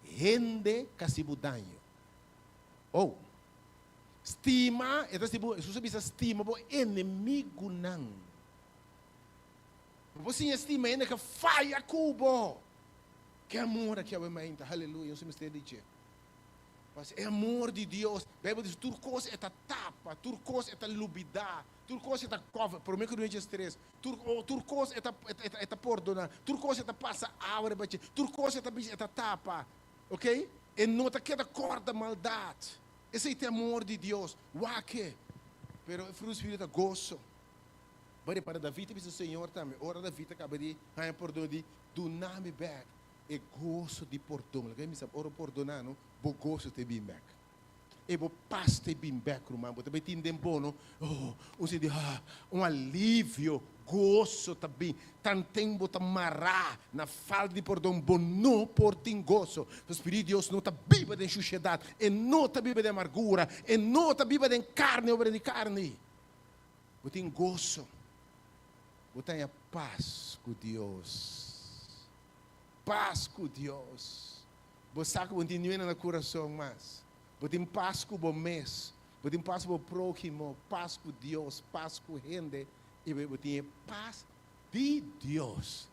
Rende casibudanho. Ou estima, se você bisa estima, bo inimigo não. Você estima ainda que falha cubo. Que amor aqui é o momento, aleluia, eu sou mistério de Deus. É amor de Deus. A Bíblia diz, tudo coisa é tapa, tudo coisa é lubidar, tudo coisa é cover, por mim que não é estresse, tudo coisa é perdonar, tudo coisa é passar água, tudo coisa é tapa, ok? E não está queda corda maldade. Esse é o amor de Deus. Uau, que? Pero o fruto do Espírito é gozo. Para David, disse o Senhor também, ora David acaba de ganhar perdão de do nome back. É gozo de perdão. Alguém me sabe, ora perdonar, não? Bo gozo de bem back. E bo paz de bem back, irmão. Bo também tem tempo, não? Um alívio, gozo também. Tanto tempo de marrar na falta de perdão, bo não por tem gozo. O Espírito de Deus não está viva de sociedade, e não está viva de amargura, e não está viva de carne, obra de carne. Bo tem gozo. Bo tem a paz com Deus. Paz com Deus. Você sabe que você tem no coração mais. Você tem paz com o mês. Você tem paz com o próximo. Paz com Deus. Paz com a gente. E você tem paz de Deus.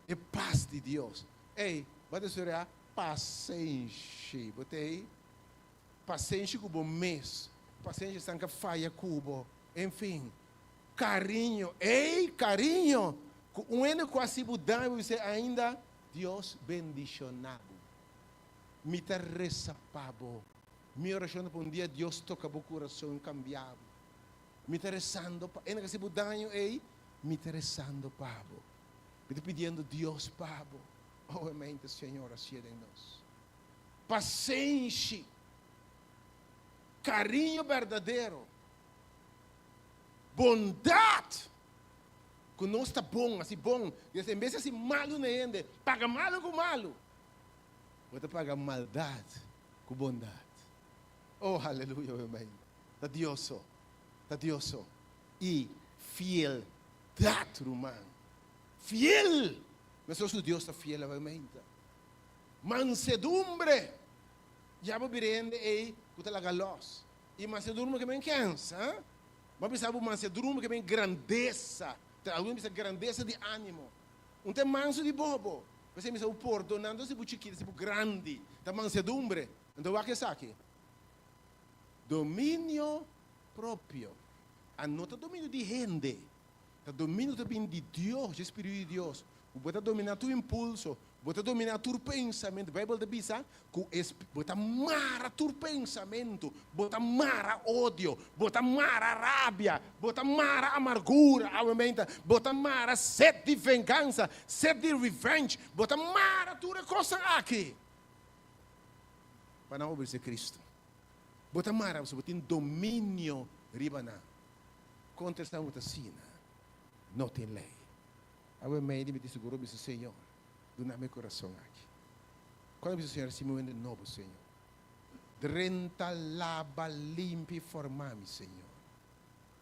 É paz de Deus. Ei, você será paciente. Você tem paciente com o mês. Paciente sem que falha com o. Enfim. Carinho. Ei, carinho. Um ano quase mudando. Você ainda. Deus bendicionado. Me interessa, Pabo. Me oração por um dia, Deus toca o coração cambiado. Me interessando, ainda que se mudanho, me interessando, Pabo. Me pedindo, Deus, Pabo. Oh, mente, Senhor, aceda em nós. Paciência, carinho verdadeiro, bondade. Que não está bom, assim bom. Em vez de assim malo na ende, paga malo com malo. Você paga maldade com bondade. Oh, aleluia, amém. Está Dioso. Está Dioso. E fiel. Dat, humano. Fiel. Mas o Deus está fiel, amém. Mansedumbre. Já vou virando aí, que está lá galos. E mansedumbre que vem cansa. Mas pensar mansedumbre que vem grandeza. Alguém pensa grandeza de ânimo. Um tem manso de bobo. Você pensa o porto, não se chiquito, se grande. Da mansedumbre. Então, o que é aqui? Domínio próprio. Anota domínio de gente. O domínio também de Deus, de Espírito de Deus. Você dominar tu impulso. Você dominar tu pensamento. A Bíblia diz que você mara tu pensamento. Você mara ódio. Você mara rabia. Você mara amargura. Você mara sede de vingança. Sede de revenge. Você mara tudo coisa aqui. Para não obedecer Cristo. Você mara, você tem domínio ribana. Contra esta mutacina. Não tem lei. A mãe me disse, seguro, disse, Senhor, do meu coração aqui. Quando disse, Senhor, se me vende novo, Senhor. Renta, lava, limpa e formar-me, Senhor.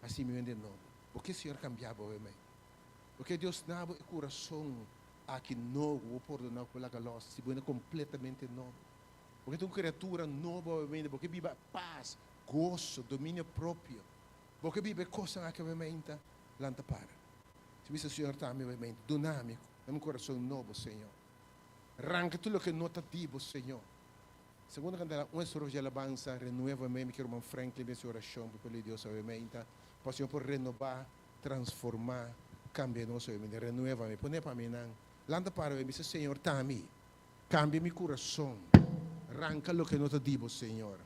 Assim me vende novo. Porque o Senhor cambiava, mãe? Porque Deus dava o coração aqui novo, o perdonar pela galosa, se vende completamente novo. Porque tu criatura nova, porque vive paz, gozo, domínio próprio. Porque vive coisa aqui, mãe, lanta para. Se o Senhor está mente dinâmico, é um coração novo, Senhor. Arranca tudo o que não está ativo, Senhor. Segundo cantar, uma história de alabança, renueva me que o irmão Franklin, minha oração, pelo Deus, obviamente, para o Senhor por renovar, transformar, cambiar nosso mente, renueva-me, põe para mim, landa para mim, diz, Senhor, está a mim, cambia meu coração, arranca o que não está ativo, Senhor.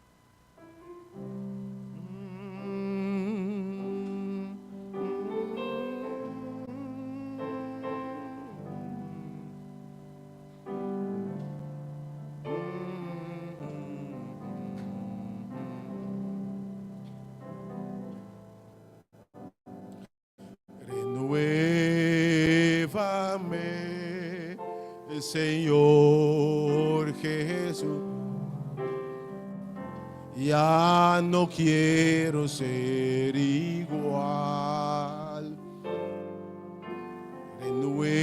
Renuévame, Señor Jesús. Ya no quiero ser igual. Renuévame,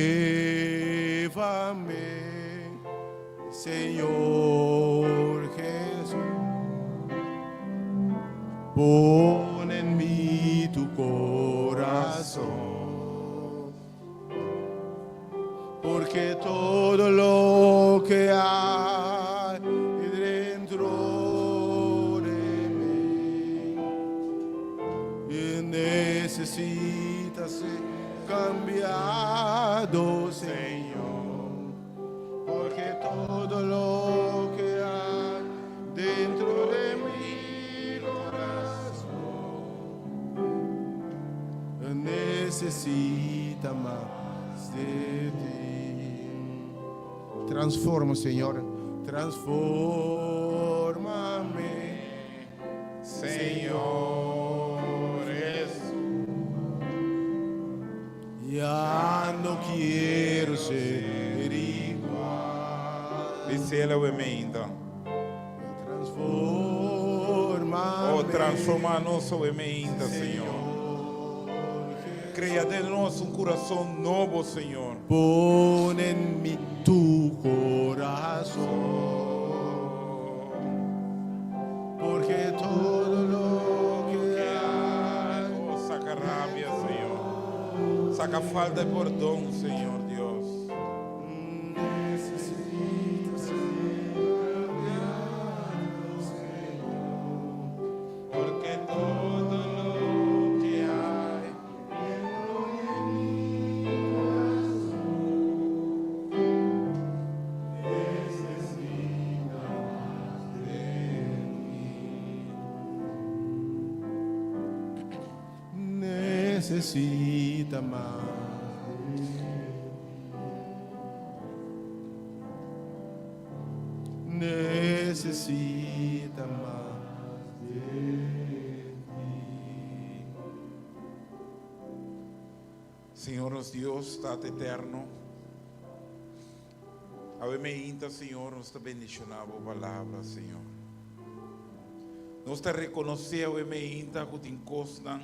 Señor Jesús. Pon en mí tu corazón, porque todo lo que hay dentro de mí necesita ser cambiado, Señor, porque todo lo que hay dentro de mí necesita más de ti. Transforma, Señor, transfórmame, Señor Jesús. Ya no quiero ser igual. Dice Ele obviamente. Transformame. Oh, transforma nosso mente, Senhor. Crea de nós coração novo, Senhor. Pon en mí tu corazón, porque todo lo que hay, Oh, saca rabia, Senhor. Saca falta de perdão, Senhor Deus. necesita ser cambiado, Señor, Porque todo lo que hay necesita más. necesita más de ti. Senhor, nosso Deus, Tata eterno, ave me inta, Senhor, nos te bendicionava a palavra, Senhor. Nós te reconhecer, ave me inta, que te encostam,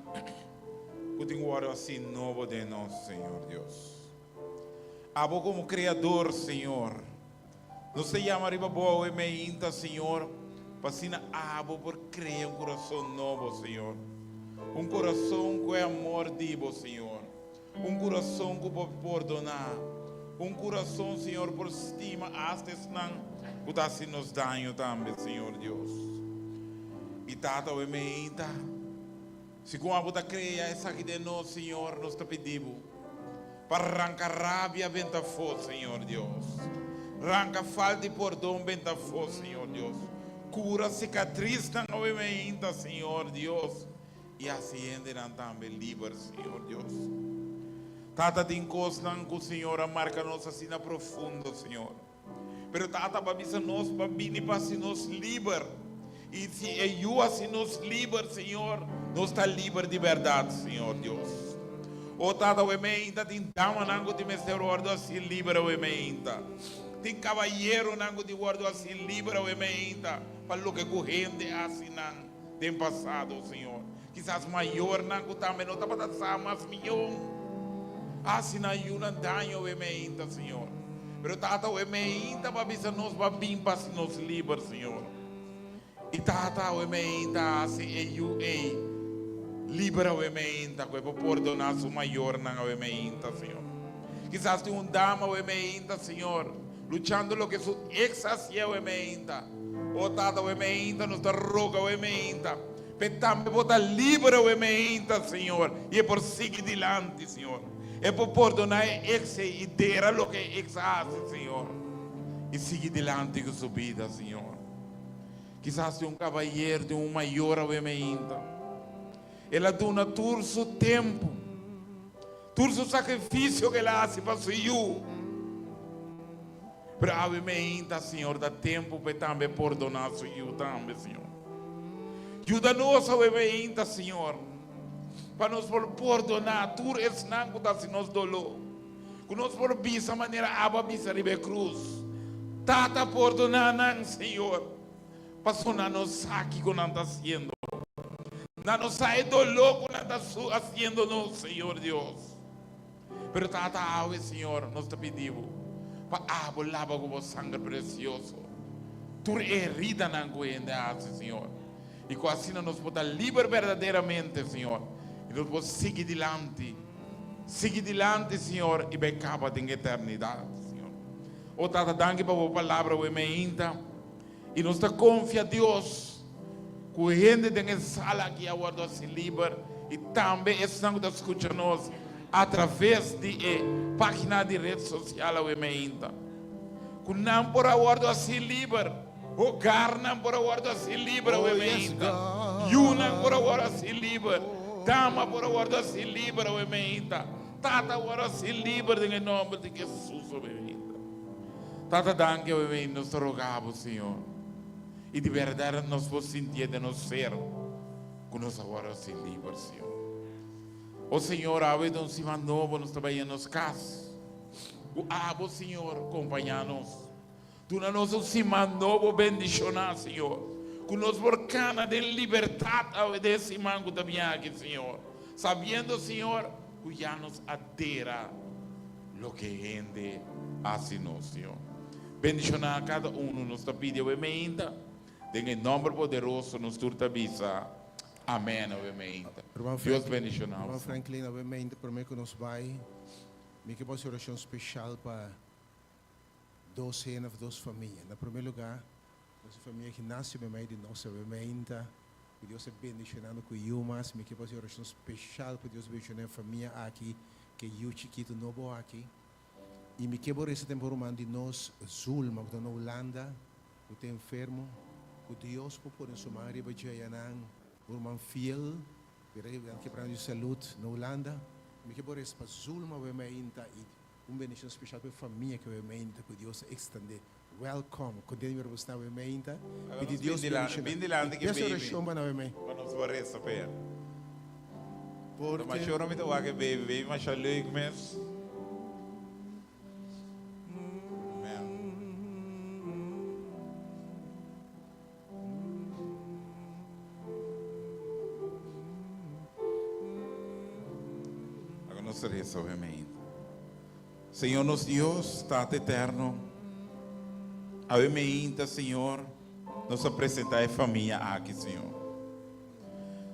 que te guarda assim novo de nós, Senhor Deus. Abo como Criador, Senhor, nos te chama riba boa, ave me inta, Senhor, para sina abo por criar coração novo, Senhor. Coração com amor divo, Senhor. Coração que pode perdonar. Coração, Senhor, por estima, hasta não, que está se nos dano também, Senhor Deus. E tata, o emenda, se como a boa creia essa aqui de nós, Senhor, nos te pedimos, para arrancar rabia, venta força, Senhor Deus. Arranca falta de perdão, venta força, Senhor Deus. Cura cicatriz, não emenda, Senhor Deus. E assim entrarão também livres, Senhor Deus. Tata te encostam com o Senhor, a marca nossa assim na profundo, Senhor. Pero tata babisa nós, babini para se nos liber. E se eu assim nos liber, Senhor, nós está livre de verdade, Senhor Deus. O tata o emenda, tem dama nango de mestre guardo assim livre o emenda. Tem cavalheiro nango de guardo assim livre o emenda. Para o que corrente assim não tem passado, Senhor. Quizás maior nango também não está para dar mais milhão. Assim na yuna danho o emenda, Senhor. Pero tata o emenda para bisa nos babim para se nos livre, Senhor. E tata o emenda assim libera o emenda que para perdonar su maior na o emenda, Senhor. Quizás tem dama o emenda, Senhor, luchando lo que su ex hacía o emenda. O tata o emenda nos da roga o emenda. Petame bota libera o emenda, Senhor. E é por seguir dilante, Senhor. É por perdonar ex e dera lo que ex hace, Senhor. E seguir dilante com sua vida, Senhor. Quizás de cavalheiro, de maior obviamente. Ela dona todo seu tempo. Todo seu sacrifício que ela hace para o Senhor. Pero obviamente, Senhor, dá tempo para também perdonar o Senhor também, Senhor. Ajuda-nos, obviamente, Senhor. Para nos perdonar, tudo esse não que está se nos dolor. Que nos por bisa maneira aba bisa ribe cruz. Tata perdonar não, Senhor. Passou na nos aqui que não está sendo. Não nos sai dolor que não está fazendo no Senhor Deus. Pero tata ave, Senhor, nós te pedimos. Para abo lava com o sangue precioso. Tudo herida não aguenta, Senhor. E com assim nós podemos livre verdadeiramente, Senhor. E nós podemos seguir dilante. Seguir dilante, Senhor, e becaba em eternidade, Senhor. O tata danke para a palavra o emenda. E nós te confia, Deus, que a gente tem essa sala aqui agora se livre. E também estão escutando nós através de página de rede social o emenda. Que não por agora se livre. O carne por agora se livre o emenda. Yuna por agora se livre. Dama por agora se livre o emenda. Tata agora se livre em nome de Jesus o emenda. Tata danke o emenda, nós te rogamos, Senhor. E de verdade nós vamos sentir de nós ser. Que nós agora se livre, Senhor. O Senhor, a vez de um cima novo, nós trabalhamos nos casas. O abo, Senhor, acompanha-nos. Tu na nossa cima novo bendicionar, Senhor. Que nós porcana de liberdade desse mango também aqui, Senhor. Sabendo, Senhor, que já nos adera lo que rende assim nós, Senhor. Bendicionar a cada nos está pedindo, emenda. Em nome poderoso, nos turta visa. Amém, obviamente. Deus bendicionar. Irmão Franklin, obviamente, por mim que nos vai. Me que posso oração especial para 12 anos, 2 famílias. Na primeiro lugar, nossa família que nasce bem de nossa obviamente. Que Deus é bendicionando com eu, mas me que posso oração especial para Deus bendicionar a família aqui, que eu chiquito novo aqui. E me que por esse tempo de nós, Zulma, que está na Holanda, que está enfermo, que Deus pode somar e bajayanan. Irmão fiel, que para de saúde na Holanda, me que por isso para Zulma obviamente e bendição especial para a família que obviamente que Deus estende welcome. Continue a estar with me ainda. Agora Pedi nós Deus bindi lá que Peço baby. oração para mim. Para nós varrer saber. Porque Mas choro me to que baby, mas já leuk mes. Agora nós obviamente. Senhor nosso Deus, Tata eterno. Obviamente, Senhor, nos apresentar a família aqui, Senhor.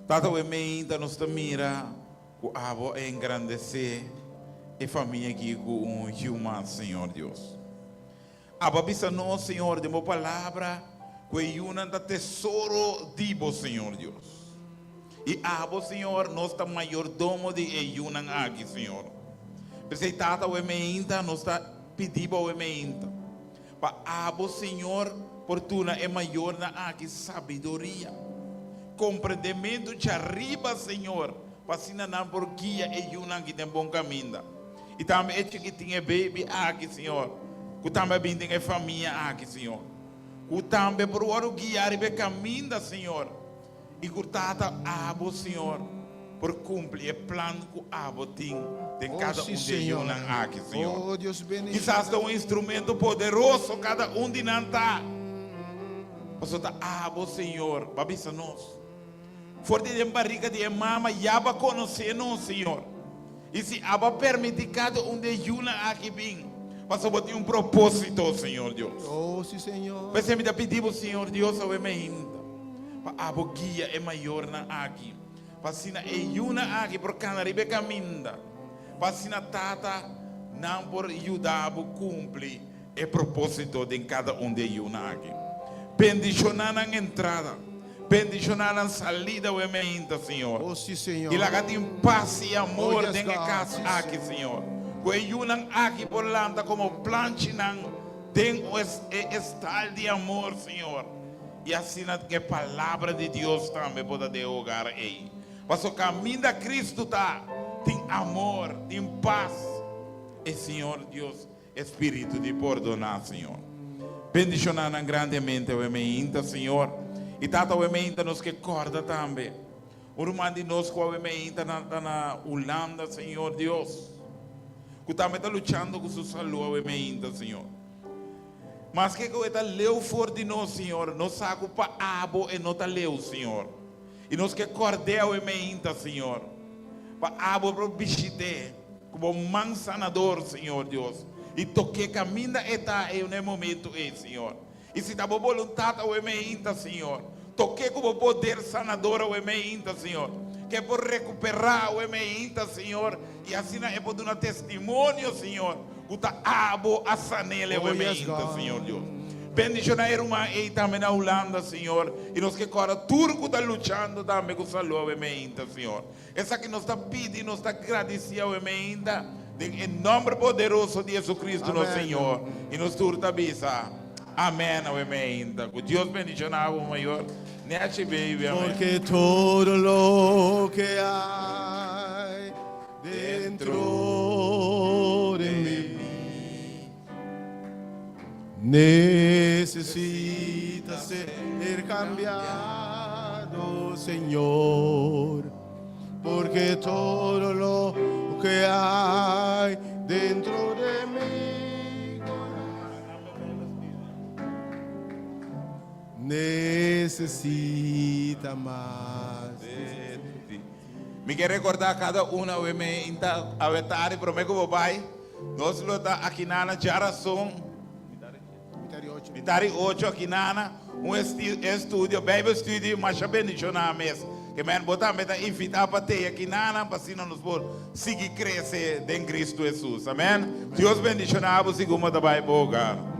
Tata obviamente, nos mira que a avó engrandecer a família aqui com um humano, Senhor Deus. Abba bisa nós, Senhor, de uma palavra que é uma da tesouro divo, Senhor Deus. E abo, Senhor, nós está mayordomo de uma aqui, Senhor. Porque tata obviamente, nós está pedindo obviamente. Para abo, Senhor, fortuna é maior na aqui sabedoria. Compreendimento de arriba, Senhor. Para se não por guia é uma que tem bom caminho. E também é que tinha baby aqui, Senhor. Que também tem família aqui, Senhor. Que também por o guiar e caminho, Senhor. E que tata abo, Senhor, por cumprir o plano que abo tem de cada de nós aqui, Senhor. Oh, Deus bendiga. Quizás é um instrumento poderoso cada de nós está. Mas está abo, Senhor, babisa nós. Forte de barriga de mama, já vai conhecer nós, Senhor. E se aba permitir cada de nós aqui bem, mas eu tenho propósito, Senhor Deus. Oh, sim, Senhor. Mas me pedimos, Senhor Deus, ao ainda. Para a guia é maior na aqui. Para sina é uma aqui por canaribe caminda. Para sina tata não por ajudar a cumprir o propósito de cada de nós aqui. Bendicionar na entrada, bendicionar na salida o ainda, Senhor. Oh, sim, Senhor. E lá tem paz e amor Oh, yes, dentro da God. casa Sim, aqui, Senhor. Que unam aqui por lá como planchinan tem o estado de amor, Senhor. E assim que a palavra de Deus também pode derrogar aí. Mas o caminho de Cristo tá tem amor, tem paz. E Senhor Deus, Espírito de perdonar, Senhor. Bendicionar grandemente o emenda, Senhor. E tata o emenda nos que corda também. O irmão de nós que o emenda na Holanda, Senhor Deus. Que também está lutando com sua saúde, o emenda, Senhor. Mas que está leu for de nós, Senhor. Nós saco para abo e não está leu, Senhor. E nós que cordel emenda, Senhor. Para abo para bichite, como man sanador, Senhor Deus. E toque caminho está em um momento, Senhor. E se está boa vontade, o emenda, Senhor. Toque como poder sanador, o emenda, Senhor. Que é por recuperar o emenda, Senhor. E assim é por dar um testemunho, Senhor. Uta abo a sanele o emenda, Senhor Deus. Bendicionar a irmã e também na Holanda, Senhor. E nós que agora turco está lutando também com saúde o emenda, Senhor. Essa que nos está pedindo, nos está agradecendo o emenda. Em nome poderoso de Jesus Cristo, nosso Senhor. E nos turta bisa. Amém, o emenda. Que Deus bendicionar o maior. Neache baby, amén. Porque todo lo que hay dentro de mí necesita ser cambiado, Señor. Porque todo lo que hay dentro de mí necesita más. Me quero recordar cada uma vez me inta a vetare para mim como pai. Nós lo tá aqui na geração. Mitari 8 aqui na estúdio, Bible Studio, mas já bendicionar mesmo. Que men botar meta invitar para ter aqui na para se nos por seguir crescer em Cristo Jesus. Amém. Deus bendicionar você como da Bible bogar.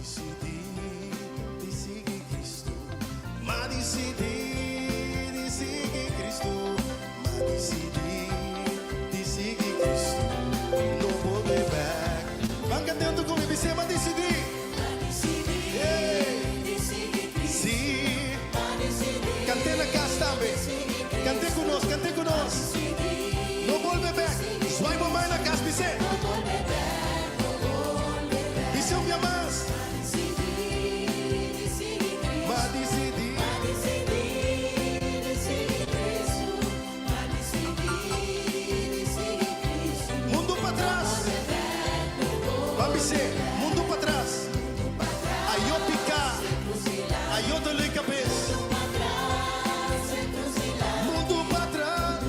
decidi di seguir Cristo. Ma decidi di seguir Cristo. Ma decidi di seguir Cristo. No volver back. Van cantando comigo, você ma decidi. Sì. Cante na casa também. Cante conosco, cante conosco. No volver back. Swipe mais na casa, você. Isso é o minha mais. Ma decidi. Mundo para trás. Vamos ser. Mundo para trás. Aí eu picar. Aí eu dou-lhe cabeça. Mundo para trás.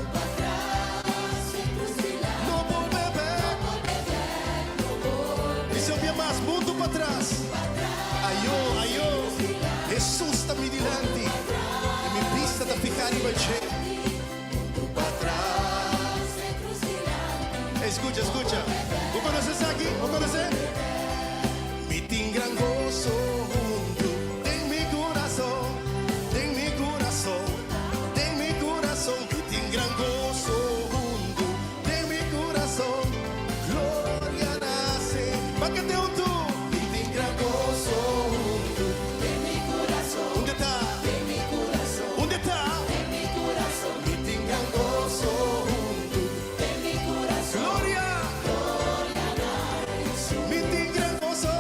No volver back. Isso é o minha mais. Mundo para trás. Aí eu. Jesus está me delante. E me vista da ficar em baixo. Mundo para trás. Escucha, escucha. Vou conhecer isso aqui? Vou conhecer? Me tem gran gozo junto. Tem mi coração. Tem mi coração. Tem mi coração. Me tem gran gozo junto. Tem mi coração. Glória nasce. Bácate un tú. Me tem gran gozo junto. Tem mi coração. Onde está? Tem mi coração. Onde está? Tem mi coração. Me tem gran gozo junto. Tem mi coração. Glória. Me tem gran gozo.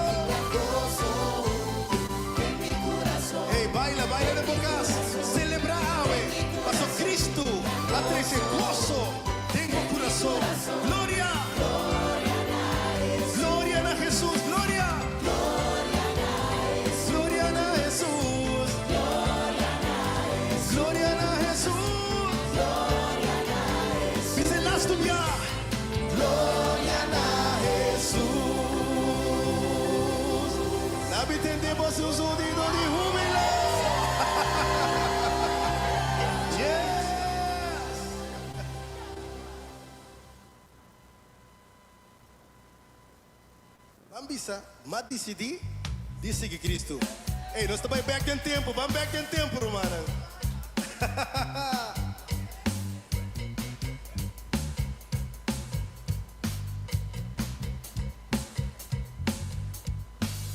Hey, baila, baila de bocas. Celebra ave. Pasó Cristo. La trece gozo. Tengo corazón. Gloria. Gloria a Jesús. Gloria. Gloria a Jesús. Gloria a Jesús. Dice las tuya. Gloria a Jesús. Sabe entendemos o sonido de júbilo. Yes. Vambisa, mas decidi de seguir Cristo. Ei, nós estamos back em tempo, vamos back em tempo, romana.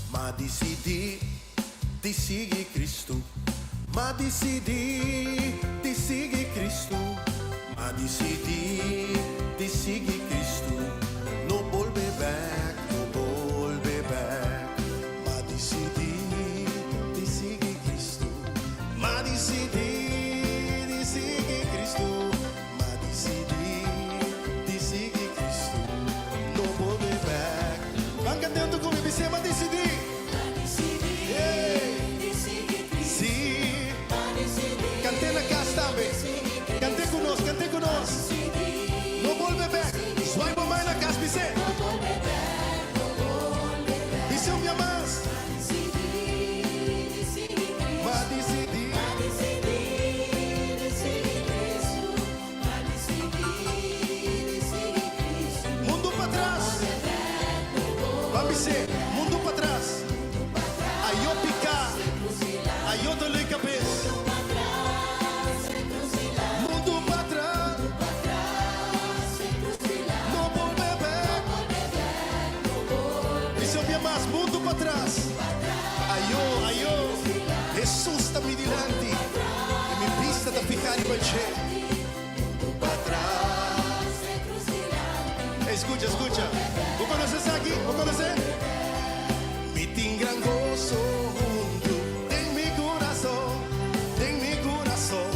Ma decidi di seguir Cristo. Ma decidi di seguir Cristo. Ma decidi di seguir Cristo. No volver back, no volver back. Ma decidi di seguir Cristo. Ma decidi di seguir Cristo. Ma decidi di seguir Cristo. No volver back. Van cantando comigo, você ma decidi. Sì, cante na casa também. Cante conosco. No volver back. Swipe mais na casa, você. Isso é o minha mais. Ma decidi. Mundo para trás. Vamos ser. Mundo para trás. Aí eu picar. Aí eu dou-lhe cabeça. Mundo para trás. No volver back. Isso é o minha mais. Mundo para trás. Aí eu. Jesus está me delante. E me vista da ficar em baixo. Mundo para trás. Escucha, escucha. Vou conhecer isso aqui? Vou conhecer? Me tem gran gozo junto. Tem mi coração. Tem mi coração.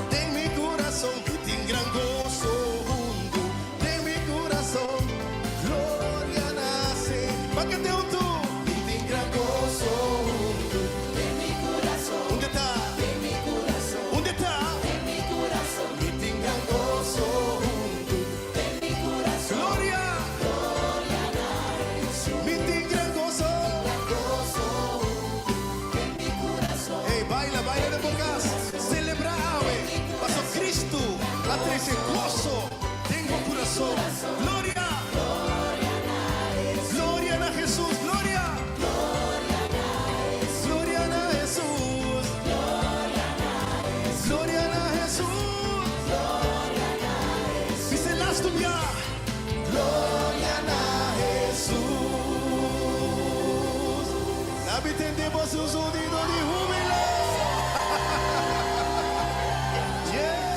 Tem mi coração. Me tem gran gozo junto. Tem mi coração. Glória nasce. Bácate un tú. Me tem gran gozo junto. Tem mi coração. Onde está? Tem mi coração. Onde está? Tem mi coração. Me tem gran gozo junto. Tem mi coração. Glória. Me tem gran gozo. Hey, baila, baila de bocas. Celebra ave. Pasó Cristo. La trece gozo. Tengo corazón. Gloria. Gloria a Jesús. Gloria. tendemos un sonido de júbilo. Yes.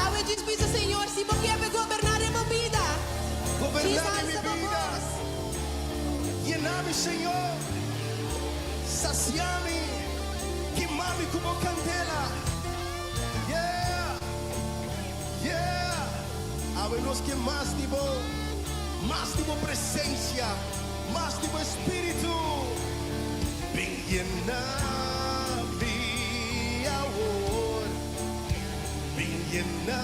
Ave de Espírito Senhor, se porque vai governar em minha vida. Gobernar mi vida. Llename, Señor. Saciame. Quemame como candela. Yeah. Yeah. Háblenos que más tipo presencia, más tipo espíritu. Ven llena mi amor. Ven llena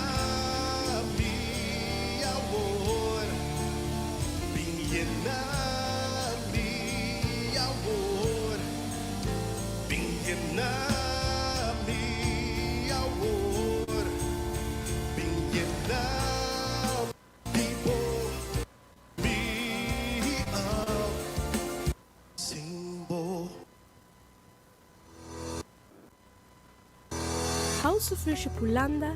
mi amor. Ven llena mi amor. Ven llena mi amor. Ven llena mi amor. Simbo. House of Worship Holanda